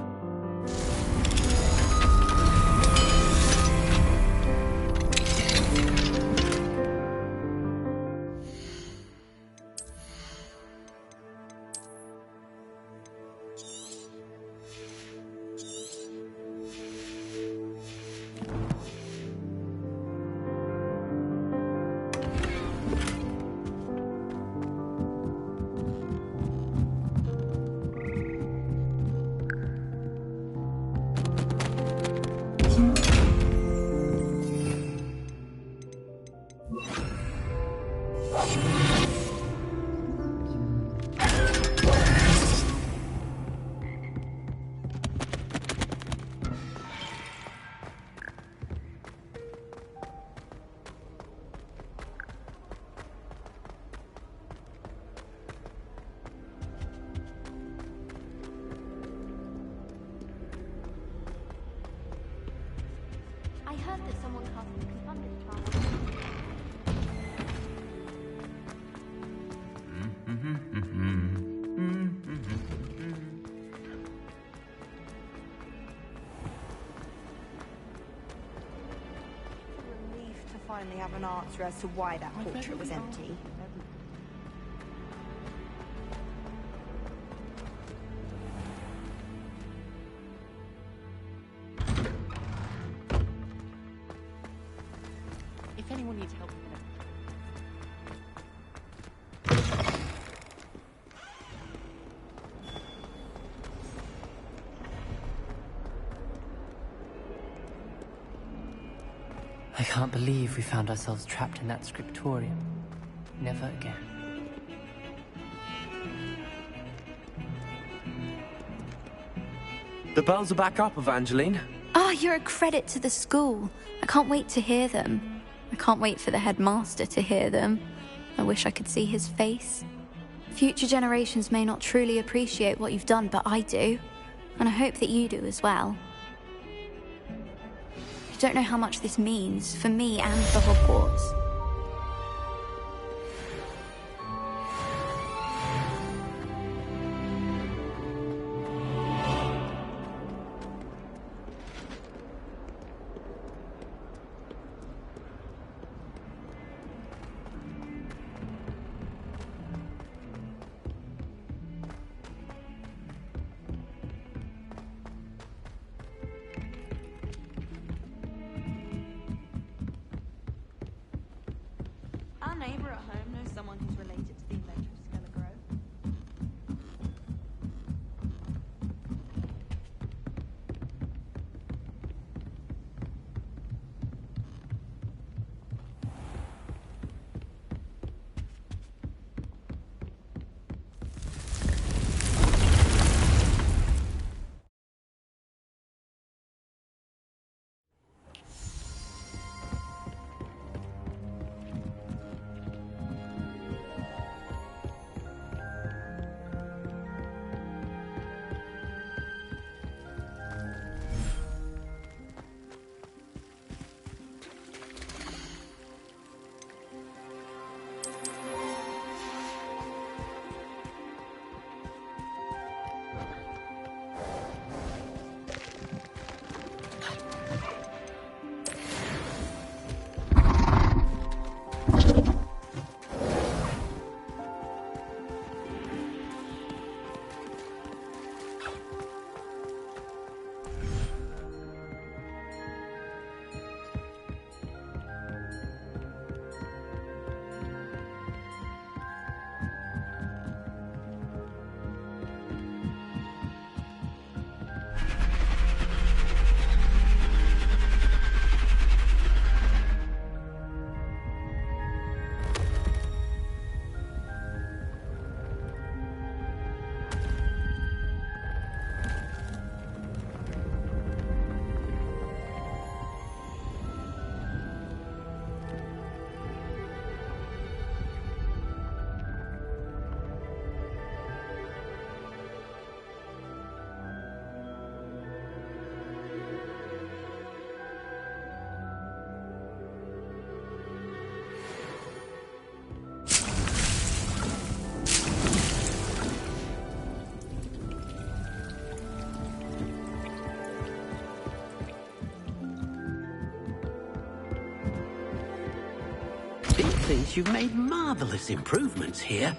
I heard that someone cast the Confunded Charm. Relief to finally have an answer as to why that portrait was empty. will need to help with it. I can't believe we found ourselves trapped in that scriptorium. Never again. The bells are back up, Evangeline. Ah, you're a credit to the school. I can't wait to hear them. I can't wait for the headmaster to hear them. I wish I could see his face. Future generations may not truly appreciate what you've done, but I do. And I hope that you do as well. You don't know how much this means for me and for Hogwarts. Our neighbour at home knows someone who's related to the inventor of Skelligro. It thinks you've made marvelous improvements here.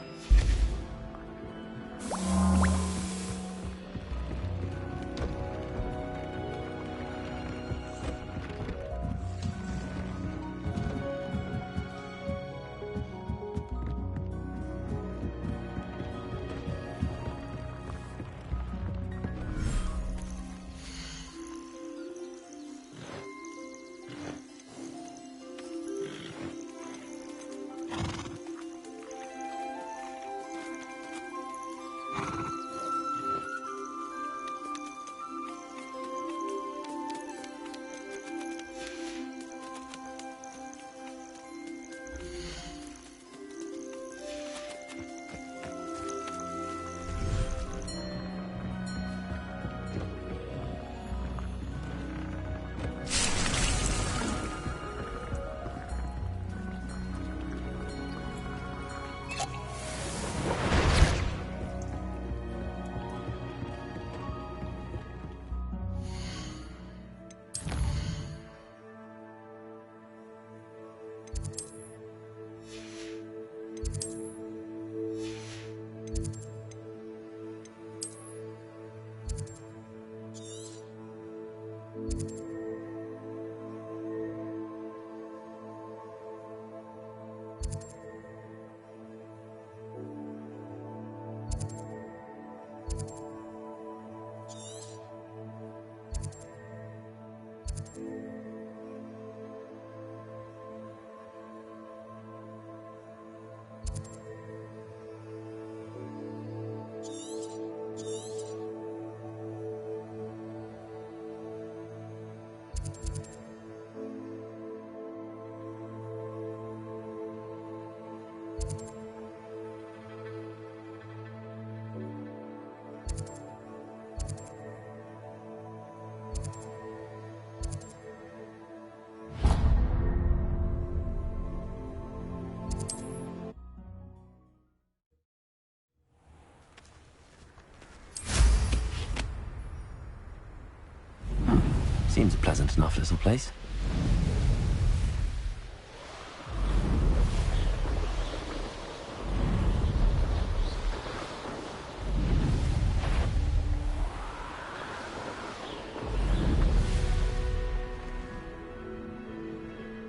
Seems a pleasant enough little place.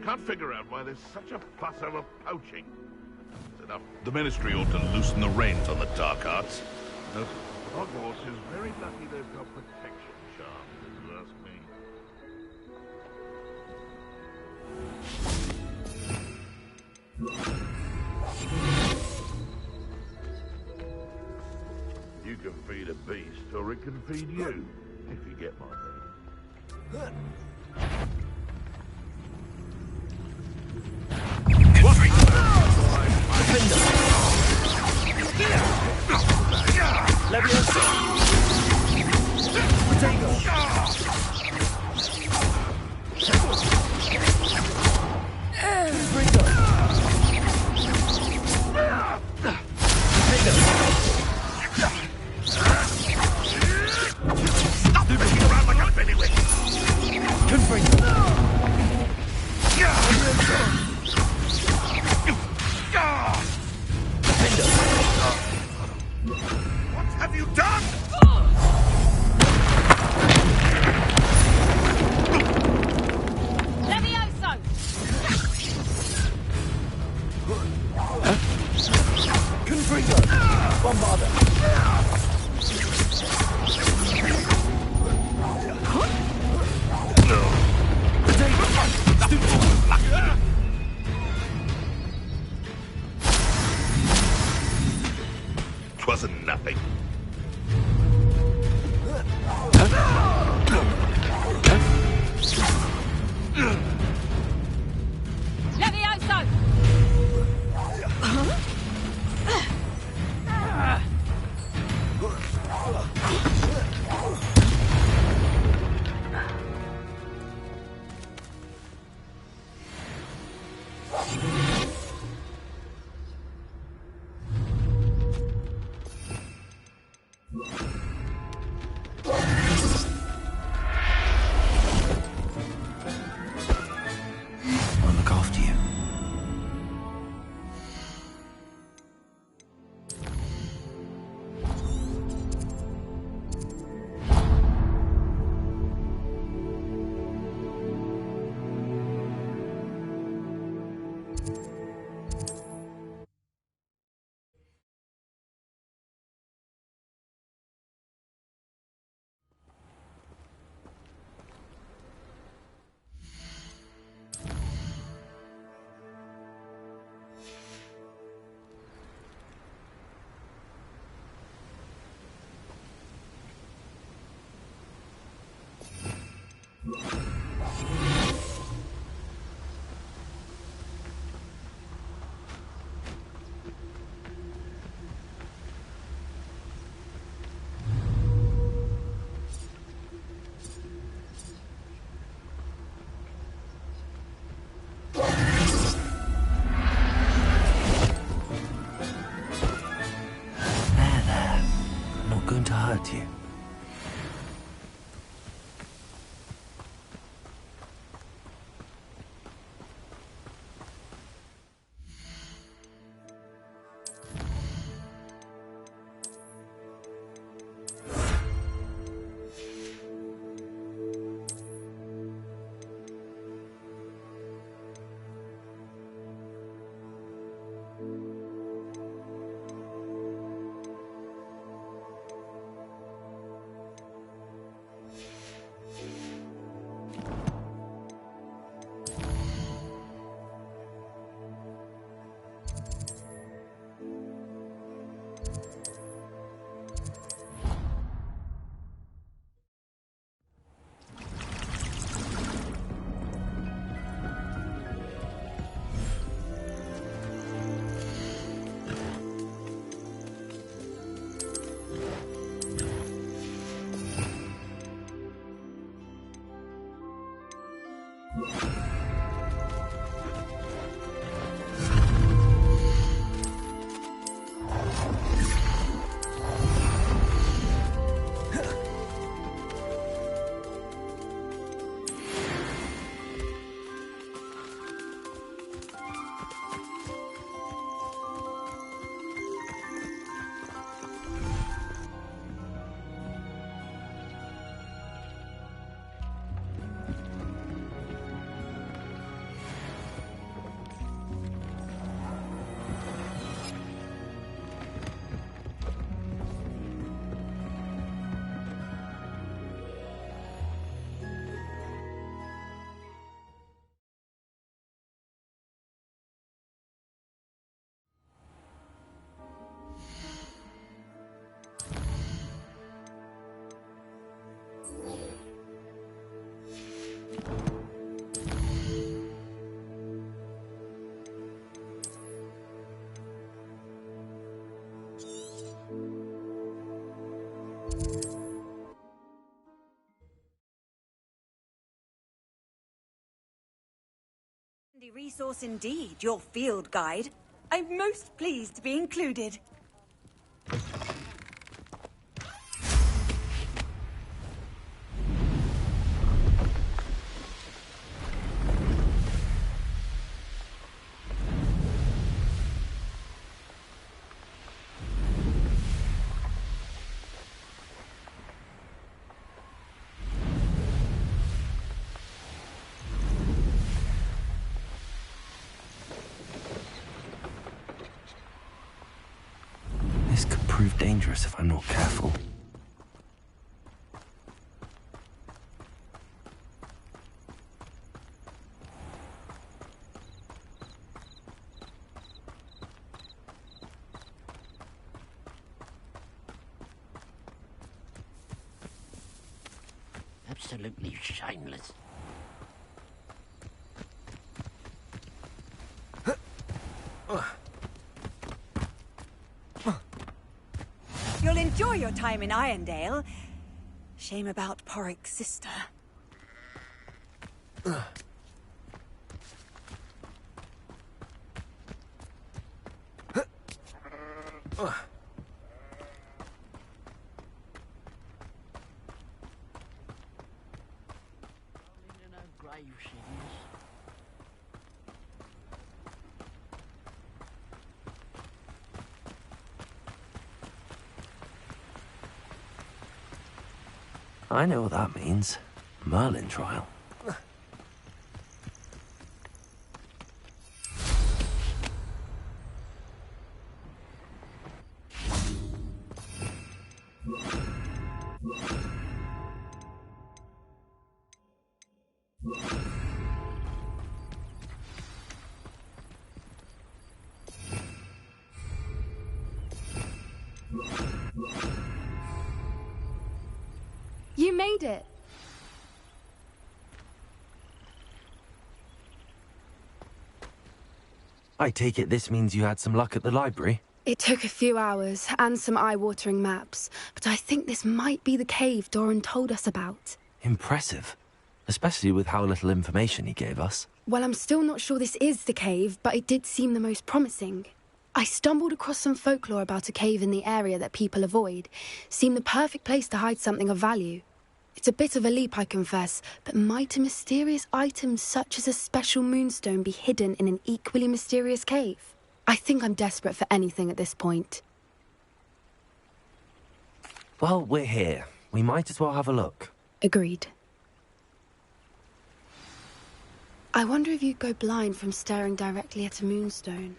Can't figure out why there's such a fuss over poaching. It's enough. The Ministry ought to loosen the reins on the dark arts. No, Hogwarts is very lucky they've got protection charms, if you ask me. You can feed a beast, or it can feed you, if you get my meaning. Twasn't nothing. Levioso! I'll look after you. Going to hurt you. Handy resource indeed, your field guide. I'm most pleased to be included. This could prove dangerous if I'm not careful. Absolutely shameless. You'll enjoy your time in Irondale. Shame about Porrick's sister. I know what that means. Merlin trial. You made it. I take it this means you had some luck at the library? It took a few hours and some eye-watering maps, but I think this might be the cave Doran told us about. Impressive. Especially with how little information he gave us. Well, I'm still not sure this is the cave, but it did seem the most promising. I stumbled across some folklore about a cave in the area that people avoid. Seemed the perfect place to hide something of value. It's a bit of a leap, I confess, but might a mysterious item such as a special moonstone be hidden in an equally mysterious cave? I think I'm desperate for anything at this point. Well, we're here. We might as well have a look. Agreed. I wonder if you'd go blind from staring directly at a moonstone.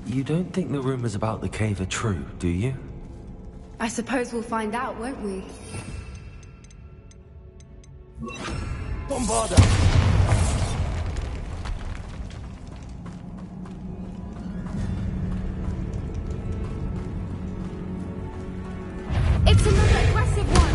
You don't think the rumors about the cave are true, do you? I suppose we'll find out, won't we? Bombarda! It's another aggressive one!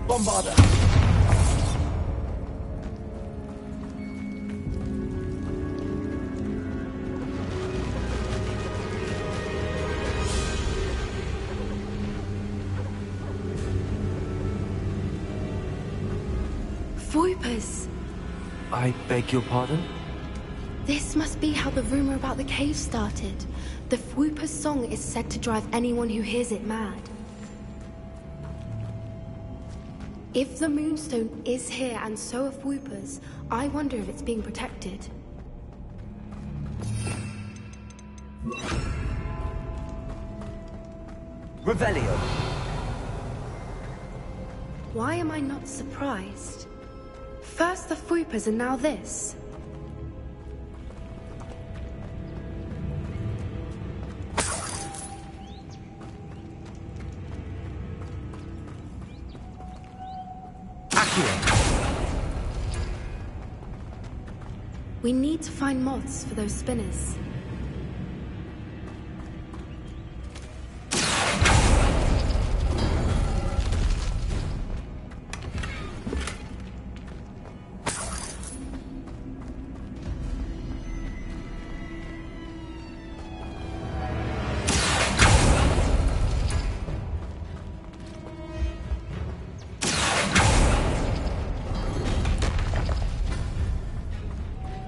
Bombarda! Voipers! I beg your pardon? This must be how the rumor about the cave started. The Whooper's song is said to drive anyone who hears it mad. If the Moonstone is here and so are Whoopers, I wonder if it's being protected. First the Fuipas and now this. We need to find moths for those spinners.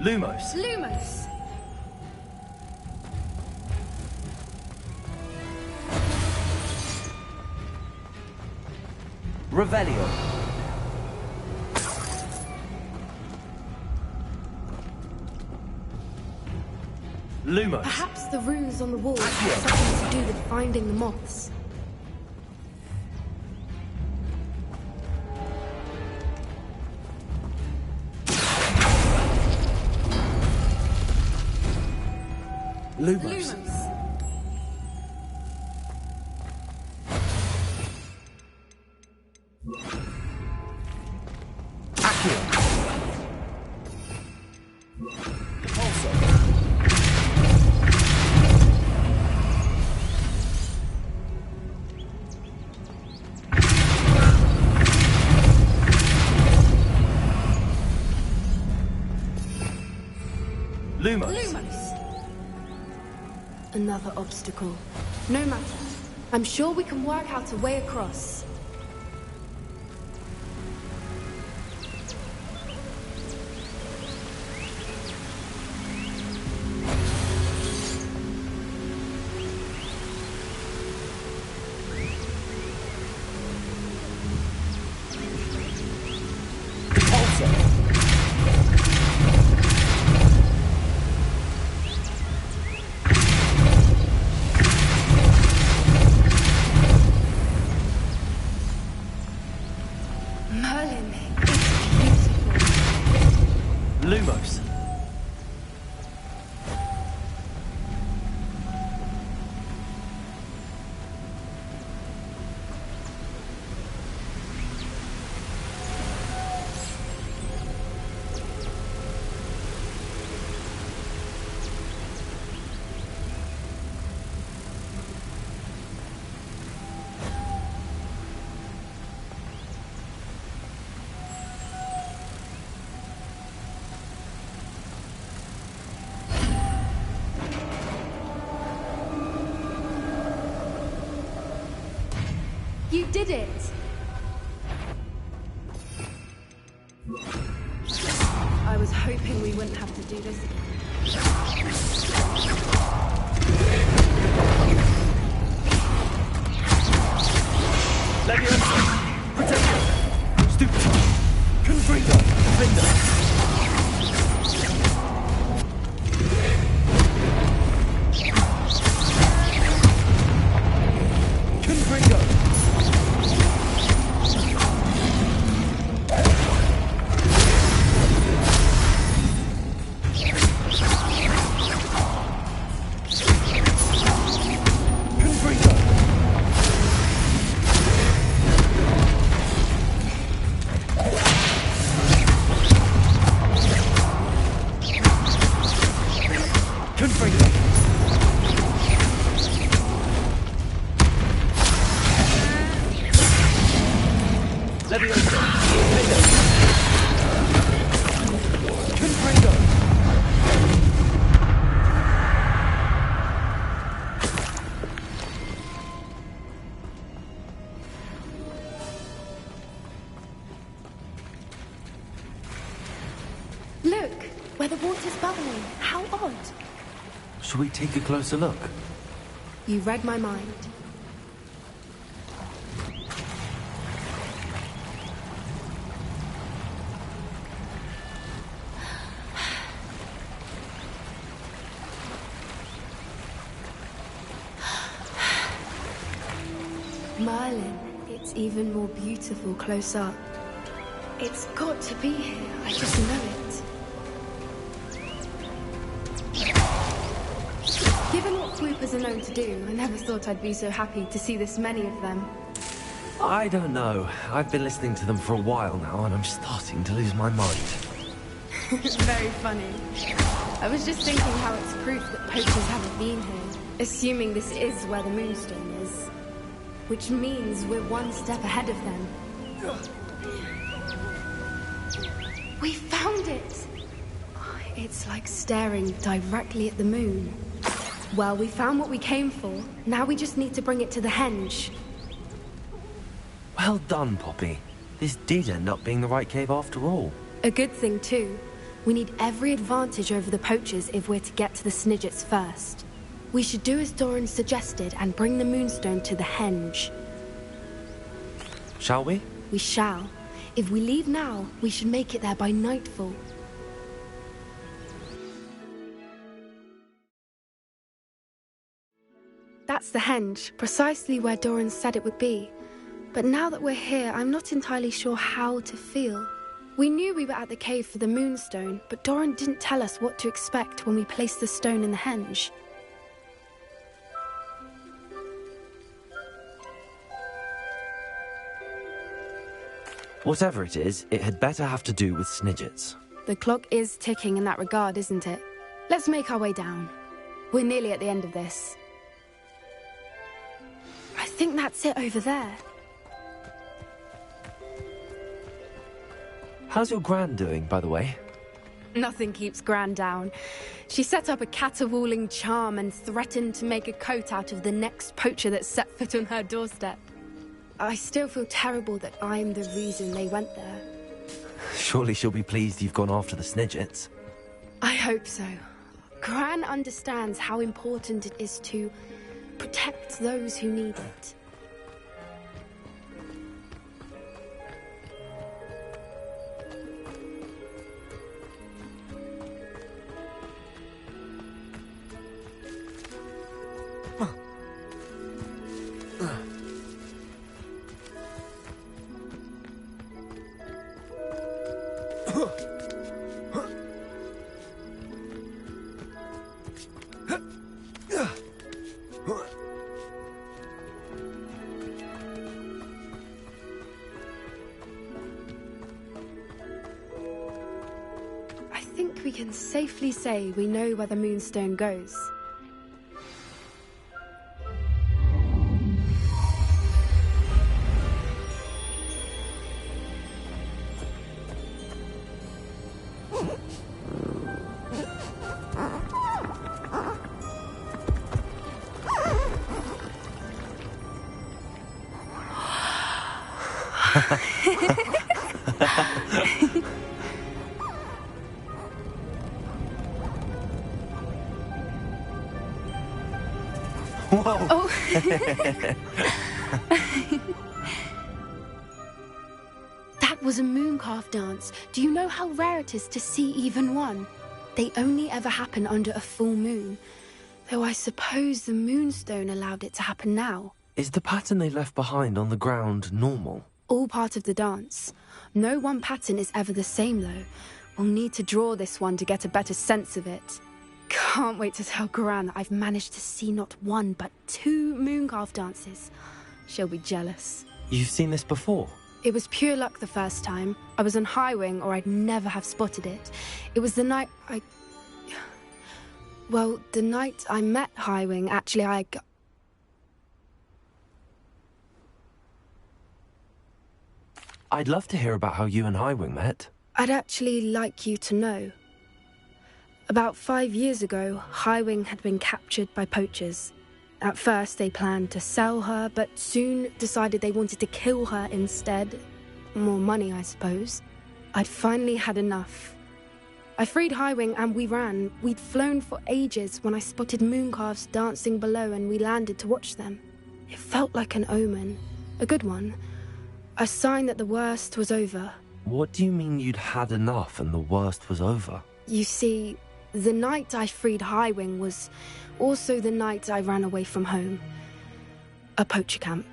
Lumos. Lumos! Revelio. Lumos. Perhaps the runes on the walls have something to do with finding the moths. Lumos. Lumos! Another obstacle. No matter. I'm sure we can work out a way across. Lumos. You did it! I was hoping we wouldn't have to do this again. Leviosa! Protector! Stupid! Confringo! Defender! Confringo! Look, where the water's bubbling. How odd. Shall we take a closer look? You read my mind. Merlin, it's even more beautiful close up. It's got to be here. I just know it. Given what swoopers are known to do, I never thought I'd be so happy to see this many of them. I don't know. I've been listening to them for a while now, and I'm starting to lose my mind. Very funny. I was just thinking how it's proof that poachers haven't been here, assuming this is where the Moonstone is. Which means we're one step ahead of them. We found it! It's like staring directly at the moon. Well, we found what we came for. Now we just need to bring it to the henge. Well done, Poppy. This did end up being the right cave after all. A good thing, too. We need every advantage over the poachers if we're to get to the Snidgets first. We should do as Doran suggested and bring the Moonstone to the henge. Shall we? We shall. If we leave now, we should make it there by nightfall. That's the henge, precisely where Doran said it would be. But now that we're here, I'm not entirely sure how to feel. We knew we were at the cave for the Moonstone, but Doran didn't tell us what to expect when we placed the stone in the henge. Whatever it is, it had better have to do with Snidgets. The clock is ticking in that regard, isn't it? Let's make our way down. We're nearly at the end of this. I think that's it over there. How's your Gran doing, by the way? Nothing keeps Gran down. She set up a caterwauling charm and threatened to make a coat out of the next poacher that set foot on her doorstep. I still feel terrible that I'm the reason they went there. Surely she'll be pleased you've gone after the Snidgets. I hope so. Gran understands how important it is to protect those who need it. We can safely say we know where the Moonstone goes. Whoa! Oh. That was a mooncalf dance. Do you know how rare it is to see even one? They only ever happen under a full moon. Though I suppose the Moonstone allowed it to happen now. Is the pattern they left behind on the ground normal? All part of the dance. No one pattern is ever the same, though. We'll need to draw this one to get a better sense of it. Can't wait to tell Gran that I've managed to see not one, but 2 mooncalf dances. She'll be jealous. You've seen this before? It was pure luck the first time. I was on Highwing, or I'd never have spotted it. It was the night Well, the night I met Highwing, actually, I'd love to hear about how you and Highwing met. I'd actually like you to know. About 5 years ago, Highwing had been captured by poachers. At first, they planned to sell her, but soon decided they wanted to kill her instead. More money, I suppose. I'd finally had enough. I freed Highwing and we ran. We'd flown for ages when I spotted mooncalves dancing below and we landed to watch them. It felt like an omen. A good one. A sign that the worst was over. What do you mean you'd had enough and the worst was over? You see, the night I freed Highwing was also the night I ran away from home. A poacher camp.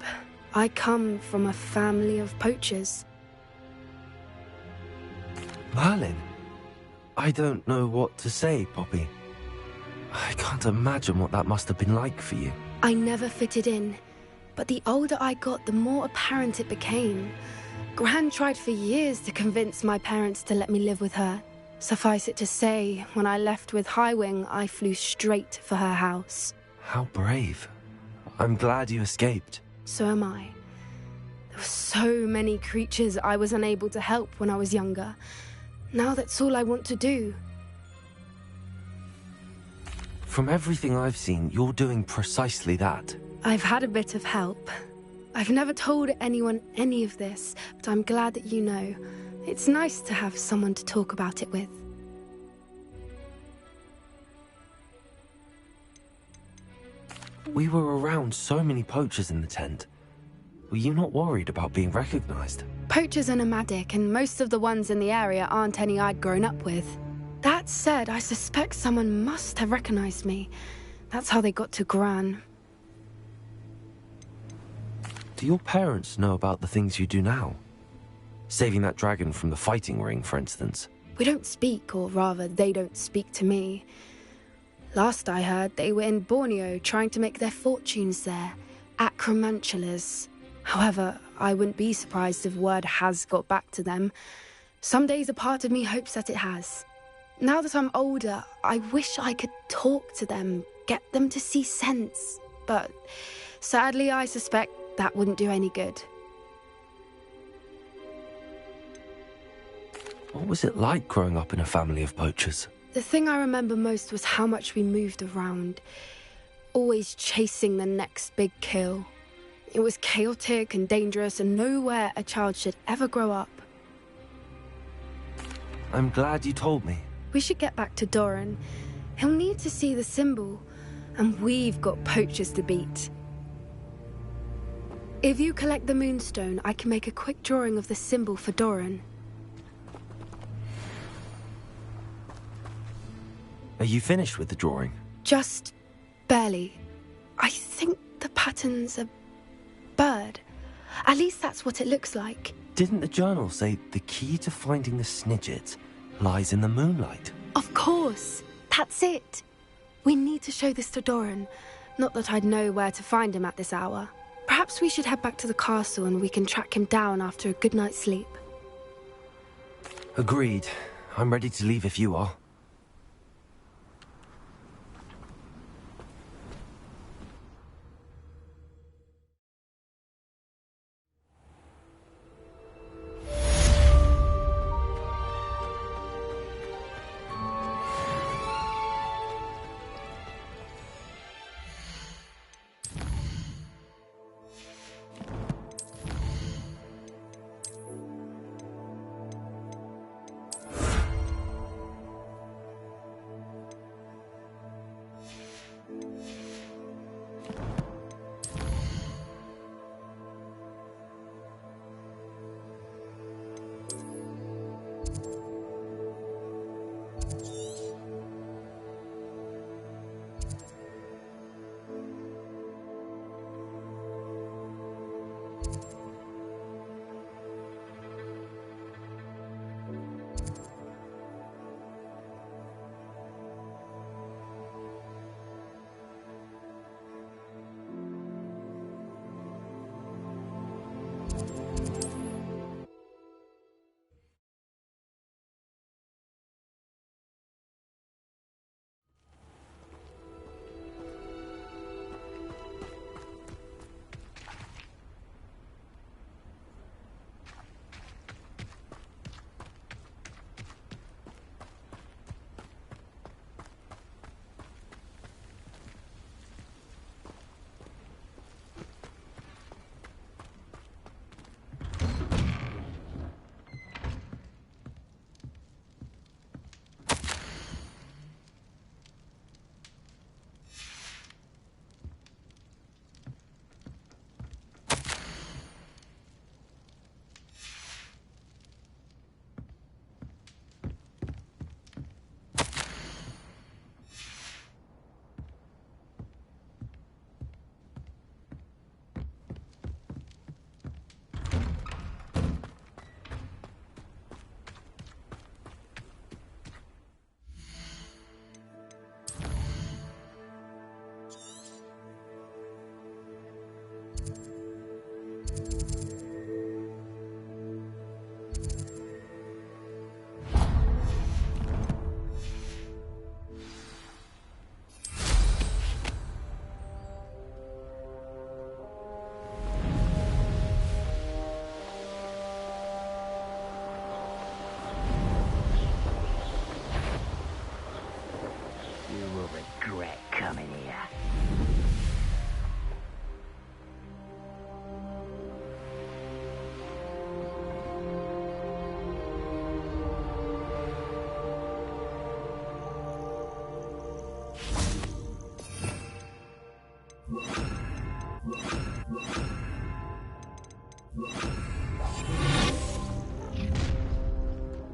I come from a family of poachers. Merlin? I don't know what to say, Poppy. I can't imagine what that must have been like for you. I never fitted in, but the older I got, the more apparent it became. Gran tried for years to convince my parents to let me live with her. Suffice it to say, when I left with Highwing, I flew straight for her house. How brave. I'm glad you escaped. So am I. There were so many creatures I was unable to help when I was younger. Now that's all I want to do. From everything I've seen, you're doing precisely that. I've had a bit of help. I've never told anyone any of this, but I'm glad that you know. It's nice to have someone to talk about it with. We were around so many poachers in the tent. Were you not worried about being recognized? Poachers are nomadic, and most of the ones in the area aren't any I'd grown up with. That said, I suspect someone must have recognized me. That's how they got to Gran. Do your parents know about the things you do now? Saving that dragon from the fighting ring, for instance. We don't speak, or rather, they don't speak to me. Last I heard, they were in Borneo trying to make their fortunes there. Acromantulas. However, I wouldn't be surprised if word has got back to them. Some days a part of me hopes that it has. Now that I'm older, I wish I could talk to them, get them to see sense. But sadly, I suspect that wouldn't do any good. What was it like growing up in a family of poachers? The thing I remember most was how much we moved around, always chasing the next big kill. It was chaotic and dangerous, and nowhere a child should ever grow up. I'm glad you told me. We should get back to Doran. He'll need to see the symbol, and we've got poachers to beat. If you collect the moonstone, I can make a quick drawing of the symbol for Doran. Are you finished with the drawing? Just barely. I think the pattern's a bird. At least that's what it looks like. Didn't the journal say the key to finding the Snidget lies in the moonlight? Of course. That's it. We need to show this to Doran. Not that I'd know where to find him at this hour. Perhaps we should head back to the castle and we can track him down after a good night's sleep. Agreed. I'm ready to leave if you are.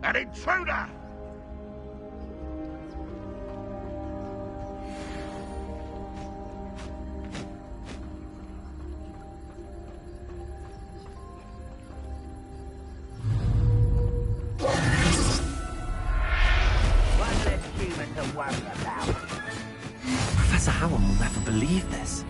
An intruder! One less human to worry about. Professor Howard will never believe this.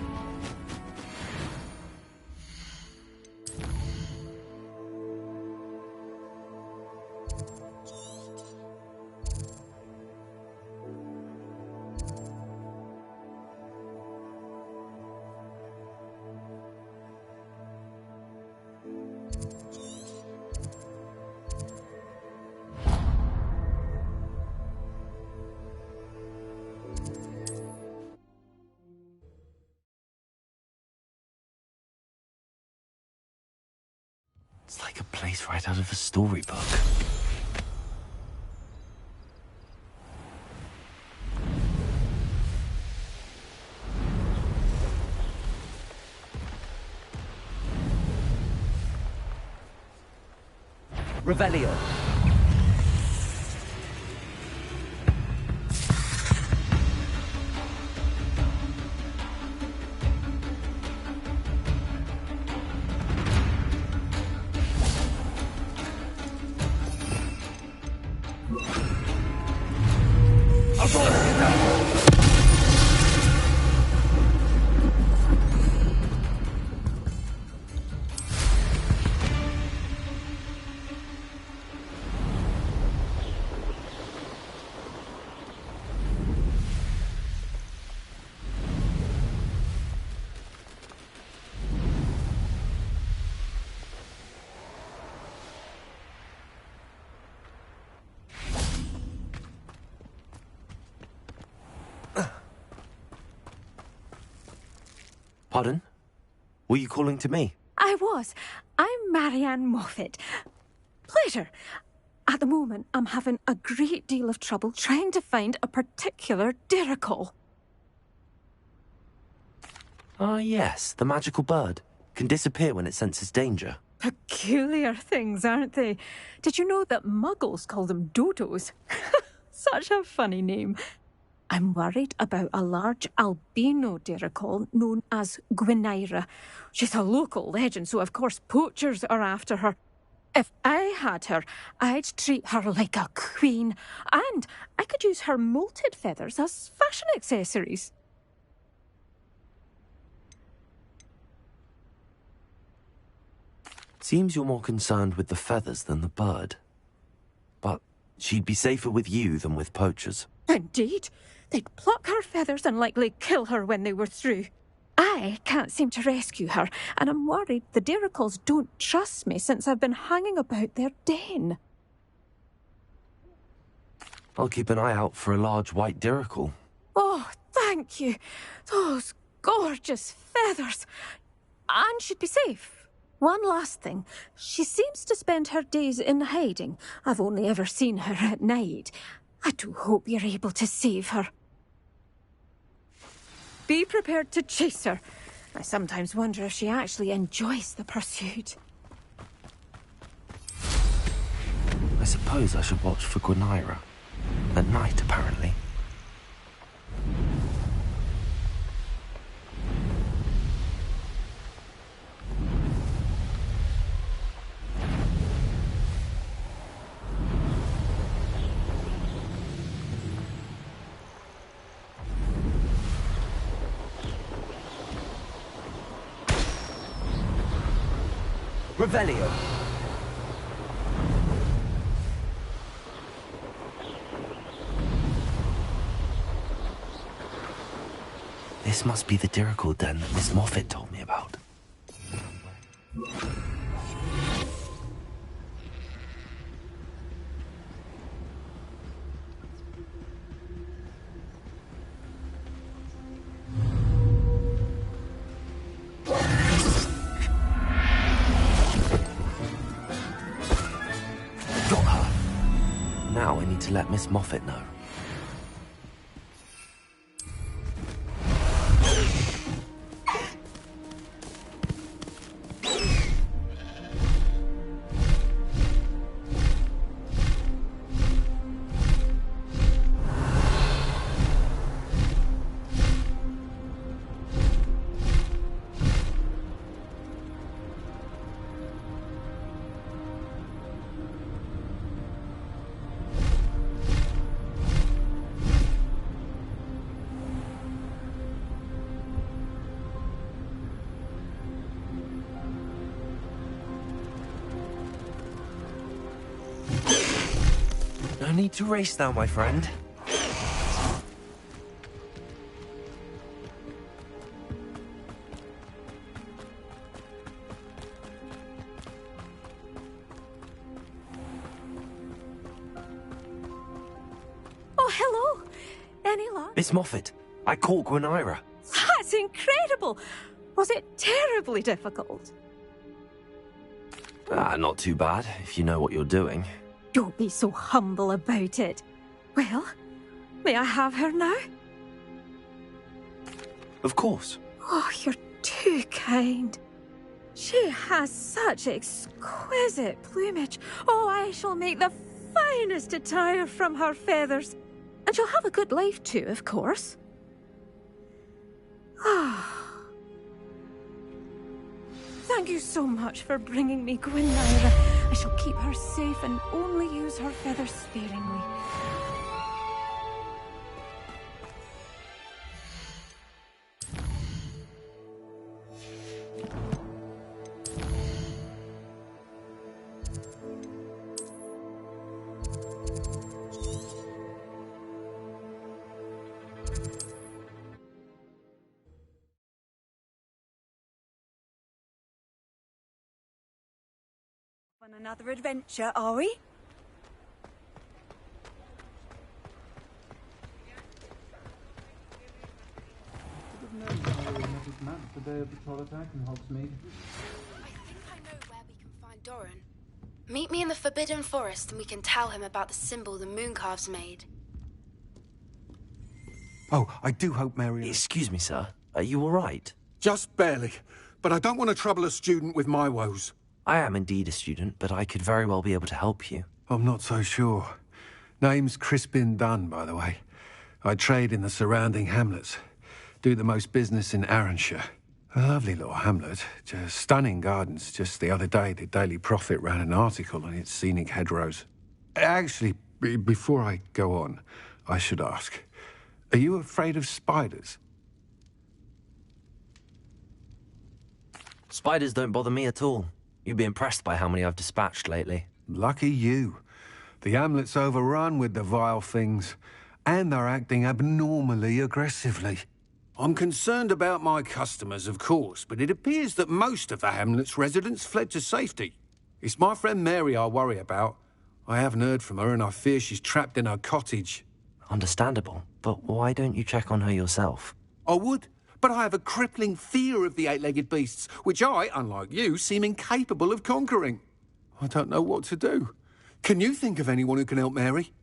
It's like a place right out of a storybook. Revelio. Pardon? Were you calling to me? I was. I'm Marianne Moffat. Pleasure. At the moment, I'm having a great deal of trouble trying to find a particular Diricol. Ah, yes, the magical bird. Can disappear when it senses danger. Peculiar things, aren't they? Did you know that muggles call them dodos? Such a funny name. I'm worried about a large albino Diricol known as Gwynaira. She's a local legend, so of course poachers are after her. If I had her, I'd treat her like a queen, and I could use her molted feathers as fashion accessories. Seems you're more concerned with the feathers than the bird. But she'd be safer with you than with poachers. Indeed. They'd pluck her feathers and likely kill her when they were through. I can't seem to rescue her, and I'm worried the Diricols don't trust me since I've been hanging about their den. I'll keep an eye out for a large white Diricol. Oh, thank you. Those gorgeous feathers. And she'd be safe. One last thing. She seems to spend her days in hiding. I've only ever seen her at night. I do hope you're able to save her. Be prepared to chase her. I sometimes wonder if she actually enjoys the pursuit. I suppose I should watch for Gwynaira. At night, apparently. Revelio. This must be the Diricol den that Miss Moffat told me about. Got her. Now I need to let Miss Moffat know. No need to race now, my friend. Oh, hello. Any luck? Miss Moffat, I caught Gwenira. That's incredible. Was it terribly difficult? Not too bad, if you know what you're doing. Don't be so humble about it. Well, may I have her now? Of course. Oh, you're too kind. She has such exquisite plumage. Oh, I shall make the finest attire from her feathers. And she'll have a good life too, of course. Ah. Thank you so much for bringing me Gwenira. I shall keep her safe and only use her feathers sparingly. On another adventure, are we? The day of the troll attack in Hogsmeade. I think I know where we can find Doran. Meet me in the Forbidden Forest and we can tell him about the symbol the Mooncalves made. Oh, I do hope Mary... Excuse me, sir. Are you all right? Just barely. But I don't want to trouble a student with my woes. I am indeed a student, but I could very well be able to help you. I'm not so sure. Name's Crispin Dunn, by the way. I trade in the surrounding hamlets. Do the most business in Arranshire. A lovely little hamlet. Just stunning gardens. Just the other day, the Daily Prophet ran an article on its scenic hedgerows. Actually, before I go on, I should ask, are you afraid of spiders? Spiders don't bother me at all. You'd be impressed by how many I've dispatched lately. Lucky you. The hamlet's overrun with the vile things, and they're acting abnormally aggressively. I'm concerned about my customers, of course, but it appears that most of the hamlet's residents fled to safety. It's my friend Mary I worry about. I haven't heard from her, and I fear she's trapped in her cottage. Understandable, but why don't you check on her yourself? I would, but I have a crippling fear of the eight-legged beasts, which I, unlike you, seem incapable of conquering. I don't know what to do. Can you think of anyone who can help Mary?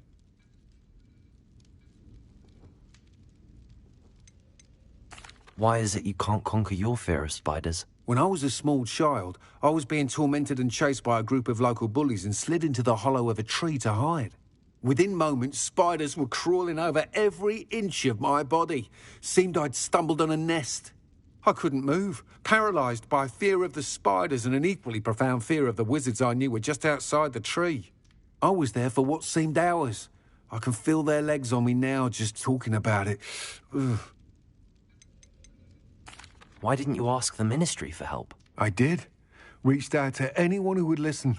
Why is it you can't conquer your fear of spiders? When I was a small child, I was being tormented and chased by a group of local bullies and slid into the hollow of a tree to hide. Within moments, spiders were crawling over every inch of my body. Seemed I'd stumbled on a nest. I couldn't move, paralysed by fear of the spiders and an equally profound fear of the wizards I knew were just outside the tree. I was there for what seemed hours. I can feel their legs on me now just talking about it. Ugh. Why didn't you ask the Ministry for help? I did. Reached out to anyone who would listen.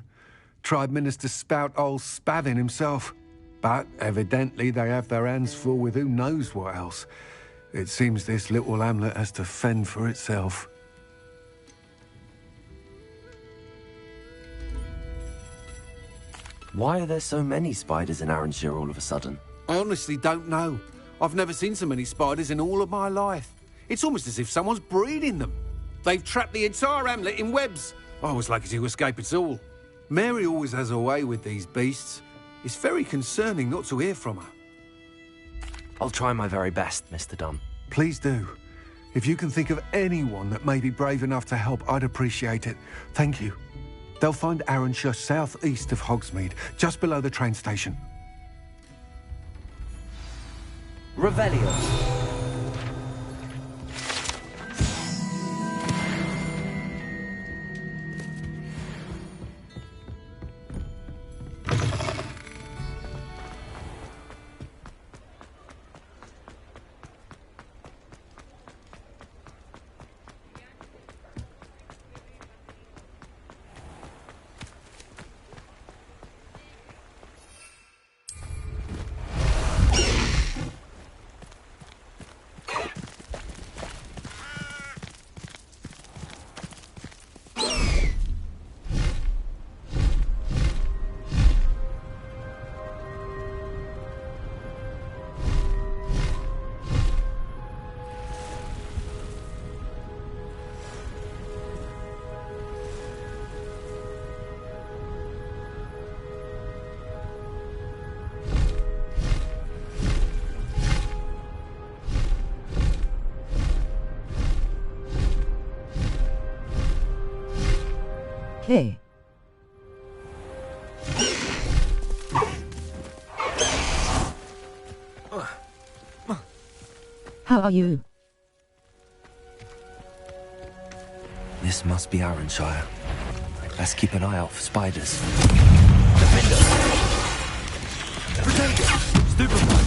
Tried Minister Spout old Spavin himself. But evidently they have their hands full with who knows what else. It seems this little hamlet has to fend for itself. Why are there so many spiders in Arranshire all of a sudden? I honestly don't know. I've never seen so many spiders in all of my life. It's almost as if someone's breeding them. They've trapped the entire hamlet in webs. I was lucky to escape it all. Mary always has a way with these beasts. It's very concerning not to hear from her. I'll try my very best, Mr. Dunn. Please do. If you can think of anyone that may be brave enough to help, I'd appreciate it. Thank you. They'll find Arranshire southeast of Hogsmeade, just below the train station. Revelio. Hey. How are you? This must be Arranshire. Let's keep an eye out for spiders. Defender! Protego! Stupefy!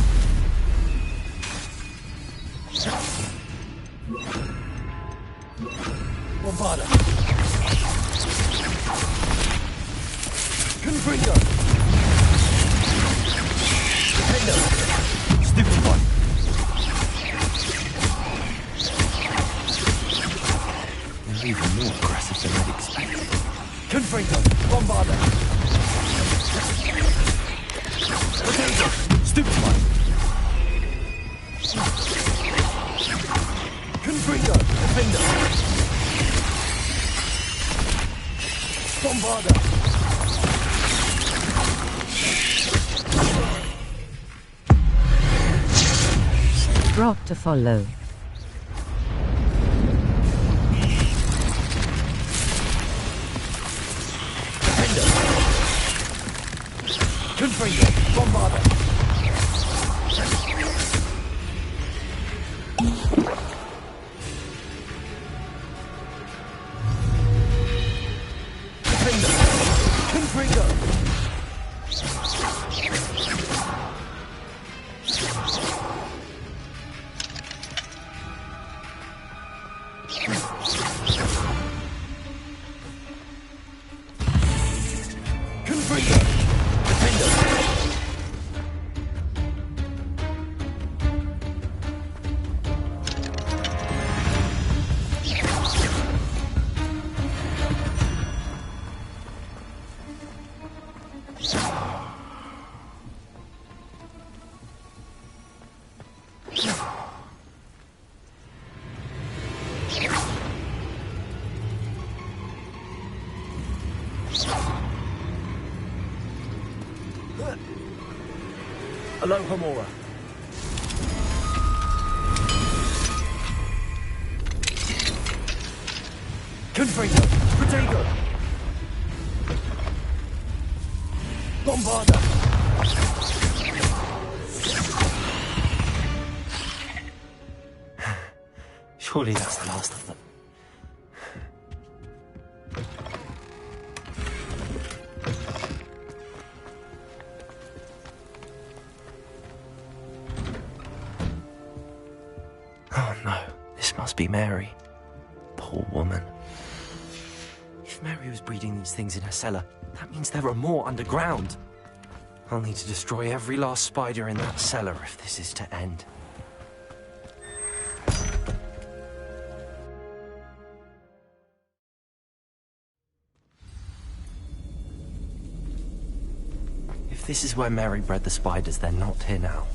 Bombarda! Confringo! Defender! Stupefy! They're even more aggressive than I'd expected. Confringo! Bombarda! Protego! Stupefy! Confringo! Defender! Bombarda! Rock to follow. Confringo! Bombarda! Defender! Confringo! Confringo! Defender! Aloha Mora. Confringo! Protego! Bombarda! Surely that's the last of them. Oh no, this must be Mary. Poor woman. If Mary was breeding these things in her cellar, that means there are more underground. I'll need to destroy every last spider in that cellar if this is to end. If this is where Mary bred the spiders, they're not here now.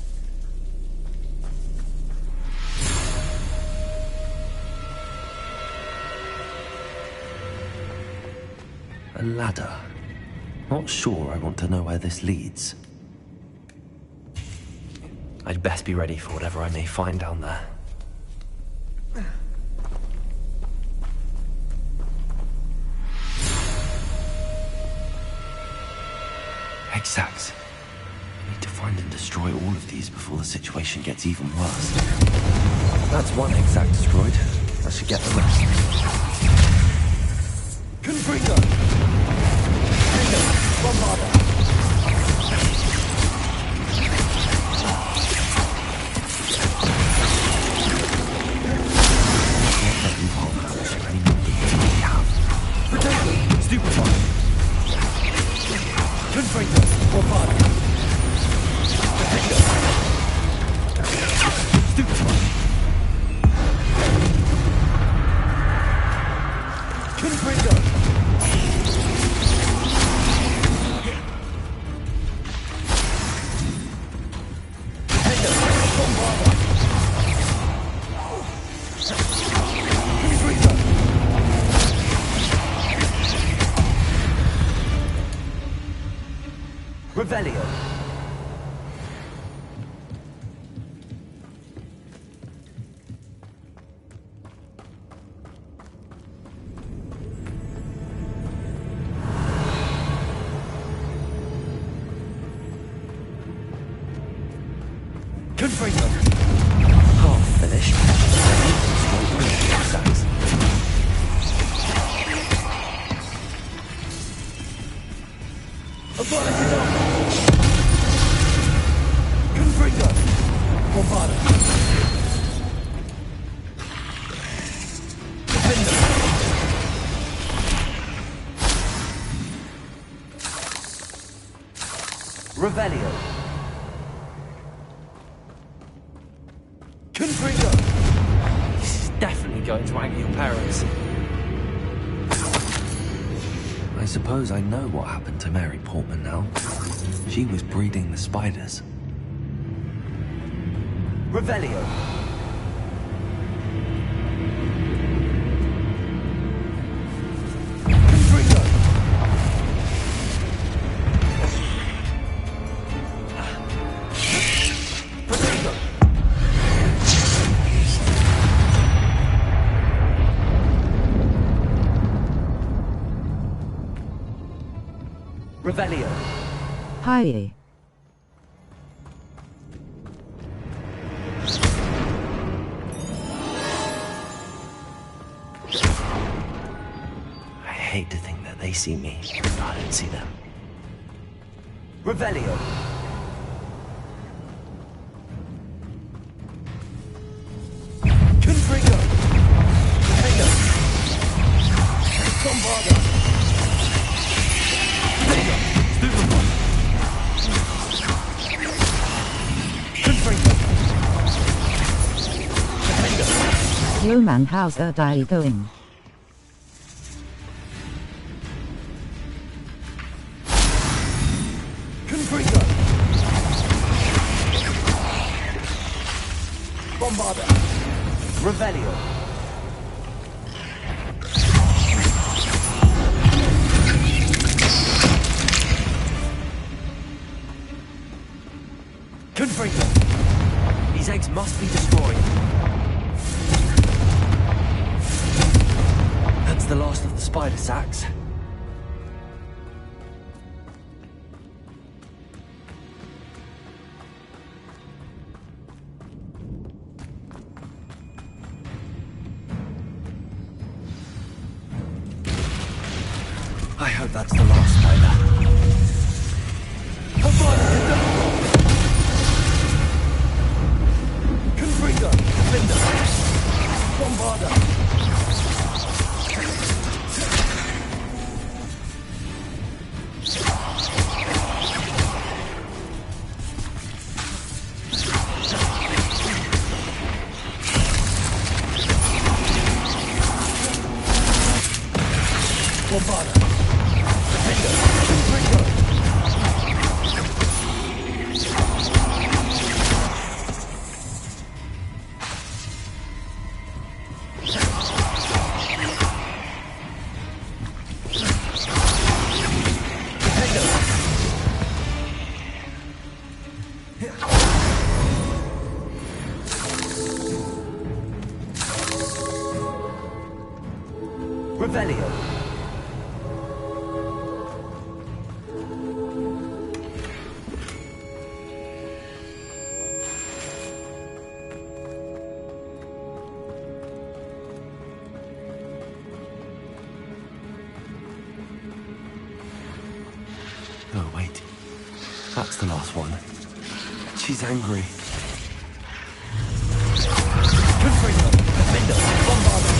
A ladder. Not sure I want to know where this leads. I'd best be ready for whatever I may find down there. Exact. I need to find and destroy all of these before the situation gets even worse. That's one exact destroyed. I should get the rest. Confringo! Bombarda! Protego! Stupefy! Confringo! Bombarda! Defender! Stupefy! Confringo! Revelio. Confringo! Half finished. Sacks. Confringo! Bombarda! Defender! Revelio! Confringo! This is definitely going to anger your parents. I suppose I know what happened to Mary Portman now. She was breeding the spiders. Revelio! Revelio. Hi. I hate to think that they see me, but I don't see them. Revelio. Confringo. Confringo. Bombarda. Yo man, how's the day going? Confringo. Bombarda. Revelio. Confringo. These eggs must be destroyed. That's the last of the spider sacks. I hope that's the last spider. Confringo, Defender, Bombarda. Bombarda. Defender. Confringo. Revelio. Oh, wait. That's the last one. She's angry. Confringo. Defender. Bombarda.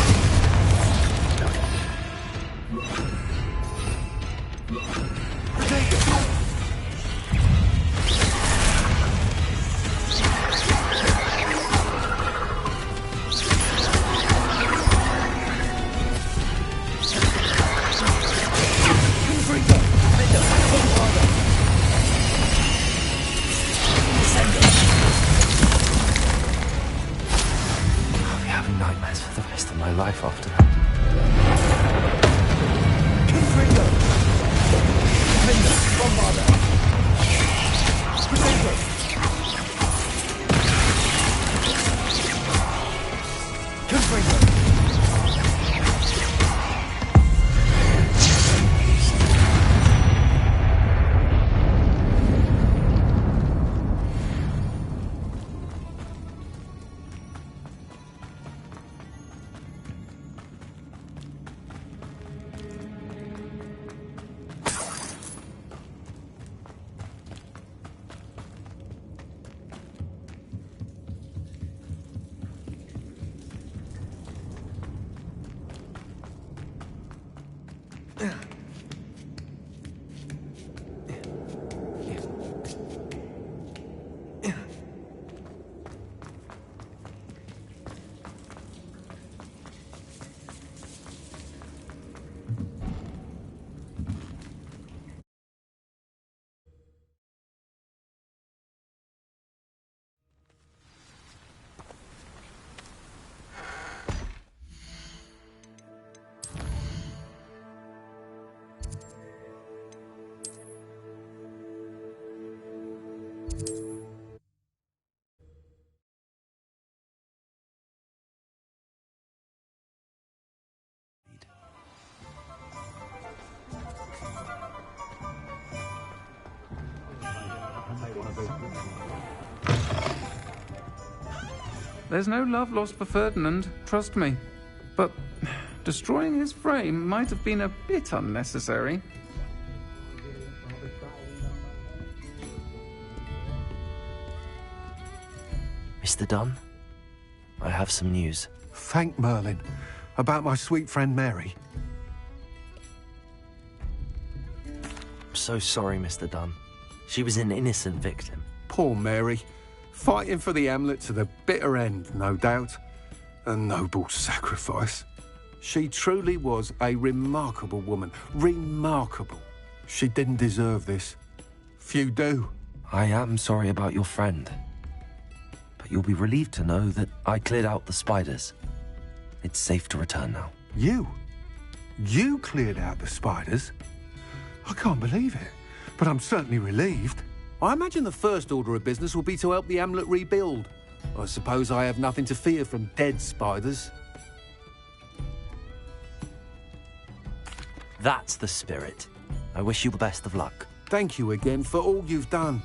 There's no love lost for Ferdinand, trust me. But destroying his frame might have been a bit unnecessary. Mr. Dunn, I have some news. Thank Merlin. About my sweet friend Mary. I'm so sorry, Mr. Dunn. She was an innocent victim. Poor Mary. Fighting for the Hamlet to the bitter end, no doubt. A noble sacrifice. She truly was a remarkable woman. Remarkable. She didn't deserve this. Few do. I am sorry about your friend. But you'll be relieved to know that I cleared out the spiders. It's safe to return now. You? You cleared out the spiders? I can't believe it. But I'm certainly relieved. I imagine the first order of business will be to help the Hamlet rebuild. I suppose I have nothing to fear from dead spiders. That's the spirit. I wish you the best of luck. Thank you again for all you've done.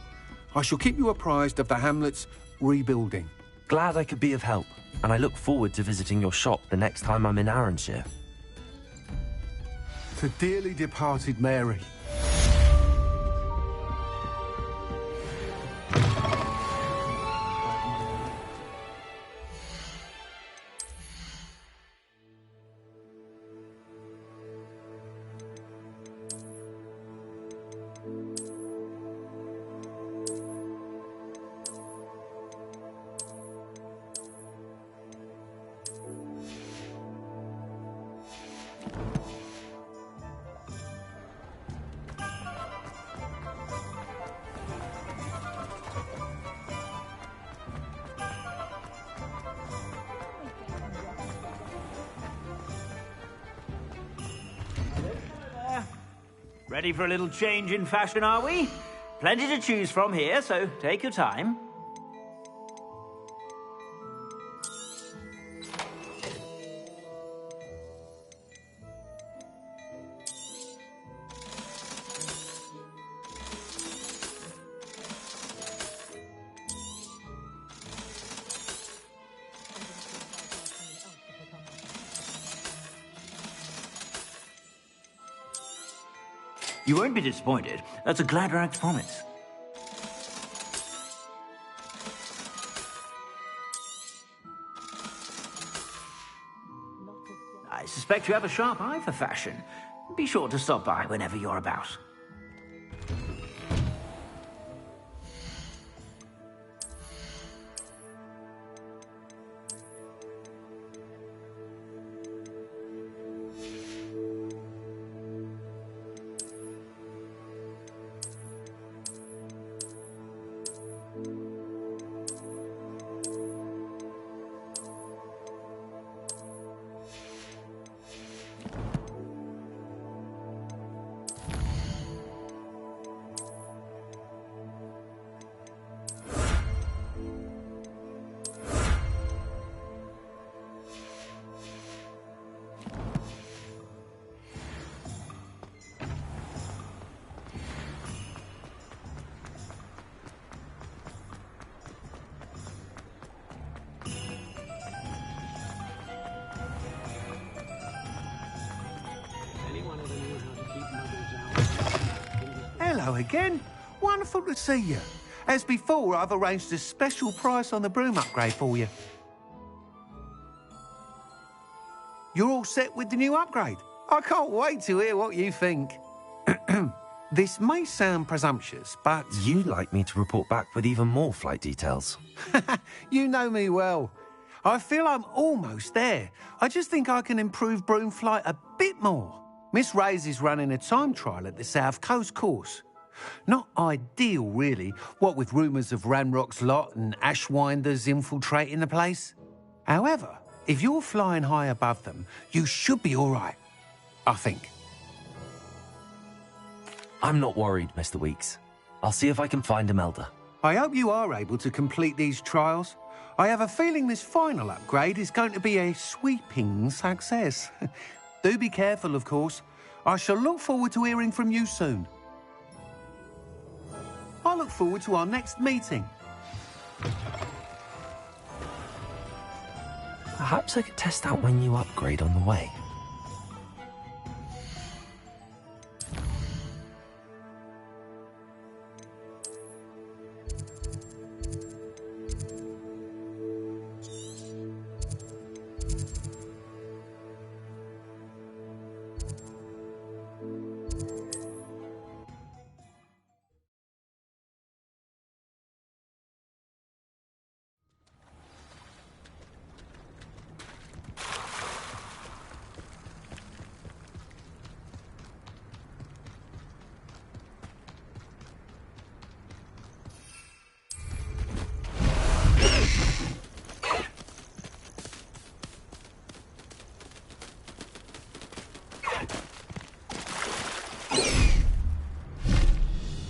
I shall keep you apprised of the Hamlet's rebuilding. Glad I could be of help, and I look forward to visiting your shop the next time I'm in Arranshire. To dearly departed Mary. Ready for a little change in fashion, are we? Plenty to choose from here, so take your time. You won't be disappointed. That's a Gladrag's promise. I suspect you have a sharp eye for fashion. Be sure to stop by whenever you're about. Hello again. Wonderful to see you. As before, I've arranged a special price on the broom upgrade for you. You're all set with the new upgrade. I can't wait to hear what you think. This may sound presumptuous, but... You'd like me to report back with even more flight details. You know me well. I feel I'm almost there. I just think I can improve broom flight a bit more. Miss Ray's is running a time trial at the South Coast course. Not ideal, really, what with rumours of Ranrock's lot and Ashwinders infiltrating the place. However, if you're flying high above them, you should be all right, I think. I'm not worried, Mr. Weeks. I'll see if I can find Imelda. I hope you are able to complete these trials. I have a feeling this final upgrade is going to be a sweeping success. Do be careful, of course. I shall look forward to hearing from you soon. I look look forward to our next meeting. Perhaps I could test out my new upgrade on the way.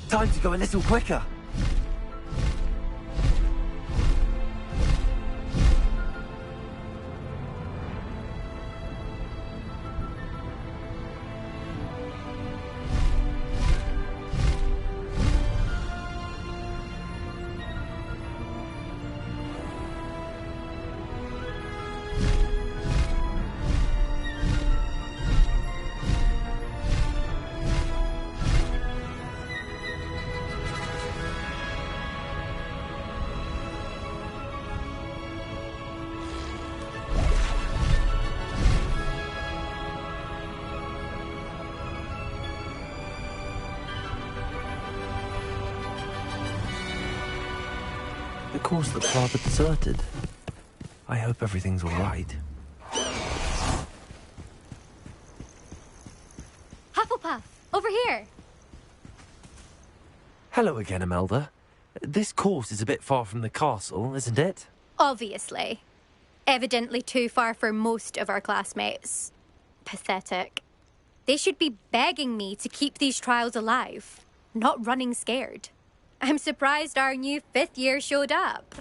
Time to go a little quicker. The course looks rather deserted. I hope everything's all right. Hufflepuff, over here. Hello again, Imelda. This course is a bit far from the castle, isn't it? Obviously. Evidently too far for most of our classmates. Pathetic. They should be begging me to keep these trials alive, not running scared. I'm surprised our new 5th year showed up.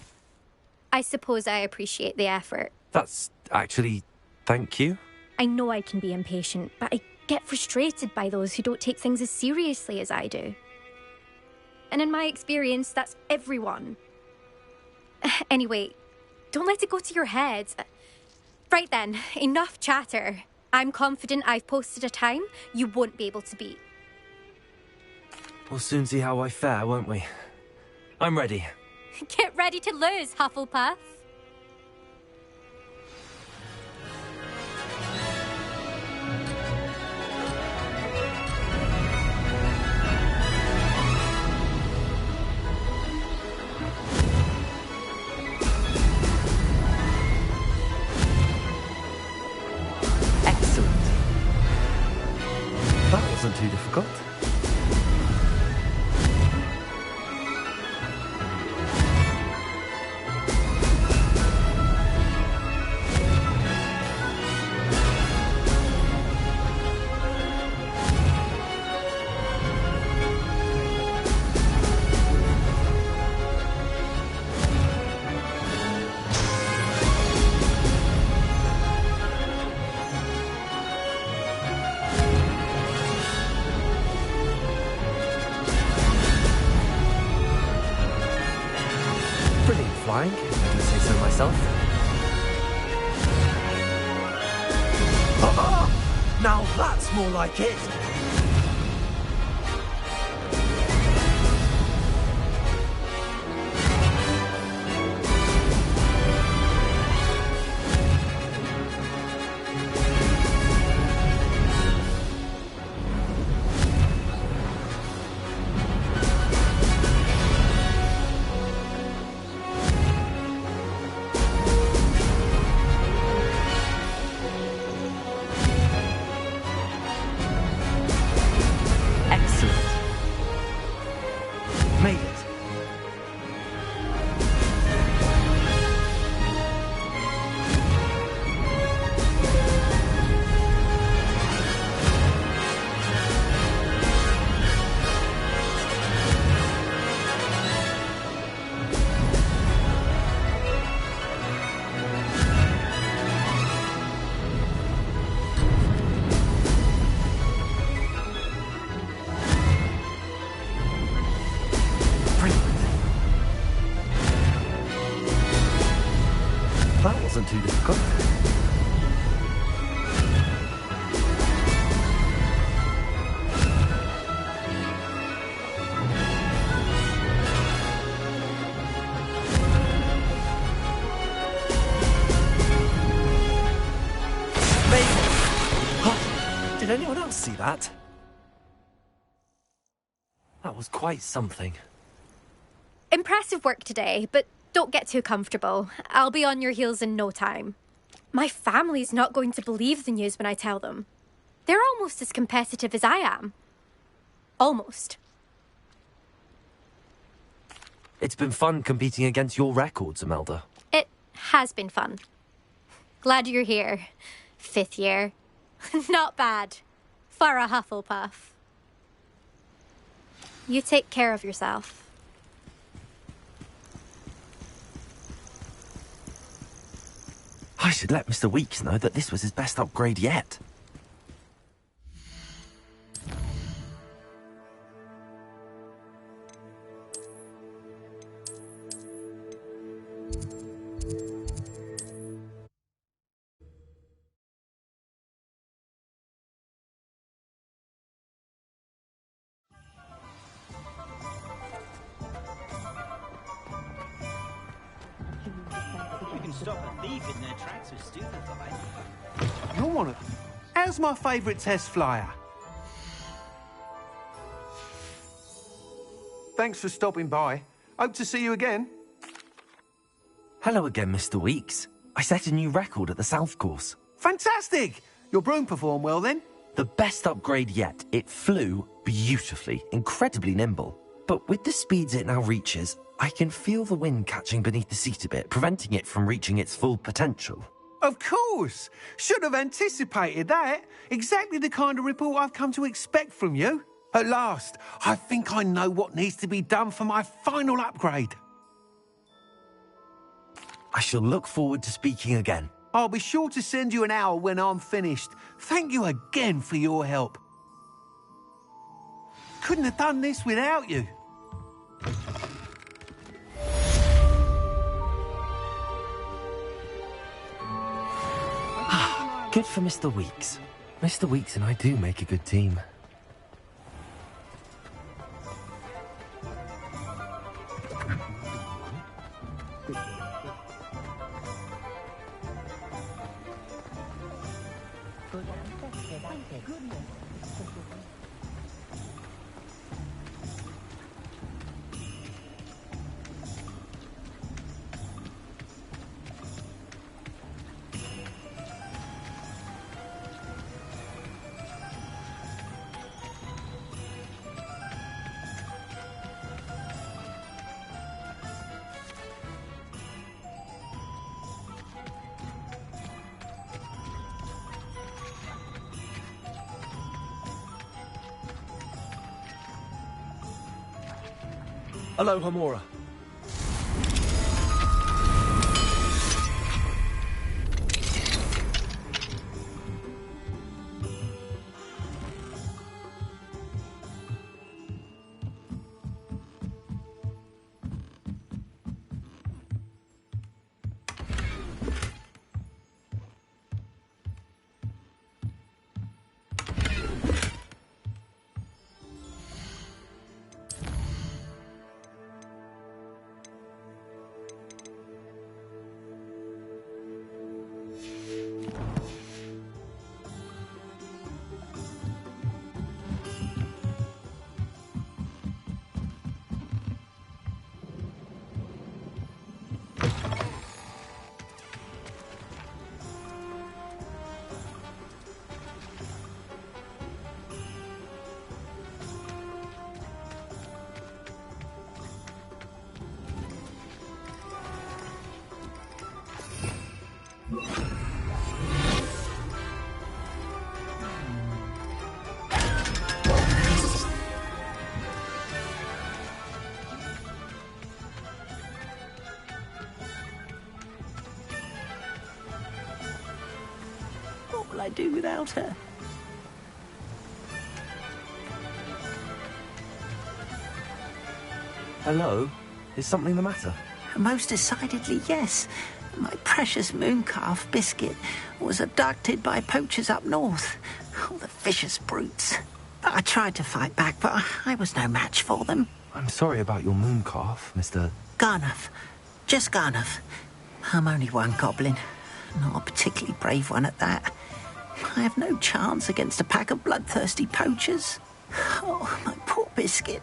I suppose I appreciate the effort. That's actually... thank you. I know I can be impatient, but I get frustrated by those who don't take things as seriously as I do. And in my experience, that's everyone. Anyway, don't let it go to your head. Right then, enough chatter. I'm confident I've posted a time you won't be able to beat. We'll soon see how I fare, won't we? I'm ready. Get ready to lose, Hufflepuff. Excellent. That wasn't too difficult. Flying, if I do say so myself. Now that's more like it! see that. That was quite something. Impressive work today, but don't get too comfortable. I'll be on your heels in no time. My family's not going to believe the news when I tell them. They're almost as competitive as I am. Almost. It's been fun competing against your records, Imelda. It has been fun. Glad you're here. 5th year. Not bad. For a Hufflepuff. You take care of yourself. I should let Mr. Weeks know that this was his best upgrade yet. You can stop a thief in their tracks with stupefy. You're one of them. How's my favourite test flyer? Thanks for stopping by. Hope to see you again. Hello again, Mr. Weeks. I set a new record at the South Course. Fantastic! Your broom performed well then? The best upgrade yet. It flew beautifully, incredibly nimble. But with the speeds it now reaches, I can feel the wind catching beneath the seat a bit, preventing it from reaching its full potential. Of course! Should have anticipated that. Exactly the kind of report I've come to expect from you. At last, I think I know what needs to be done for my final upgrade. I shall look forward to speaking again. I'll be sure to send you an hour when I'm finished. Thank you again for your help. Couldn't have done this without you. Good for Mr. Weeks. Mr. Weeks and I do make a good team. Hello, Hamora. What will I do without her? Hello? Is something the matter? Most decidedly, yes. My precious mooncalf, Biscuit, was abducted by poachers up north. Oh, the vicious brutes. I tried to fight back, but I was no match for them. I'm sorry about your mooncalf, Mr. Garnuff. Just Garnuff. I'm only one goblin. Not a particularly brave one at that. I have no chance against a pack of bloodthirsty poachers. Oh, my poor Biscuit.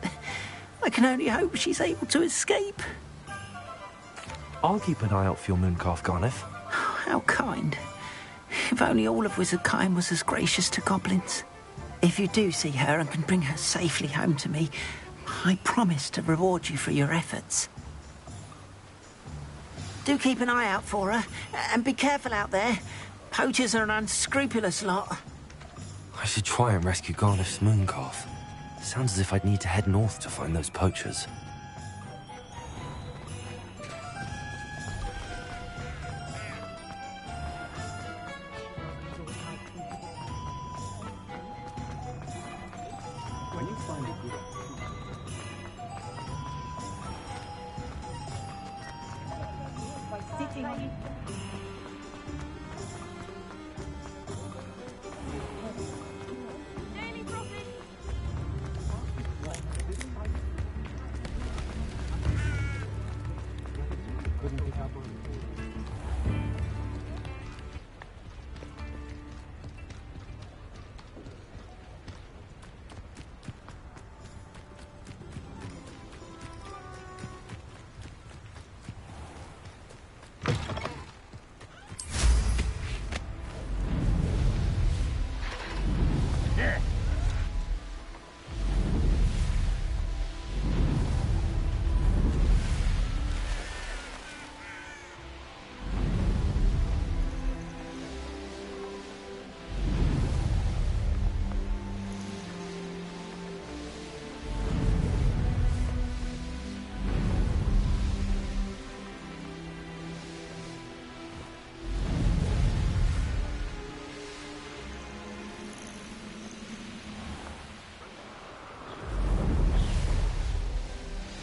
I can only hope she's able to escape. I'll keep an eye out for your mooncalf, Garneth. How kind. If only all of Wizardkind was as gracious to goblins. If you do see her and can bring her safely home to me, I promise to reward you for your efforts. Do keep an eye out for her, and be careful out there. Poachers are an unscrupulous lot. I should try and rescue Garneth's mooncalf. Sounds as if I'd need to head north to find those poachers.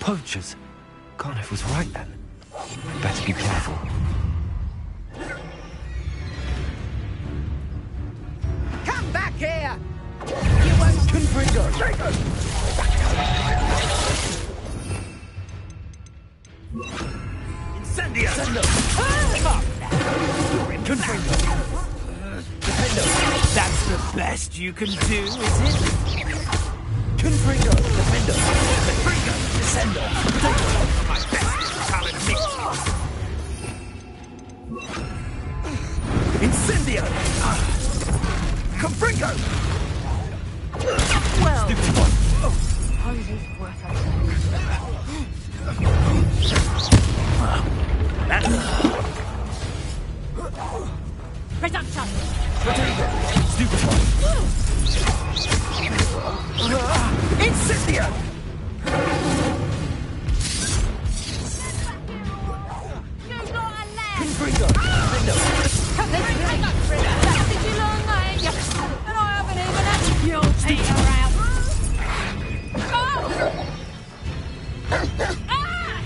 Poachers? Garneth was right then. Better be careful. Come back here! You won't Confringo! Incendio! Come now! Confringo! Defendo! That's the best you can do, is it? Confringo! Defendo! Confringo! Descendo! Take a look for my best talent mix! Incendio! Confringo! Well... Stupid one! Suppose it's worth it. Reduction! Stupid one! Incendio! You're not allowed! Confringo! That's too long, ain't you? And I haven't even had your Peter out. Oh! Ah!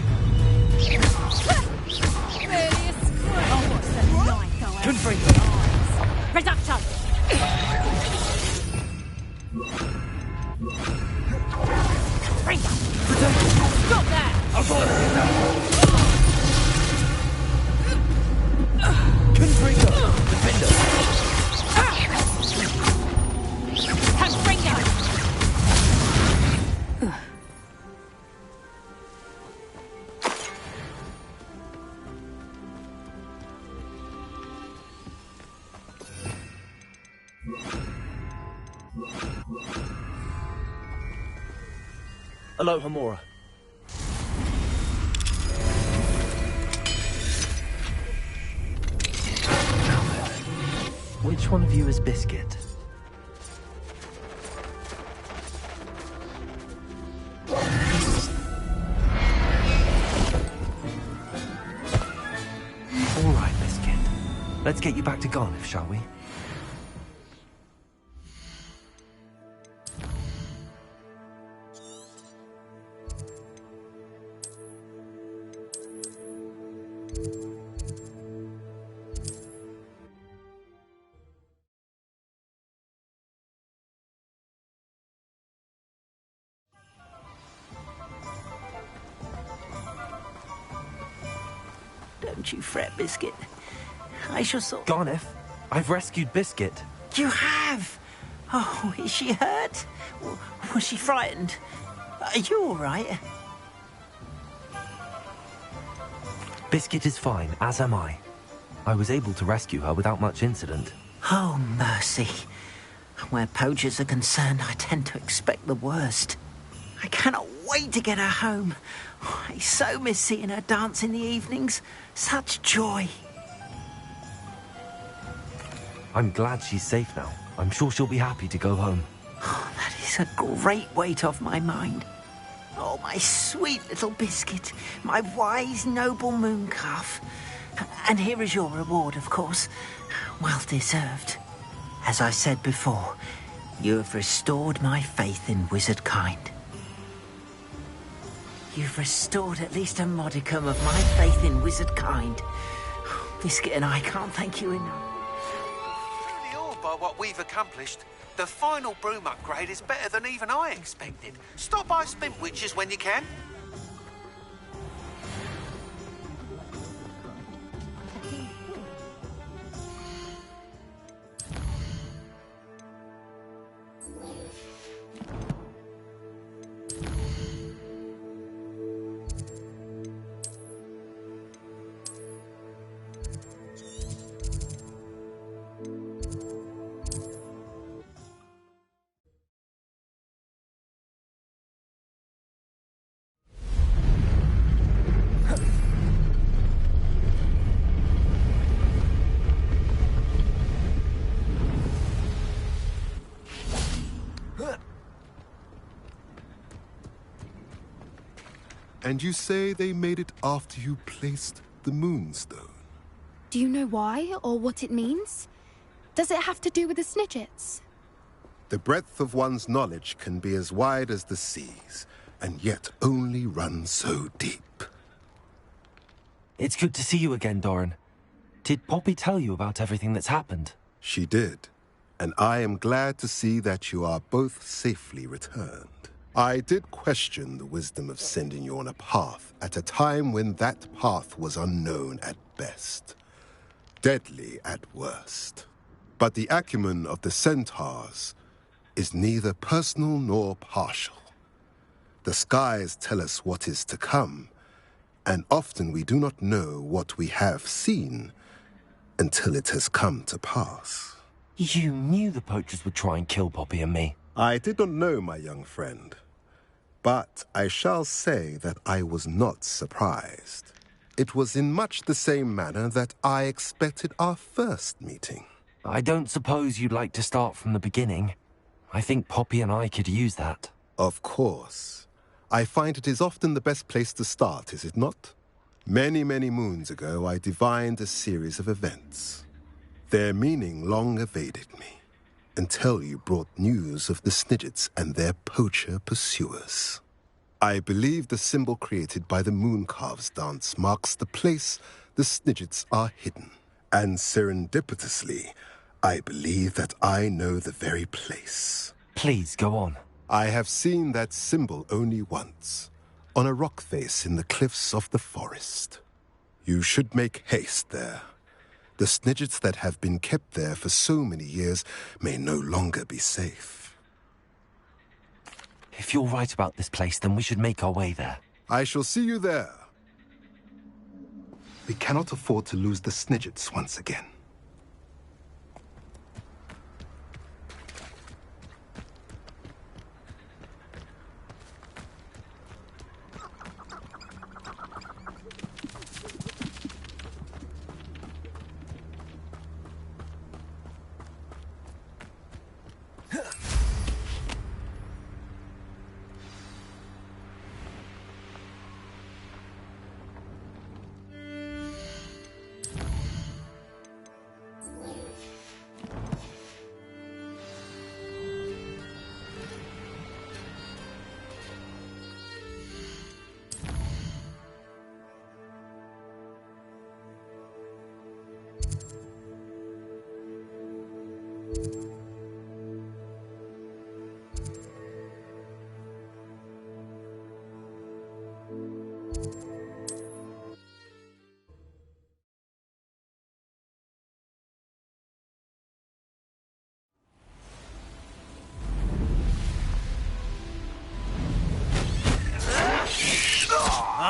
Really a squirrel. Oh, what's the knife go out? Confringo! Reduction! Stop that! I'll go Confringo! Defendo! Confringo! Hello, Hamora. Which one of you is Biscuit? All right, Biscuit. Let's get you back to Garneth, shall we? Don't you fret, Biscuit. I shall sort... Garneth, I've rescued Biscuit. You have? Oh, is she hurt? Was she frightened? Are you all right? Biscuit is fine, as am I. I was able to rescue her without much incident. Oh, mercy. Where poachers are concerned, I tend to expect the worst. I cannot wait to get her home. I so miss seeing her dance in the evenings. Such joy. I'm glad she's safe now. I'm sure she'll be happy to go home. Oh, that is a great weight off my mind. Oh, my sweet little Biscuit, my wise, noble mooncalf. And here is your reward, of course. Well deserved. As I said before, you have restored my faith in wizard kind. You've restored at least a modicum of my faith in wizard kind. Biscuit and I can't thank you enough. Truly awed by what we've accomplished. The final broom upgrade is better than even I expected. Stop by Spintwitches when you can. And you say they made it after you placed the moonstone? Do you know why, or what it means? Does it have to do with the Snidgets? The breadth of one's knowledge can be as wide as the seas, and yet only run so deep. It's good to see you again, Doran. Did Poppy tell you about everything that's happened? She did, and I am glad to see that you are both safely returned. I did question the wisdom of sending you on a path at a time when that path was unknown at best, deadly at worst. But the acumen of the centaurs is neither personal nor partial. The skies tell us what is to come, and often we do not know what we have seen until it has come to pass. You knew the poachers would try and kill Poppy and me. I did not know, my young friend. But I shall say that I was not surprised. It was in much the same manner that I expected our first meeting. I don't suppose you'd like to start from the beginning. I think Poppy and I could use that. Of course. I find it is often the best place to start, is it not? Many, many moons ago, I divined a series of events. Their meaning long evaded me, until you brought news of the Snidgets and their poacher pursuers. I believe the symbol created by the Mooncalves dance marks the place the Snidgets are hidden. And serendipitously, I believe that I know the very place. Please, go on. I have seen that symbol only once, on a rock face in the cliffs of the forest. You should make haste there. The Snidgets that have been kept there for so many years may no longer be safe. If you're right about this place, then we should make our way there. I shall see you there. We cannot afford to lose the Snidgets once again.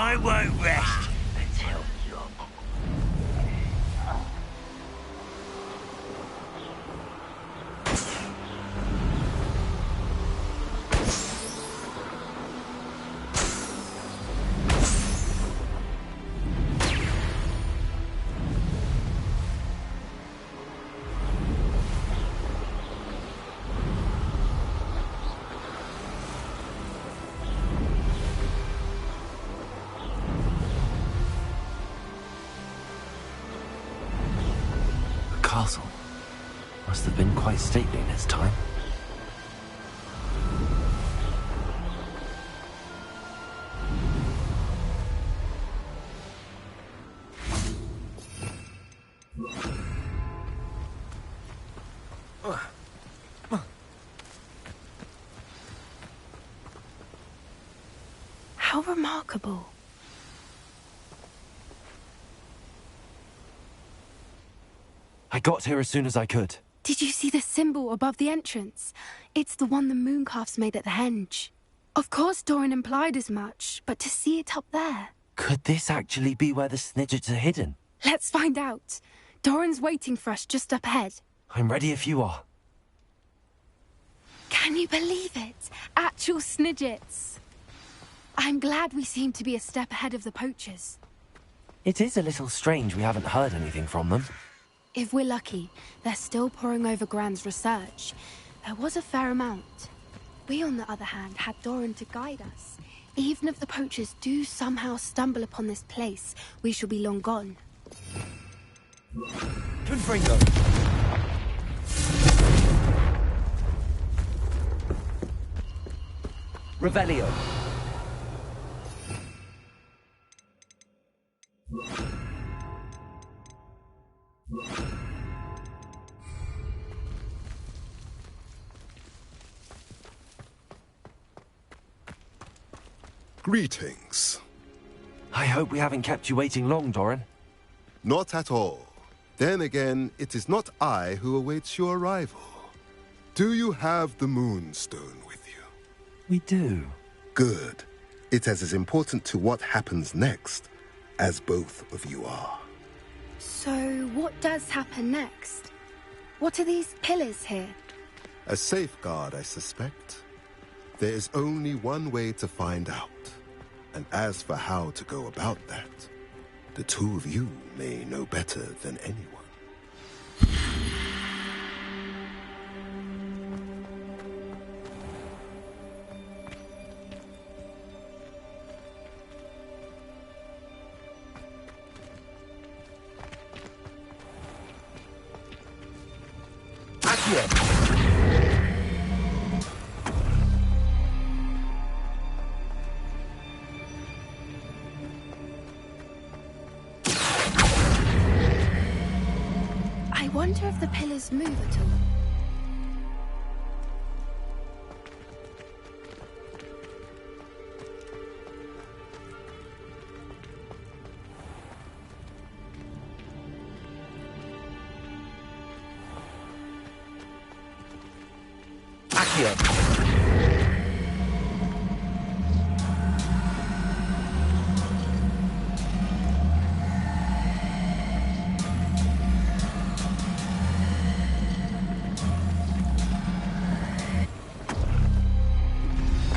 I won't rest until you're... Castle must have been quite stately in its time. How remarkable. I got here as soon as I could. Did you see the symbol above the entrance? It's the one the mooncalfs made at the henge. Of course Doran implied as much, but to see it up there... Could this actually be where the Snidgets are hidden? Let's find out. Doran's waiting for us just up ahead. I'm ready if you are. Can you believe it? Actual Snidgets. I'm glad we seem to be a step ahead of the poachers. It is a little strange we haven't heard anything from them. If we're lucky, they're still poring over Gran's research. There was a fair amount. We, on the other hand, had Doran to guide us. Even if the poachers do somehow stumble upon this place, we shall be long gone. Confringo! Revelio! Greetings. I hope we haven't kept you waiting long, Doran. Not at all. Then again, it is not I who awaits your arrival. Do you have the Moonstone with you? We do. Good. It is as important to what happens next as both of you are. So, what does happen next? What are these pillars here? A safeguard, I suspect. There is only one way to find out. And as for how to go about that, the two of you may know better than anyone. I wonder if the pillars move at all.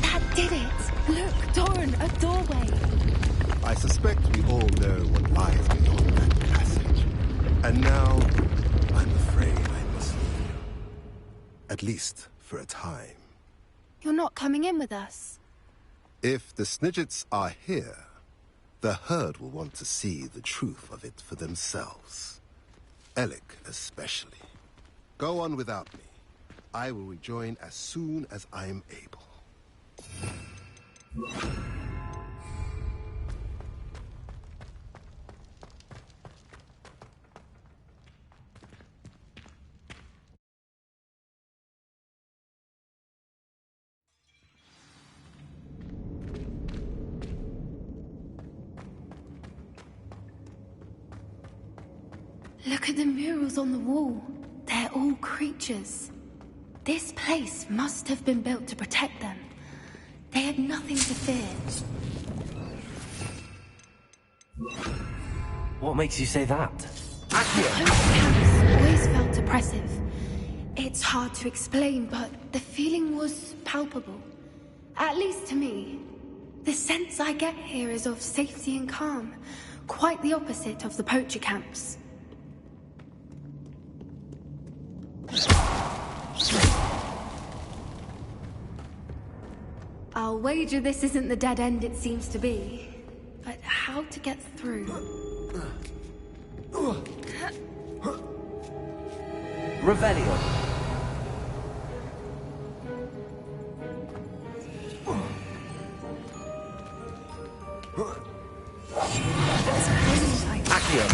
That did it! Look, Doran, a doorway! I suspect we all know what lies beyond that passage. And now, I'm afraid I must leave you. At least for a time. You're not coming in with us? If the Snidgets are here, the herd will want to see the truth of it for themselves. Alec especially. Go on without me. I will rejoin as soon as I am able. Look at the murals on the wall. They're all creatures. This place must have been built to protect them. They had nothing to fear. What makes you say that? Camps always felt oppressive. It's hard to explain, but the feeling was palpable. At least to me. The sense I get here is of safety and calm. Quite the opposite of the poacher camps. I'll wager this isn't the dead end it seems to be. But how to get through? Revelio. Accio.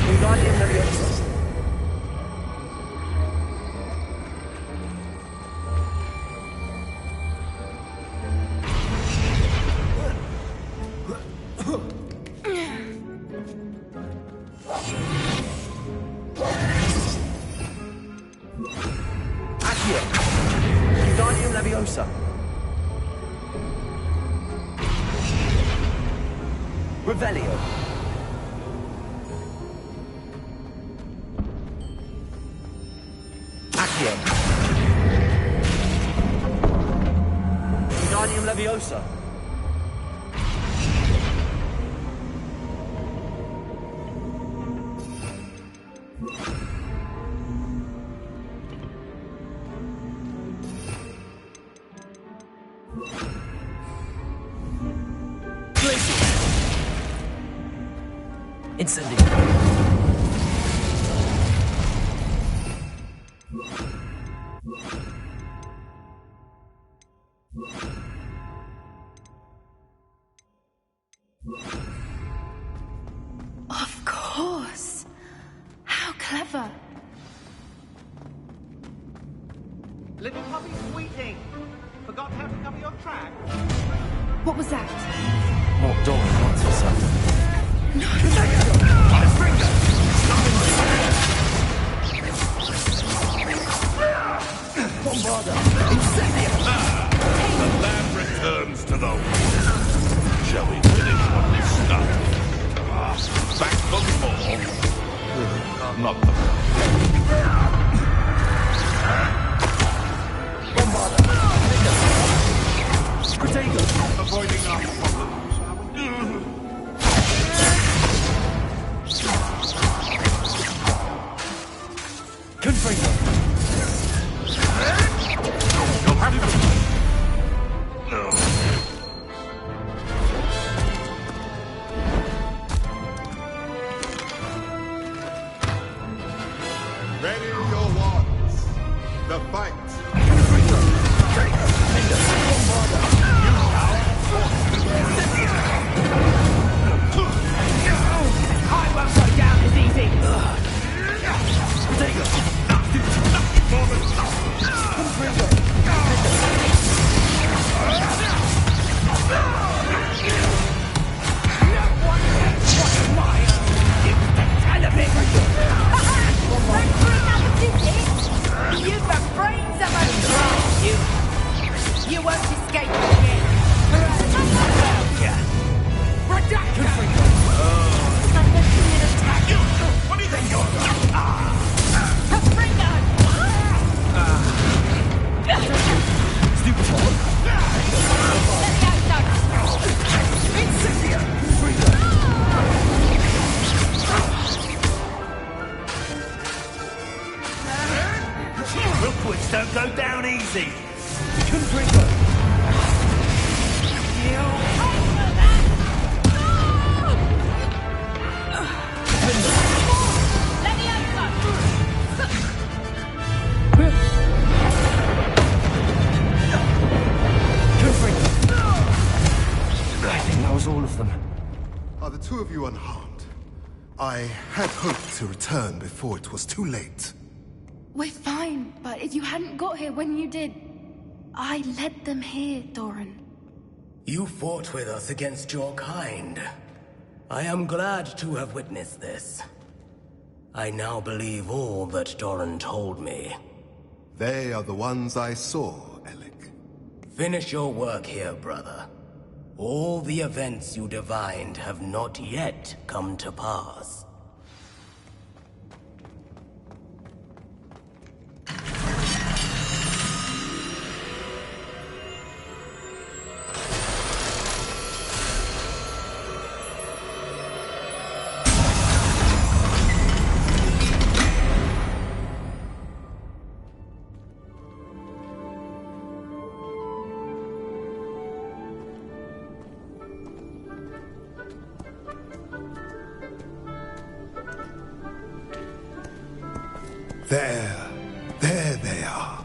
Wingardium Leviosa. Accio. Wingardium Leviosa. Revelio. Accio. Wingardium Leviosa. Incendio. Of course. How clever. Little puppy squeaking. Forgot how to cover your track. What was that? What dog wants for something? Bombarda! The land returns to the... Shall we finish what we started? Back for more? Not the... Bombarda! Protego! Avoiding our problems. Confringo. You'll have to... No. Ready your wands. The fight. I won't go down as easy. You've the brains of a drum, you won't escape again. Reduction! What do you think you're Stupid ball. Incendia! Rookwoods don't go down easy. Confringo. I think that was all of them. Are the two of you unharmed? I had hoped to return before it was too late. We're fine, but if you hadn't got here when you did, I led them here, Doran. You fought with us against your kind. I am glad to have witnessed this. I now believe all that Doran told me. They are the ones I saw, Alec. Finish your work here, brother. All the events you divined have not yet come to pass. There they are.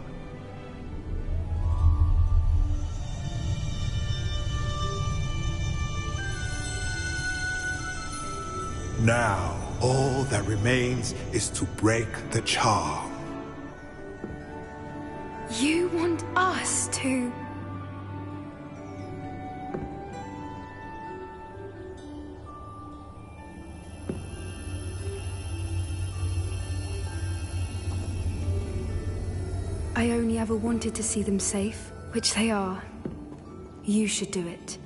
Now, all that remains is to break the charm. You want us to... I only ever wanted to see them safe, which they are. You should do it.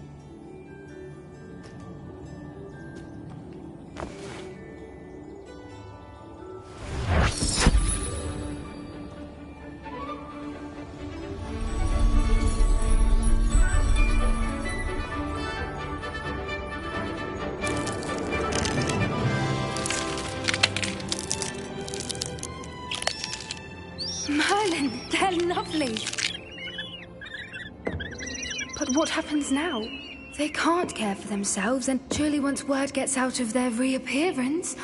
Merlin, they're lovely. But what happens now? They can't care for themselves, and surely once word gets out of their reappearance...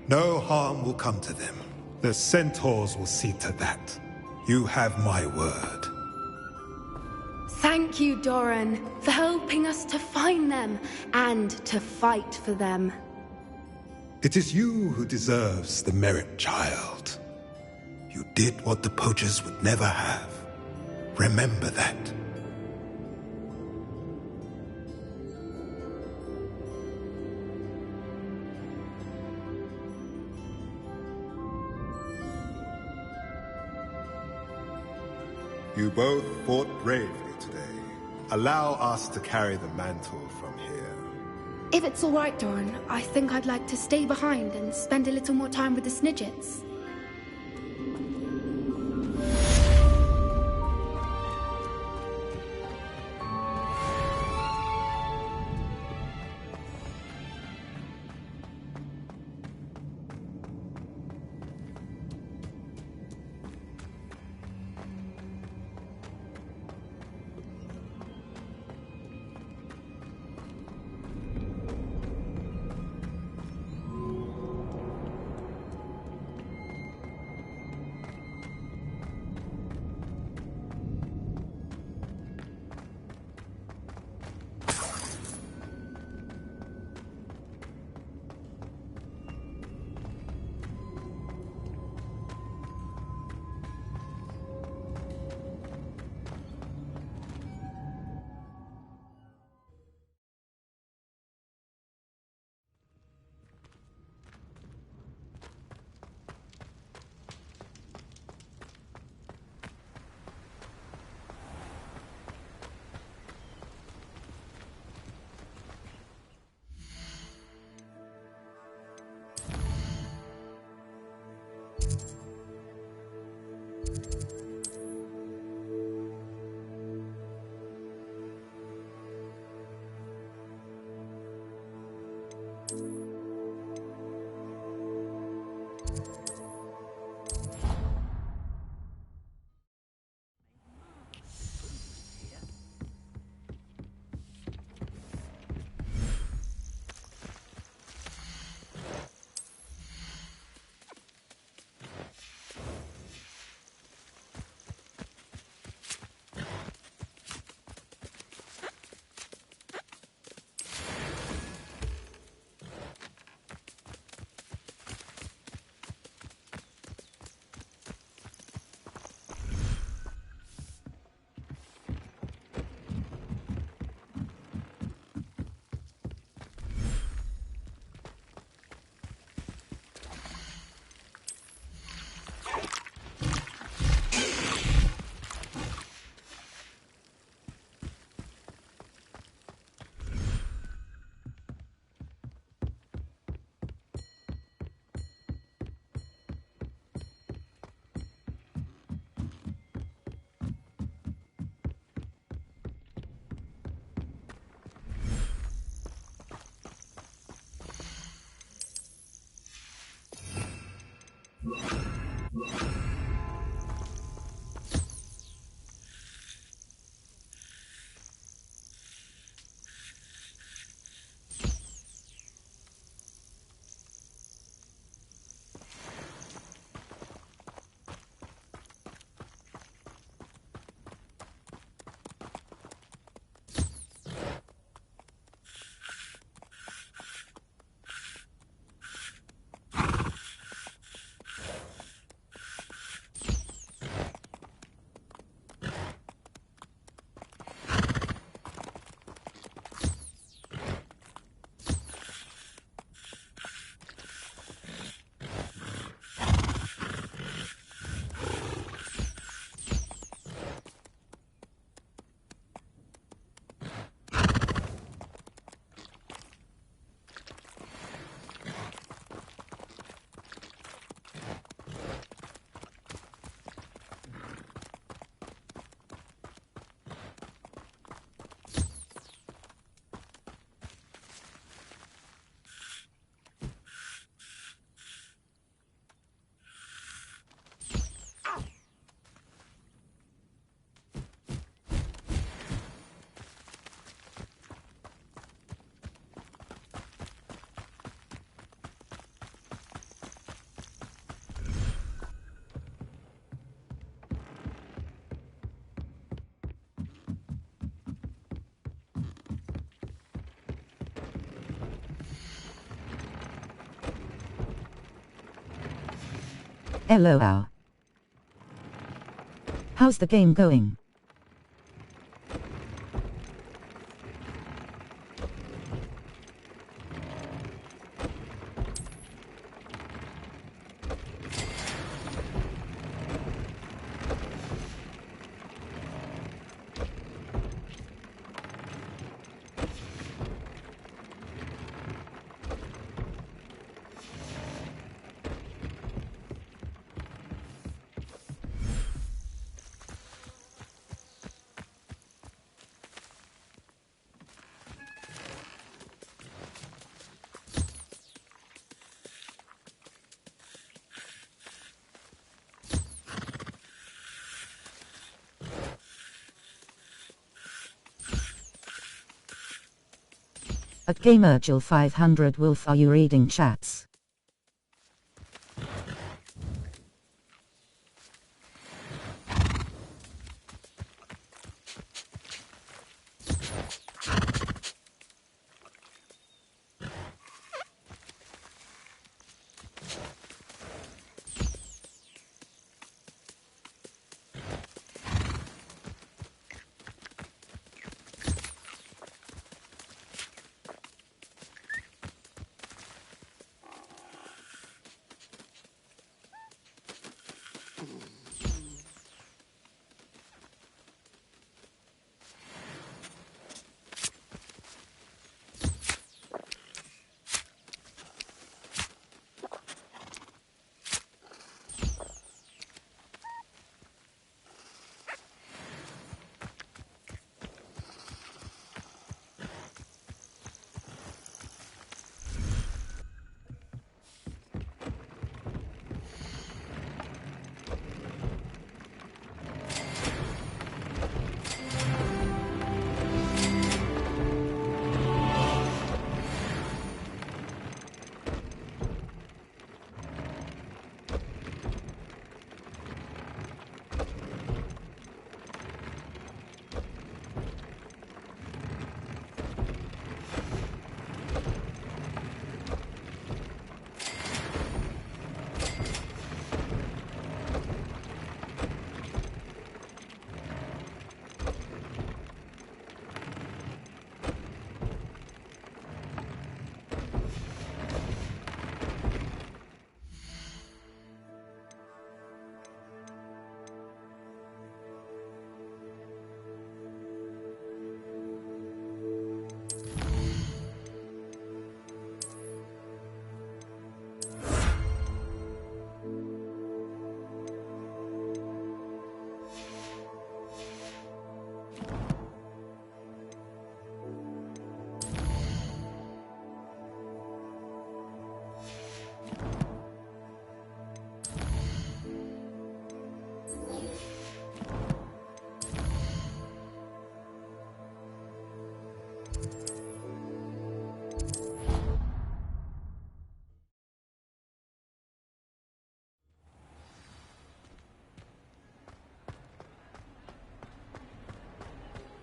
No harm will come to them. The centaurs will see to that. You have my word. Thank you, Doran, for helping us to find them, and to fight for them. It is you who deserves the merit, child. You did what the poachers would never have. Remember that. You both fought bravely today. Allow us to carry the mantle from here. If it's all right, Doran, I think I'd like to stay behind and spend a little more time with the Snidgets. LOL. How's the game going? At Gamergil 500 Wolf, are you reading chats?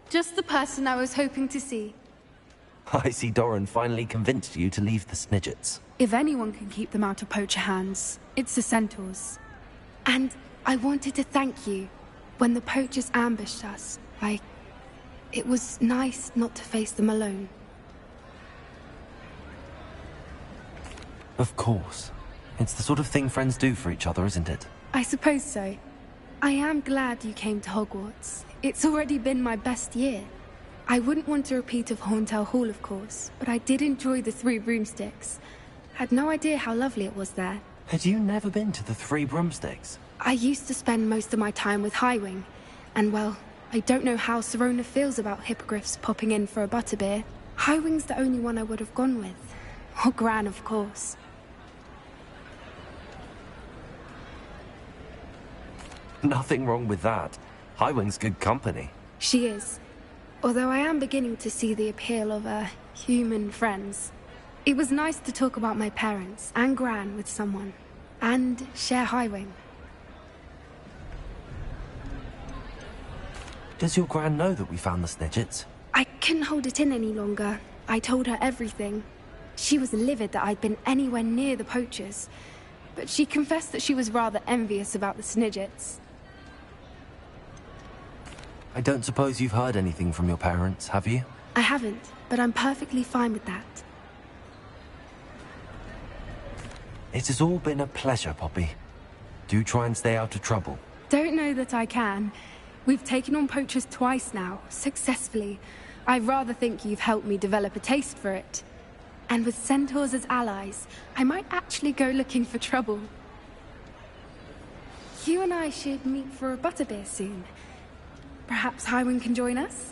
Just the person I was hoping to see. I see Doran finally convinced you to leave the Snidgets. If anyone can keep them out of poacher hands, it's the centaurs. And I wanted to thank you. When the poachers ambushed us, it was nice not to face them alone. Of course. It's the sort of thing friends do for each other, isn't it? I suppose so. I am glad you came to Hogwarts. It's already been my best year. I wouldn't want a repeat of Horntail Hall, of course, but I did enjoy the Three Broomsticks. Had no idea how lovely it was there. Had you never been to the Three Broomsticks? I used to spend most of my time with Highwing, and well, I don't know how Serona feels about hippogriffs popping in for a butterbeer. Highwing's the only one I would have gone with. Or Gran, of course. Nothing wrong with that. Highwing's good company. She is. Although I am beginning to see the appeal of, human friends. It was nice to talk about my parents and Gran with someone. And share Highwing. Does your Gran know that we found the Snidgets? I couldn't hold it in any longer. I told her everything. She was livid that I'd been anywhere near the poachers. but she confessed that she was rather envious about the Snidgets. I don't suppose you've heard anything from your parents, have you? I haven't, but I'm perfectly fine with that. It has all been a pleasure, Poppy. Do try and stay out of trouble. Don't know that I can. We've taken on poachers twice now, successfully. I rather think you've helped me develop a taste for it. And with centaurs as allies, I might actually go looking for trouble. You and I should meet for a butterbeer soon. Perhaps Highwind can join us?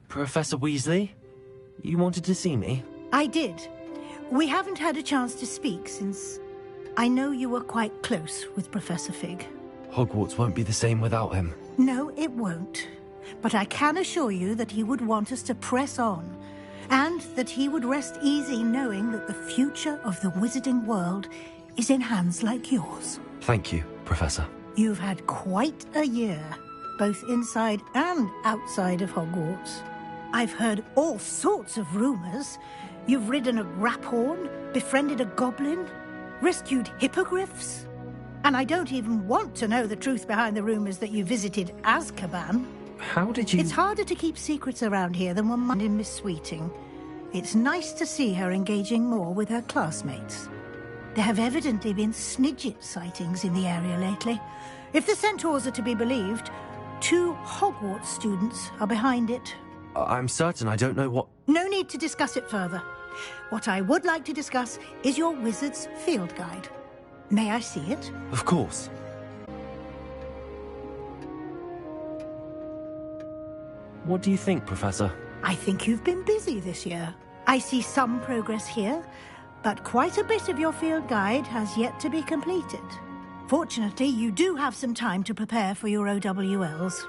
Professor Weasley? You wanted to see me? I did. We haven't had a chance to speak since I know you were quite close with Professor Fig. Hogwarts won't be the same without him. No, it won't. But I can assure you that he would want us to press on, and that he would rest easy knowing that the future of the wizarding world is in hands like yours. Thank you, Professor. You've had quite a year, both inside and outside of Hogwarts. I've heard all sorts of rumors. You've ridden a graphorn, befriended a goblin, rescued hippogriffs. And I don't even want to know the truth behind the rumors that you visited Azkaban. How did you... It's harder to keep secrets around here than one might in Miss Sweeting. It's nice to see her engaging more with her classmates. There have evidently been Snidget sightings in the area lately. If the centaurs are to be believed, 2 Hogwarts students are behind it. I'm certain I don't know what... No need to discuss it further. What I would like to discuss is your wizard's field guide. May I see it? Of course. What do you think, Professor? I think you've been busy this year. I see some progress here, but quite a bit of your field guide has yet to be completed. Fortunately, you do have some time to prepare for your OWLs.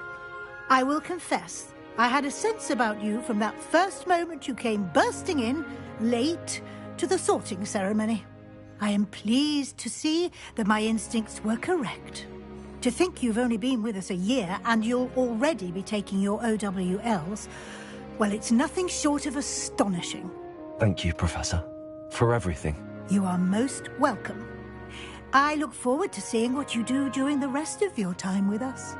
I will confess, I had a sense about you from that first moment you came bursting in, late, to the sorting ceremony. I am pleased to see that my instincts were correct. To think you've only been with us a year and you'll already be taking your OWLs, well, it's nothing short of astonishing. Thank you, Professor, for everything. You are most welcome. I look forward to seeing what you do during the rest of your time with us.